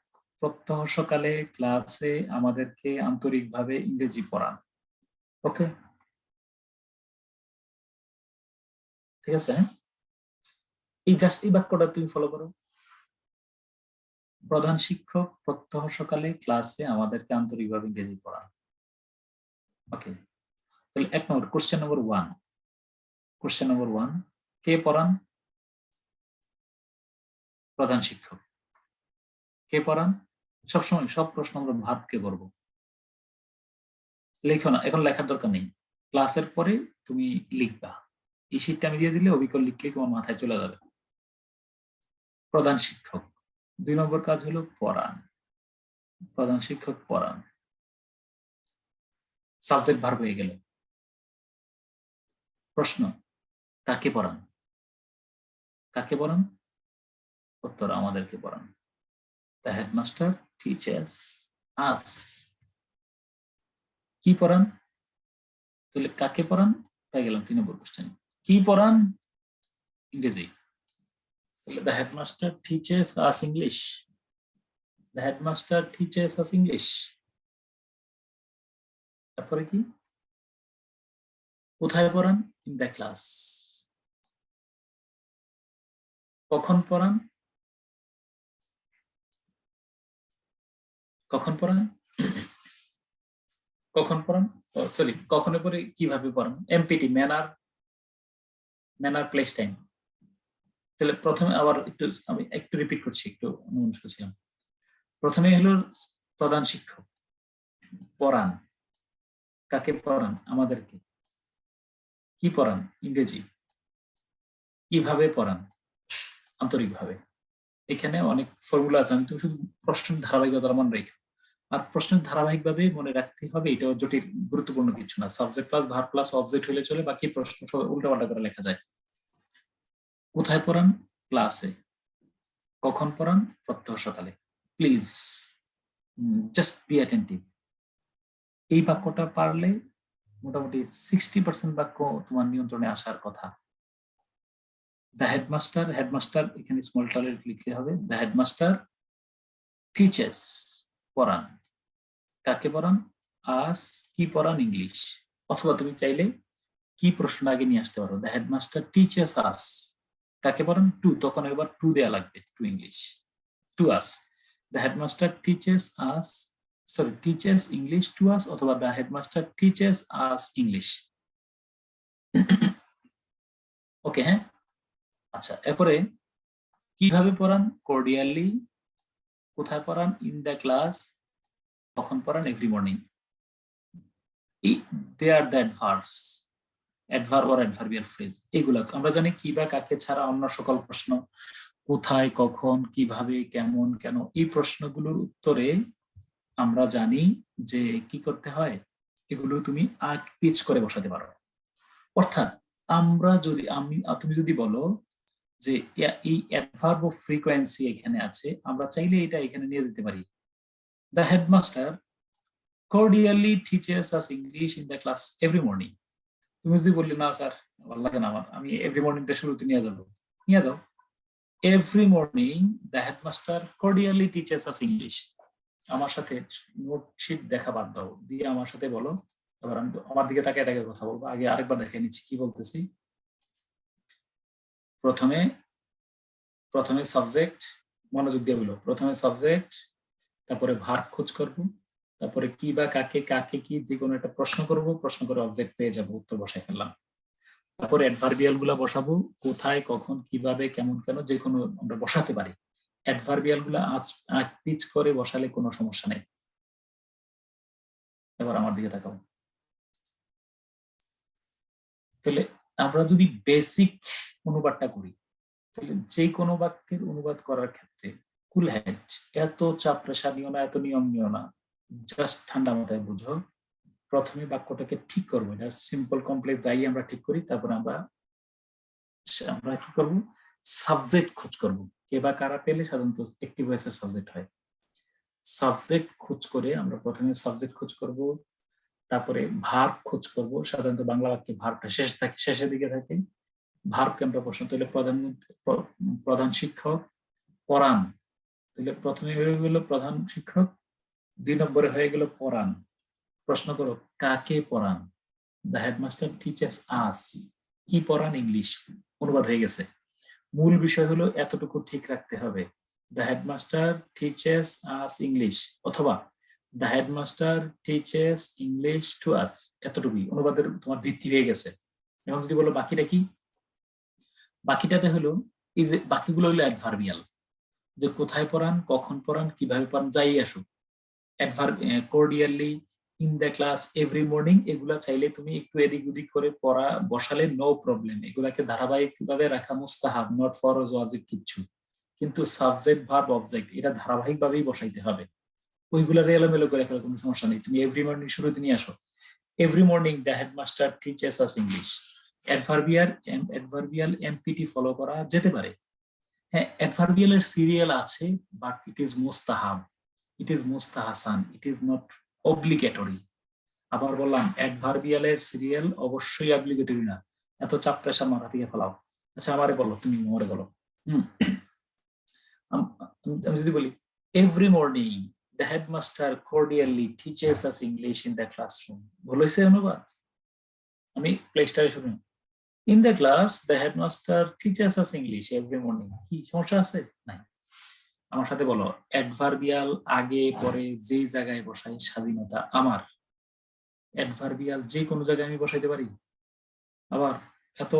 প্রত্যহ সকালে ক্লাসে আমাদেরকে আন্তরিকভাবে ইংরেজি পড়ান। ওকে, ঠিক আছে। এই জাস্ট এই বাক্যটা তুমি ফলো করো। প্রধান শিক্ষক প্রত্যহ সকালে ক্লাসে আমাদেরকে আন্তরিকভাবে ইংরেজি পড়ান। ওকে, তাহলে 1 নম্বর কোশ্চেন নম্বর 1, কোশ্চেন নম্বর 1, কে পড়ান? প্রধান শিক্ষক। কে পড়ান? সবসময় সব প্রশ্ন আমরা ভার্বকে করব, লেখো না, এখন লেখার দরকার নেই। ক্লাসের পরে তুমি লিখবা, এই শীটটা আমি দিয়ে দিলে অবিকল লিখলেই তোমার মাথায় চলে যাবে। প্রধান শিক্ষক। 2 নম্বর কাজ হলো পড়ান। প্রধান শিক্ষক পড়ান, সাবজেক্ট ভার্ব হয়ে গেল। প্রশ্ন, কাকে পড়ান? কাকে পড়ান? উত্তর, আমাদেরকে পড়ান। দ্য হেডমাস্টার টিচার্স আস। কি পড়ান? তাহলে কাকে পড়ান পেয়ে গেলাম 3 নম্বর কোশ্চেন। কি পড়ান? ইংরেজি। তাহলে the headmaster teachers us English. The headmaster teachers us English. তারপরে কি? কোথায় পড়ান? In the class. কখন পড়ান? কখন পড়ান? কখন পড়ান? সরি, কখনের পরে কিভাবে পড়ান? এমপিটি, ম্যানার, ম্যানার, প্লেস, টাইম। তাহলে প্রথমে আবার একটু আমি একটু রিপিট করছি, একটু অনুমোদন ছিলাম। প্রথমে হলো প্রধান শিক্ষক পড়ান। কাকে পড়ান? আমাদেরকে। কি পড়ান? ইংরেজি। কিভাবে পড়ান? আন্তরিকভাবে। এখানে অনেক ফর্মুলা আছে, আমি তুমি শুধু প্রশ্নের ধারাবাহিকতা মনে রেখো। আর প্রশ্নের ধারাবাহিকভাবে মনে রাখতে হবে, এটাও জটিল গুরুত্বপূর্ণ কিছু না। Subject plus verb plus object হলে চলে, বাকি প্রশ্ন সব উল্টাপাল্টা করে লেখা যায়। কোথায় পড়ান? ক্লাসে। কখন পড়ান? প্রত্যহ সকালে। Please just be attentive. এই বাক্যটা পারলে মোটামুটি 60% বাক্য তোমার নিয়ন্ত্রণে আসার কথা। দ্য হেডমাস্টার, হেডমাস্টার এখানে স্মল টালে লিখতে হবে। দ্য হেডমাস্টার টিচার্স পড়ান। কাকে পড়ান? আস। কি পড়ান? ইংলিশ। অথবা তুমি চাইলে কি প্রশ্ন আগে নিয়ে আসতে পারো। The headmaster teachers us. কাকে পড়ান? টু, তখন একবার টু দেয়া লাগবে, to English, to us. The headmaster teachers us, sorry, teaches English to us, অথবা the headmaster teachers us English. Okay, হ্যাঁ। আচ্ছা, এরপরে কিভাবে পড়ান? কর্ডিয়ালি। কোথায় পড়ান? In the class. কখন পড়ান? Every morning. They are the adverbs, adverb or adverbial phrase. এগুলো আমরা জানি কি বা কাকে ছাড়া অন্য সকল প্রশ্ন, কোথায়, কখন, কিভাবে, কেমন, কেন, এই প্রশ্নগুলোর উত্তরে আমরা জানি যে কি করতে হয়, এগুলো তুমি আগ পিচ করে বসাতে পারো। অর্থাৎ আমরা যদি তুমি যদি বলো যে এই অ্যাডভার্ব অফ ফ্রিকোয়েন্সি এখানে আছে, আমরা চাইলে এটা এখানে নিয়ে যেতে পারি। The headmaster cordially teaches us English in the class every morning. তুমি যদি বললে না স্যার ভালো লাগে না আমার, আমি এভরি মর্নিংটা শুরুতে নিয়ে যাবো, নিয়ে যাও। Every morning the headmaster cordially teaches us English। আমার সাথে নোটশিট দেখা বাদ দাও, দিয়ে আমার সাথে বলো। এবার আমি আমার দিকে তাকিয়ে তাকিয়ে কথা বলবো। আগে আরেকবার দেখে নিচ্ছি কি বলতেছি। প্রথমে সাবজেক্ট, মনোযোগ দিয়ে বলো। প্রথমে সাবজেক্ট, তারপরে ভার্ব খোঁজ করব, তারপরে কি বা কাকে, কাকে কি, যে কোনো একটা প্রশ্ন করব, প্রশ্ন করে অবজেক্ট পেয়ে যাব, উত্তর বসাই ফেললাম। তারপরে অ্যাডভার্বিয়াল গুলা বসাবো, কোথায়, কখন, কিভাবে, কেমন, কেন, যে কোনো আমরা বসাতে পারি। অ্যাডভার্বিয়াল গুলা আগ পিচ করে বসালে কোনো সমস্যা নেই। এবার আমার দিকে তাকাও। তাহলে আমরা যদি বেসিক অনুবাদটা করি তাহলে যে কোনো বাক্যের অনুবাদ করার ক্ষেত্রে কুল হেড, এত চাপ প্রেশার নিও না, এত নিয়ম নিও না, জাস্ট ঠান্ডা মাথায় বুঝো। প্রথমে বাক্যটাকে ঠিক করবো, এটা সিম্পল কমপ্লেক্স যাই আমরা ঠিক করি, তারপরে আমরা কি করব, সাবজেক্ট খোঁজ করব। কে বা কারা পেলে সাধারণত অ্যাক্টিভ ভয়েসের সাবজেক্ট হয়। সাবজেক্ট খোঁজ করে আমরা প্রথমে সাবজেক্ট খোঁজ করব, তারপরে ভার্ব খোঁজ করব। সাধারণত বাংলা বাক্যে ভার্বটা শেষের দিকে থাকে। ভার্বকে আমরা প্রশ্ন তুলে প্রধান শিক্ষক পড়ান, তাহলে প্রথমে হয়ে গেল প্রধান শিক্ষক, 2 নম্বরে হয়ে গেল পড়ান। প্রশ্ন করো কাকে পড়ান? দ্য হেডমাস্টার টিচার্স আস। কি পড়ান? ইংলিশ। অনুবাদ হয়ে গেছে। মূল বিষয় হলো এতটুকু ঠিক রাখতে হবে, the headmaster teachers us English, অথবা the headmaster teaches English to us. এতটুকুই অনুবাদের তোমার ভিত্তি হয়ে গেছে। এখন যদি বলো বাকিটা কি, বাকিটাতে হলো এই যে বাকিগুলো হলো অ্যাডভার্বিয়াল, যে কোথায় পড়ান, কখন পড়ান, কিভাবে পড়ান, যাই আসুক। Adverb cordially, in the class, every morning, এগুলা চাইলে তুমি একটু এদিক ওদিক করে পড়া বসালে নো প্রবলেম। এগুলাকে ধারাবাহিকভাবে রাখা মুস্তাহাব, নট ফরজ ওয়াজিব কিচ্ছু। কিন্তু সাবজেক্ট ভার্ব অবজেক্ট এটা ধারাবাহিকভাবেই বসাইতে হবে। ওইগুলা এলোমেলো করে ফেলে কোনো সমস্যা নেই, তুমি এভরি মর্নিং শুরুতে নিয়ে আসো। Every morning the headmaster teachers us English. Adverbial empty follow করা যেতে পারে। হ্যাঁ, অ্যাডভার্বিয়ালের সিরিয়াল আছে, বাট ইট ইজ মুস্তাহাব, ইট ইজ মুস্তাহাসান, ইট ইজ নট অব্লিগেটরি। আবার বললাম অ্যাডভার্বিয়ালের সিরিয়াল অবশ্যই অব্লিগেটরি না। এত চাপ প্রেশার মাথা থেকে ফেলাও। আচ্ছা আমারে বলো, তুমি আমারে বলো। আমি যদি বলি every morning the headmaster cordially teachers us English in the classroom, বলেছে অনুবাদ? আমি প্লেস্টারে শুনি in the class the headmaster teachers us English every morning. কি সমস্যা আছে? নাই। আমার সাথে বলো, অ্যাডভার্বিয়াল আগে পরে যে জায়গায় বসাই স্বাধীনতা আমার। অ্যাডভার্বিয়াল যে কোনো জায়গায় আমি বসাইতে পারি। আবার এত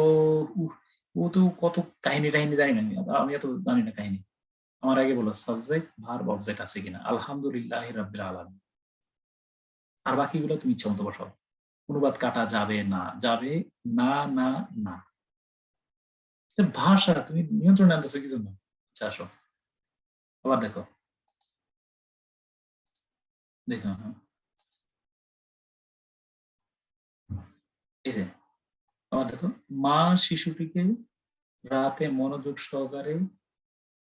ও তো কত কাহিনী টাহিনী জানি না, আমি এত জানি না কাহিনী। আমার আগে বলো সাবজেক্ট ভার্ব অবজেক্ট আছে কিনা। আলহামদুলিল্লাহ রাব্বিল আলামিন। আর বাকিগুলো তুমি ইচ্ছা মতো বসাও। অনুবাদ কাটা যাবে না, যাবে না না না। ভাষা তুমি নিয়ন্ত্রণে আনতেছো কি জন্য? আচ্ছা আসো আবার দেখো, দেখো হ্যাঁ, এই যে আবার দেখো, মা শিশুটিকে রাতে মনোযোগ সহকারে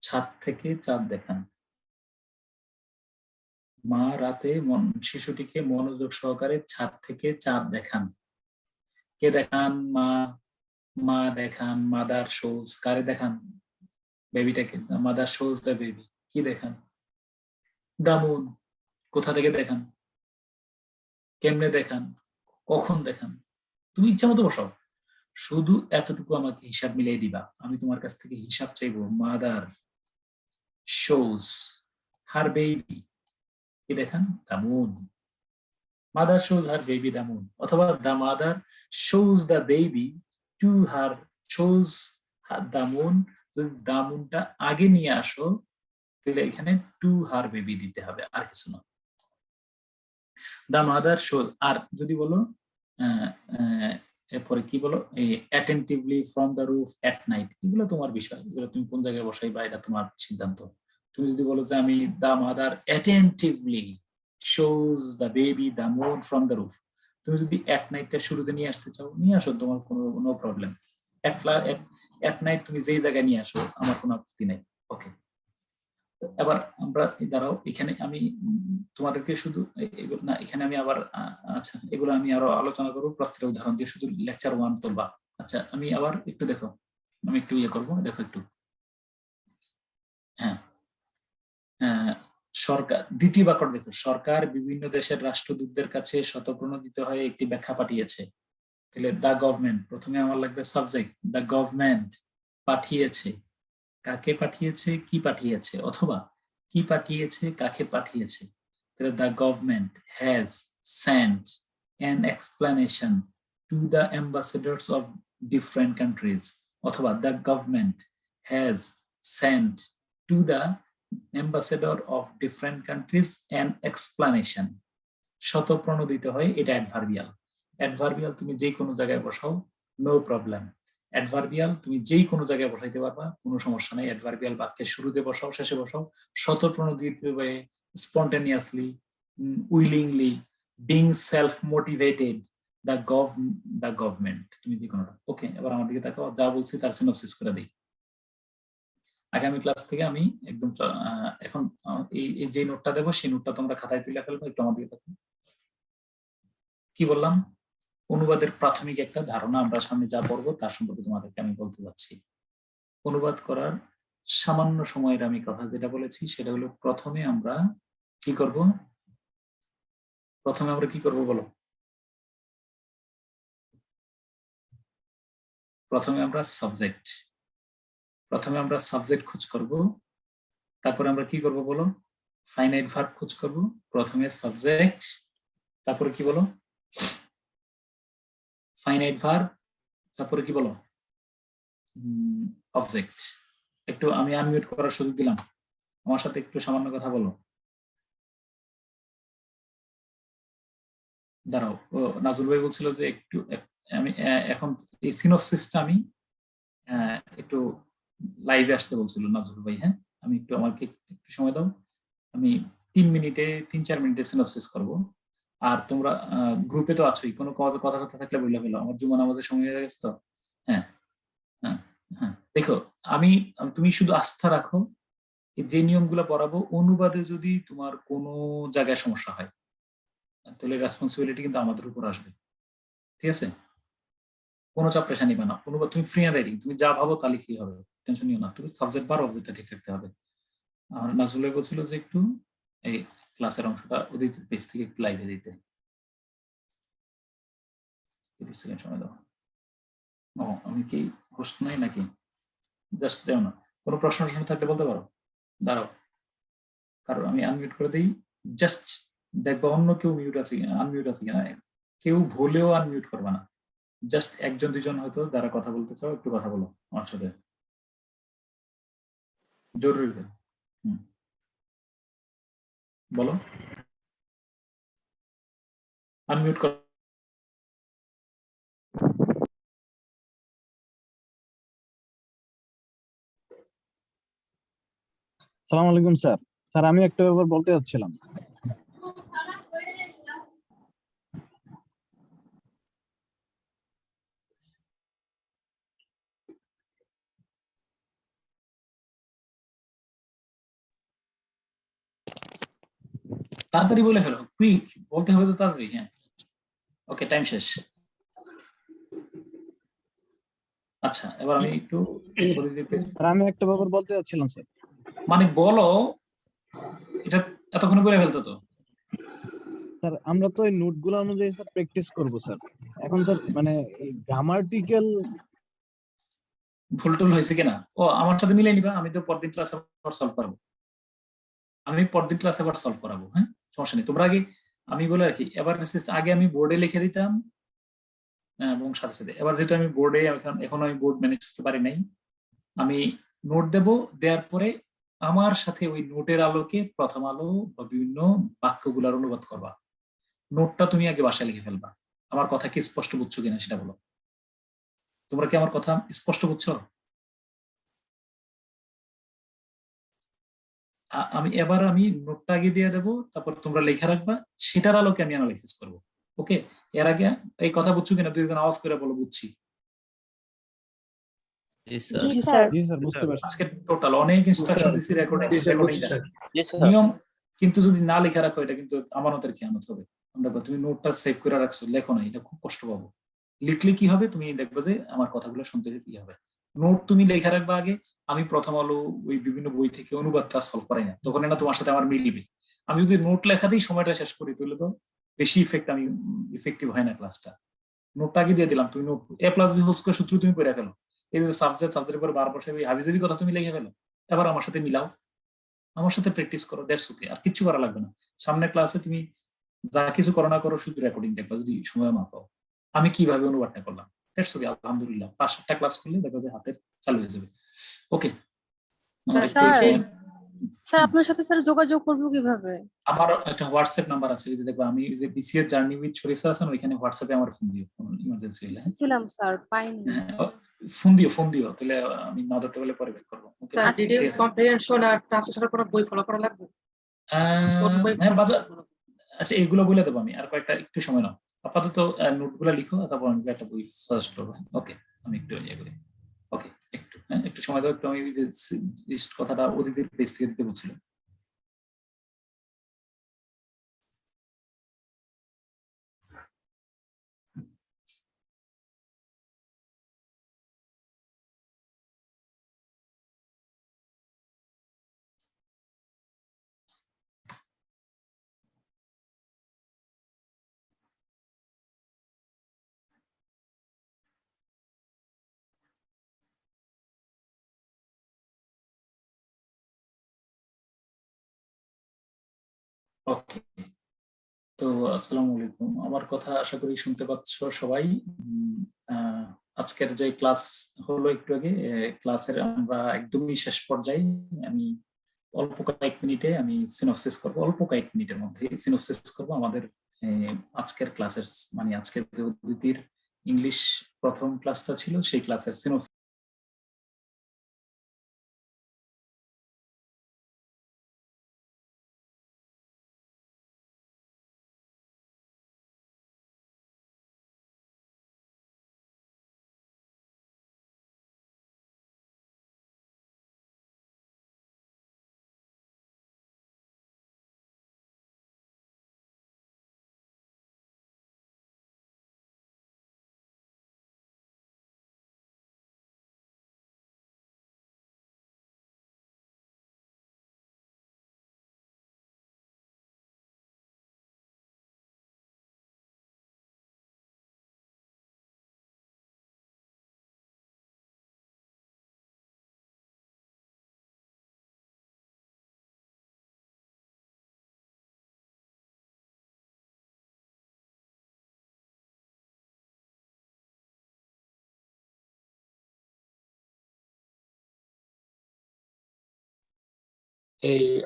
ছাদ থেকে চাঁদ দেখান। মা রাতে শিশুটিকে মনোযোগ সহকারে ছাদ থেকে চাঁদ দেখান। কে দেখান? মা। মা দেখান, মাদার শোজ। কারে দেখান? বেবিটাকে। Mother shows the baby. কি দেখান? The moon. কোথা থেকে দেখান? কেমনে দেখান? কখন দেখান? তুমি ইচ্ছা মতো বসাও, শুধু এতটুকু আমাকে হিসাব মিলিয়ে দিবা। আমি তোমার কাছ থেকে হিসাব চাইবো। মাদার শোজ হার বেবি, কি দেখান? The moon. Mother shows her baby the moon, অথবা the mother shows the baby to her shows the moon. যদি দ্য মুনটা আগে নিয়ে আসো তাহলে এখানে টু হার বেবি দিতে হবে, আর কিছু না। The mother shows. আর যদি বলো এরপরে কি বলো, attentively from the roof at night, এগুলো তোমার বিষয়, এগুলো তুমি কোন জায়গায় বসাইবা এটা তোমার সিদ্ধান্ত। তুমি যদি বলো যে আমি the mother attentively shows the baby the moon from the roof, তুমি যদি এট নাইটটা শুরুতে নিয়ে আসতে চাও নিয়ে আসো, তোমার কোনো নো প্রবলেম। এট নাইট তুমি যেই জায়গায় নিয়ে আসো আমার কোনো আপত্তি নেই। ওকে, এবার আমরা দাঁড়াও, এখানে আমি তোমাদেরকে শুধু না, এখানে আমি আবার আচ্ছা এগুলো আমি আরো আলোচনা করবো প্রত্যেকটা উদাহরণ দিয়ে, শুধু লেকচার 1 তুলবা। আচ্ছা আমি আবার একটু দেখো, আমি একটু ইয়ে করবো, দেখো একটু। হ্যাঁ, সরকার, দ্বিতীয় বাক্য দেখো, সরকার বিভিন্ন দেশের রাষ্ট্রদূতদের কাছে শতপ্রণোদিত হয়ে একটি ব্যাখ্যা পাঠিয়েছে। তাহলে দ্য গভর্নমেন্ট, প্রথমে আমার লাগবে সাবজেক্ট, দ্য গভর্নমেন্ট পাঠিয়েছে। কাকে পাঠিয়েছে? কি পাঠিয়েছে, অথবা কি পাঠিয়েছে কাকে পাঠিয়েছে। তাহলে the government has sent an explanation to the ambassadors of different countries, অথবা the government has sent to the ambassador of different countries an explanation. শতপ্রণোদিত হয়, এটা অ্যাডভার্বিয়াল। অ্যাডভার্বিয়াল তুমি যে কোনো জায়গায় বসাও নো প্রবলেম। অ্যাডভার্বিয়াল তুমি যেই কোনো জায়গায় বসাইতে পারবা, কোনো সমস্যা নাই। অ্যাডভার্বিয়াল বাক্যের শুরুতে বসাও, শেষে বসাও, স্বতঃপ্রণোদিত হয়ে, spontaneously, willingly, being self motivated, the government, তুমি যে কোনোটা। ওকে, এবার আমার দিকে তাকাও, যা বলছি তার সিনপসিস করে দিই। আগামী ক্লাস থেকে আমি একদম এখন এই যে নোটটা দেবো সেই নোটটা তোমরা খাতায় তুলে ফেলবো। একটু আমার দিকে তাকাও। কি বললাম? অনুবাদের প্রাথমিক একটা ধারণা, আমরা সামনে যা পড়বো তার সম্পর্কে তোমাদেরকে আমি বলতে যাচ্ছি। অনুবাদ করার সামান্য সময়ের আমি কথা যেটা বলেছি সেটা হলো, প্রথমে আমরা কি করব? বলো? প্রথমে আমরা সাবজেক্ট খোঁজ করব। তারপরে আমরা কি করব বলো? ফাইনাইট ভার্ব খোঁজ করব। প্রথমে সাবজেক্ট, তারপরে কি বলো? ফাইনাইট ভার্ব, তারপরে কি বলো? অবজেক্ট। একটু আমি আনমিউট করার সুযোগ দিলাম, আমার সাথে একটু সামান্য কথা বলো। দাঁড়াও, নাজুল ভাই বলছিল যে একটু আমি এখন এই সিনোপসিসটা আমি একটু লাইভে আসতে বলছিল নাজুল ভাই। হ্যাঁ, আমি একটু, আমাকে একটু সময় দাও, আমি 3-4 মিনিটে সিনোপসিস করব। আর তোমরা গ্রুপে তো আছোই, কোনো কথা থাকলে বললে ফেলো। আমার জুমা আমাদের সময় হয়ে গেছে তো। হ্যাঁ হ্যাঁ হ্যাঁ, দেখো, তুমি শুধু আস্থা রাখো, যে নিয়মগুলো পড়াবো, অনুবাদে যদি তোমার কোনো জায়গায় সমস্যা হয় তাহলে রেসপন্সিবিলিটি কিন্তু আমাদের উপর আসবে। ঠিক আছে? কোনো চাপ প্রেশার নিবে না। অনুবাদ তুমি ফ্রি হ্যান্ড রাইটিং, তুমি যা ভাবো তা লিখলেই হবে, টেনশন নিও না। তুমি সাবজেক্ট বার অবজেক্টটা ঠিক রাখতে হবে। আর নাজুল ভাই বলছিল যে একটু এই ক্লাসের অংশটা ওদের পেজ থেকে একটু লাইভে দিতে। 30 সেকেন্ড সময় দাও। ও, আমি কি হোস্ট নাই নাকি? জাস্ট যাও না, কোনো প্রশ্ন থাকলে বলতে পারো। দাঁড়াও, কারণ আমি আনমিউট করে দিই। জাস্ট দেখবা অন্য কেউ আনমিউট আছে কিনা। কেউ ভুলেও আনমিউট করবে না। জাস্ট 1-2 জন হয়তো যারা কথা বলতে চাও, একটু কথা বলো আমার সাথে, জরুরি। বলো, আনমিউট কর। সালাম আলাইকুম স্যার। স্যার আমি একটা ব্যাপার বলতে যাচ্ছিলাম। তাড়াতাড়ি বলে ফেলো, কুইক বলতে হবে তো তাড়াতাড়ি। হ্যাঁ, ওকে, টাইম শেষ। আচ্ছা, এবার আমি একটু স্যার আমি একটা ব্যাপার বলতে যাচ্ছিলাম স্যার। মানে বলো, এটা এতক্ষণ বলে ফেলতো তো। স্যার আমরা তো এই নোটগুলো অনুযায়ী স্যার প্র্যাকটিস করব স্যার। এখন স্যার মানে এই গ্রামাটিক্যাল ভুল টুল হয়েছে কিনা ও আমার সাথে মিলিয়ে নিবা। আমি তো পরদিন ক্লাস আবার সলভ করাবো। হ্যাঁ, সমস্যা নেই। তোমরা আগে, আমি বলে রাখি, এবার আগে আমি বোর্ডে লিখে দিতাম এবং সাথে সাথে, এবার যেহেতু আমি বোর্ডে এখন আমি বোর্ড ম্যানেজ করতে পারি নাই, আমি নোট দেব, দেওয়ার পরে আমার সাথে ওই নোটের আলোকে প্রথম আলো বা বিভিন্ন বাক্যগুলার অনুবাদ করবা। নোটটা তুমি আগে বাসায় লিখে ফেলবা। আমার কথা কি স্পষ্ট বুঝছো কিনা সেটা বলো। তোমরা কি আমার কথা স্পষ্ট বুঝছো? আমি নোটটা আগে দিয়ে দেবো, তারপর তোমরা লেখা রাখবা, সেটার আলোকে আমি অ্যানালাইসিস করবো। ওকে, এর আগে এই কথা বুঝছো কিনা? দুই একজন আওয়াজ করে বলো, বুঝছি। আজকে টোটাল অনেক ইনস্ট্রাকশন দিছি, রেকর্ডিং নিয়ম, কিন্তু যদি না লেখা রাখো এটা কিন্তু আমানতের খেয়ানত হবে। আমরা তুমি নোটটা সেভ করে রাখছো, লেখো না, এটা খুব কষ্ট পাবো। লিখলে কি হবে, তুমি দেখবে যে আমার কথাগুলো শুনতে কি হবে। নোট তুমি লেখা রাখবা আগে। আমি প্রথম আলো ওই বিভিন্ন বই থেকে অনুবাদটা সলভ করাই না, তখন না তোমার সাথে আমার মিলিবে। আমি যদি নোট লেখাতেই সময়টা শেষ করি তাহলে তো বেশি ইফেক্টিভ হয় না ক্লাসটা। নোটটা আগে দিয়ে দিলাম, তুমি নোট a+b² সূত্র তুমি পড়ে ফেলো। এই যে সাবজেক্টের পর বার বসে হাবিজাবি কথা তুমি লিখে ফেলো, এবার আমার সাথে মিলাও, আমার সাথে প্র্যাকটিস করো, দ্যাটস ওকে। আর কিচ্ছু করা লাগবে না। সামনের ক্লাসে তুমি যা কিছু করো না করো, শুধু রেকর্ডিং দেখবা যদি সময় না পাও, আমি কিভাবে অনুবাদটা করলাম। দ্যাটস ওকে, আলহামদুলিল্লাহ 5-7টা ক্লাস করলে দেখো যে হাতের চালু হয়ে যাবে। ওকে, স্যার আপনার সাথে স্যার যোগাযোগ করবো কিভাবে? আমার একটা হোয়াটসঅ্যাপ নাম্বার আছে, ওই যে দেখবা আমি ওই যে BCS journey with Sharif sir আছেন, ওইখানে হোয়াটসঅ্যাপে আমার ফোন দিও ইমার্জেন্সি হলে। হ্যাঁ ছিলাম স্যার, পাইনি। ফোন দিও তাহলে আমি না ধরতে পারলে পরে ব্যাক করবো। ওকে, স্যার ডিটেইল কম্প্রিহেনশন আর ট্রান্সলেশনের কোনো বই ফলো করা লাগবে? কোন বই হ্যাঁ follow বাজার, করা লাগবে? আচ্ছা এগুলো বলে দেবো আমি, আর কয়েকটা একটু সময় নাও, আপাতত নোটগুলো লিখো, তারপর আমি একটা বই সাজেস্ট করবো। ওকে, আমি একটু ইয়ে করি। ওকে, একটু সময় দাও, একটু আমি ওই যে লিস্ট কথাটা অতিথির পেজ থেকে দিতে বলছিলাম। ওকে, তো আসসালামু আলাইকুম, আমার কথা আশা করি শুনতে পাচ্ছ সবাই। আজকের যে ক্লাস হলো একটু আগে, ক্লাসের আমরা একদমই শেষ পর্যায়ে। আমি অল্প কয়েক মিনিটে আমি সিনোপসিস করব, অল্প কয়েক মিনিটের মধ্যে সিনোপসিস করব আমাদের আজকের ক্লাসের, মানে আজকের যে অদিতির ইংলিশ প্রথম ক্লাসটা ছিল সেই ক্লাসের সিনোপসিস।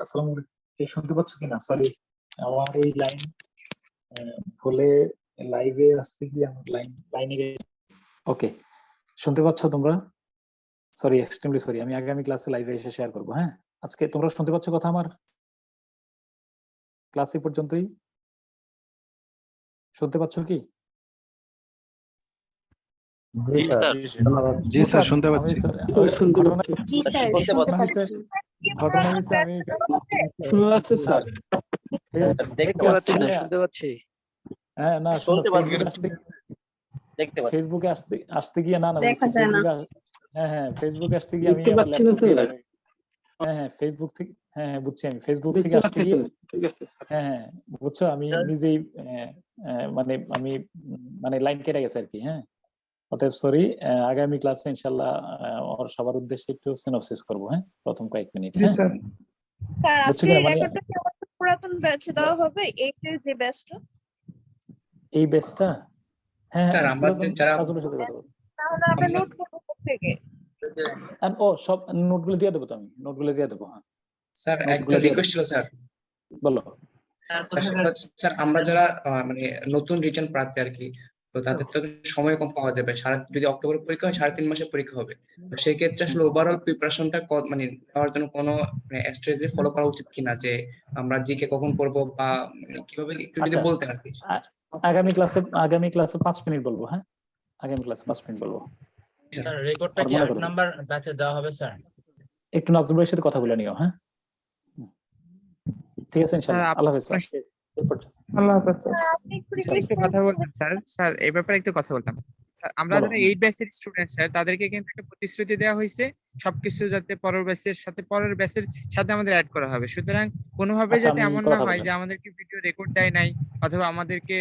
আসসালামু আলাইকুম, শুনতে পাচ্ছ কিনা? সরি, আমার ওই লাইন ভুলে লাইভে আসতে গিয়ে আমার লাইনে গেছে। ওকে, শুনতে পাচ্ছ তোমরা? সরি, এক্সট্রিমলি সরি, আমি আগামী ক্লাসে লাইভে এসে শেয়ার করবো। হ্যাঁ, আজকে তোমরা শুনতে পাচ্ছ কথা আমার? ক্লাসে পর্যন্তই শুনতে পাচ্ছ কি? জি স্যার, শুনতে পাচ্ছি। ঘটনা হয়েছে আমি দেখতে পাচ্ছি না, শুনতে পাচ্ছি। হ্যাঁ না, ফেসবুকে আসতে গিয়ে না ফেসবুকে আসতে গিয়ে আমি ফেসবুক থেকে বুঝছি, আমি ফেসবুক থেকে আসতে গিয়ে বুঝছো আমি নিজেই মানে লাইন কেটে গেছে আর কি। হ্যাঁ, অতএব সরি, আগামী ক্লাসে ইনশাআল্লাহ ওর সবার উদ্দেশ্যে একটু সিনোপসিস করব। হ্যাঁ, প্রথম কয়েক মিনিট। হ্যাঁ স্যার, আজকে রেকর্ডটা কি আমাদের পুরাতন ব্যাচে দেওয়া হবে, এইটার যে ব্যাচটা? এই ব্যাচটা? হ্যাঁ স্যার আমাদের যারা তাহলে আমরা নোট করব থেকে। ও সব নোটগুলো দিয়ে দেবো, তো আমি নোটগুলো দিয়ে দেবো। হ্যাঁ স্যার একটা রিকোয়েস্ট ছিল স্যার। বলো। স্যার আমরা যারা মানে নতুন রিটার্ন প্রার্থী আর কি, তো তাদের তো সময় কম পাওয়া যাবে। যদি অক্টোবর পরীক্ষা হয় 3.5 মাসের পরীক্ষা হবে, তো সেই ক্ষেত্রে আসলে ওভারঅল প্রিপারেশনটা মানে নেওয়ার জন্য কোনো স্ট্র্যাটেজি ফলো করা উচিত কিনা, যে আমরা জিকে কখন পড়বো বা কিভাবে, একটু যদি বলতেন আর কি। আগামী ক্লাসে 5 মিনিট বলবো। হ্যাঁ, আগামী ক্লাসে 5 মিনিট বলবো। স্যার রেকর্ডটা কি 8 নাম্বার ব্যাচে দেওয়া হবে স্যার? একটু নাজমুল ভাইয়ের সাথে কথা বলে নিও। হ্যাঁ ঠিক আছে, ইনশাআল্লাহ। আল্লাহ হাফেজ। আল্লাহ হাফেজ। আপনি একটু রিকোয়েস্ট কথা বলতাম স্যার এই ব্যাপারে একটু কথা বলতাম স্যার। আমরা যারা 8 ব্যাচের স্টুডেন্ট স্যার, তাদেরকে কিন্তু একটা প্রতিশ্রুতি দেওয়া হয়েছে সবকিছু যাতে পরের ব্যাচের সাথে আমাদের অ্যাড করা হবে। সুতরাং কোনোভাবে যাতে এমন না হয় যে আমাদেরকে ভিডিও রেকর্ড দেয় নাই, অথবা আমাদেরকে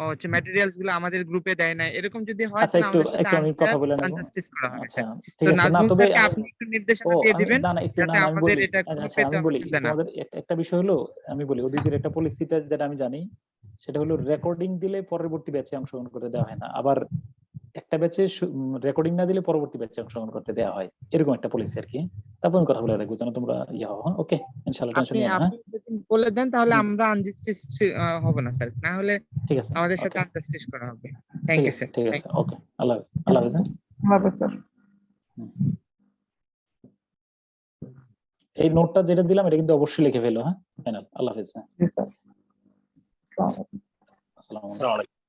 হচ্ছে ম্যাটেরিয়ালস গুলো আমাদের গ্রুপে দেয় নাই, এরকম যদি হয় তাহলে আমাদের সাথে আমি কথা বলে নেব। আনজাস্টিস করা হবে স্যার। ঠিক আছে না, তবে আপনি একটু নির্দেশনা দিয়ে দিবেন যাতে আমাদের এটা আমি বলি, তোমাদের একটা বিষয় হলো, আমি বলি ওদিকের একটা পলিসিটা যেটা আমি জানি, সেটা হলো রেকর্ডিং দিলে পরবর্তী ব্যাচে অংশগ্রহণ করতে দেওয়া হয় না, আবার একটা ব্যাচে রেকর্ডিং না দিলে পরবর্তী ব্যাচে অংশগ্রহণ করতে দেওয়া হয়, এরকম একটা পলিসি আর কি। তারপর আমি কথা বলে রাখবো যেন তোমরা ইয়ে হও। ওকে, ইনশাআল্লাহ, টেনশন আপনি নিও না। হ্যাঁ, আপনি যদি বলে দেন তাহলে আমরা আনজাস্টিস হব না স্যার, না হলে ঠিক আছে, আমাদের সাথে ওকে, আনজাস্টিস করা হবে। থ্যাংক ঠিক ইউ আছে, স্যার। ঠিক আছে, ওকে, আল্লাহ হাফেজ, আল্লাহ হাফেজ। হ্যাঁ? স্যার এই নোটটা যেটা দিলাম এটা কিন্তু অবশ্যই লিখে ফেলো। হ্যাঁ, ফাইনাল। আল্লাহ হাফেজ। হ্যাঁ, জি স্যার আসসালামু আলাইকুম।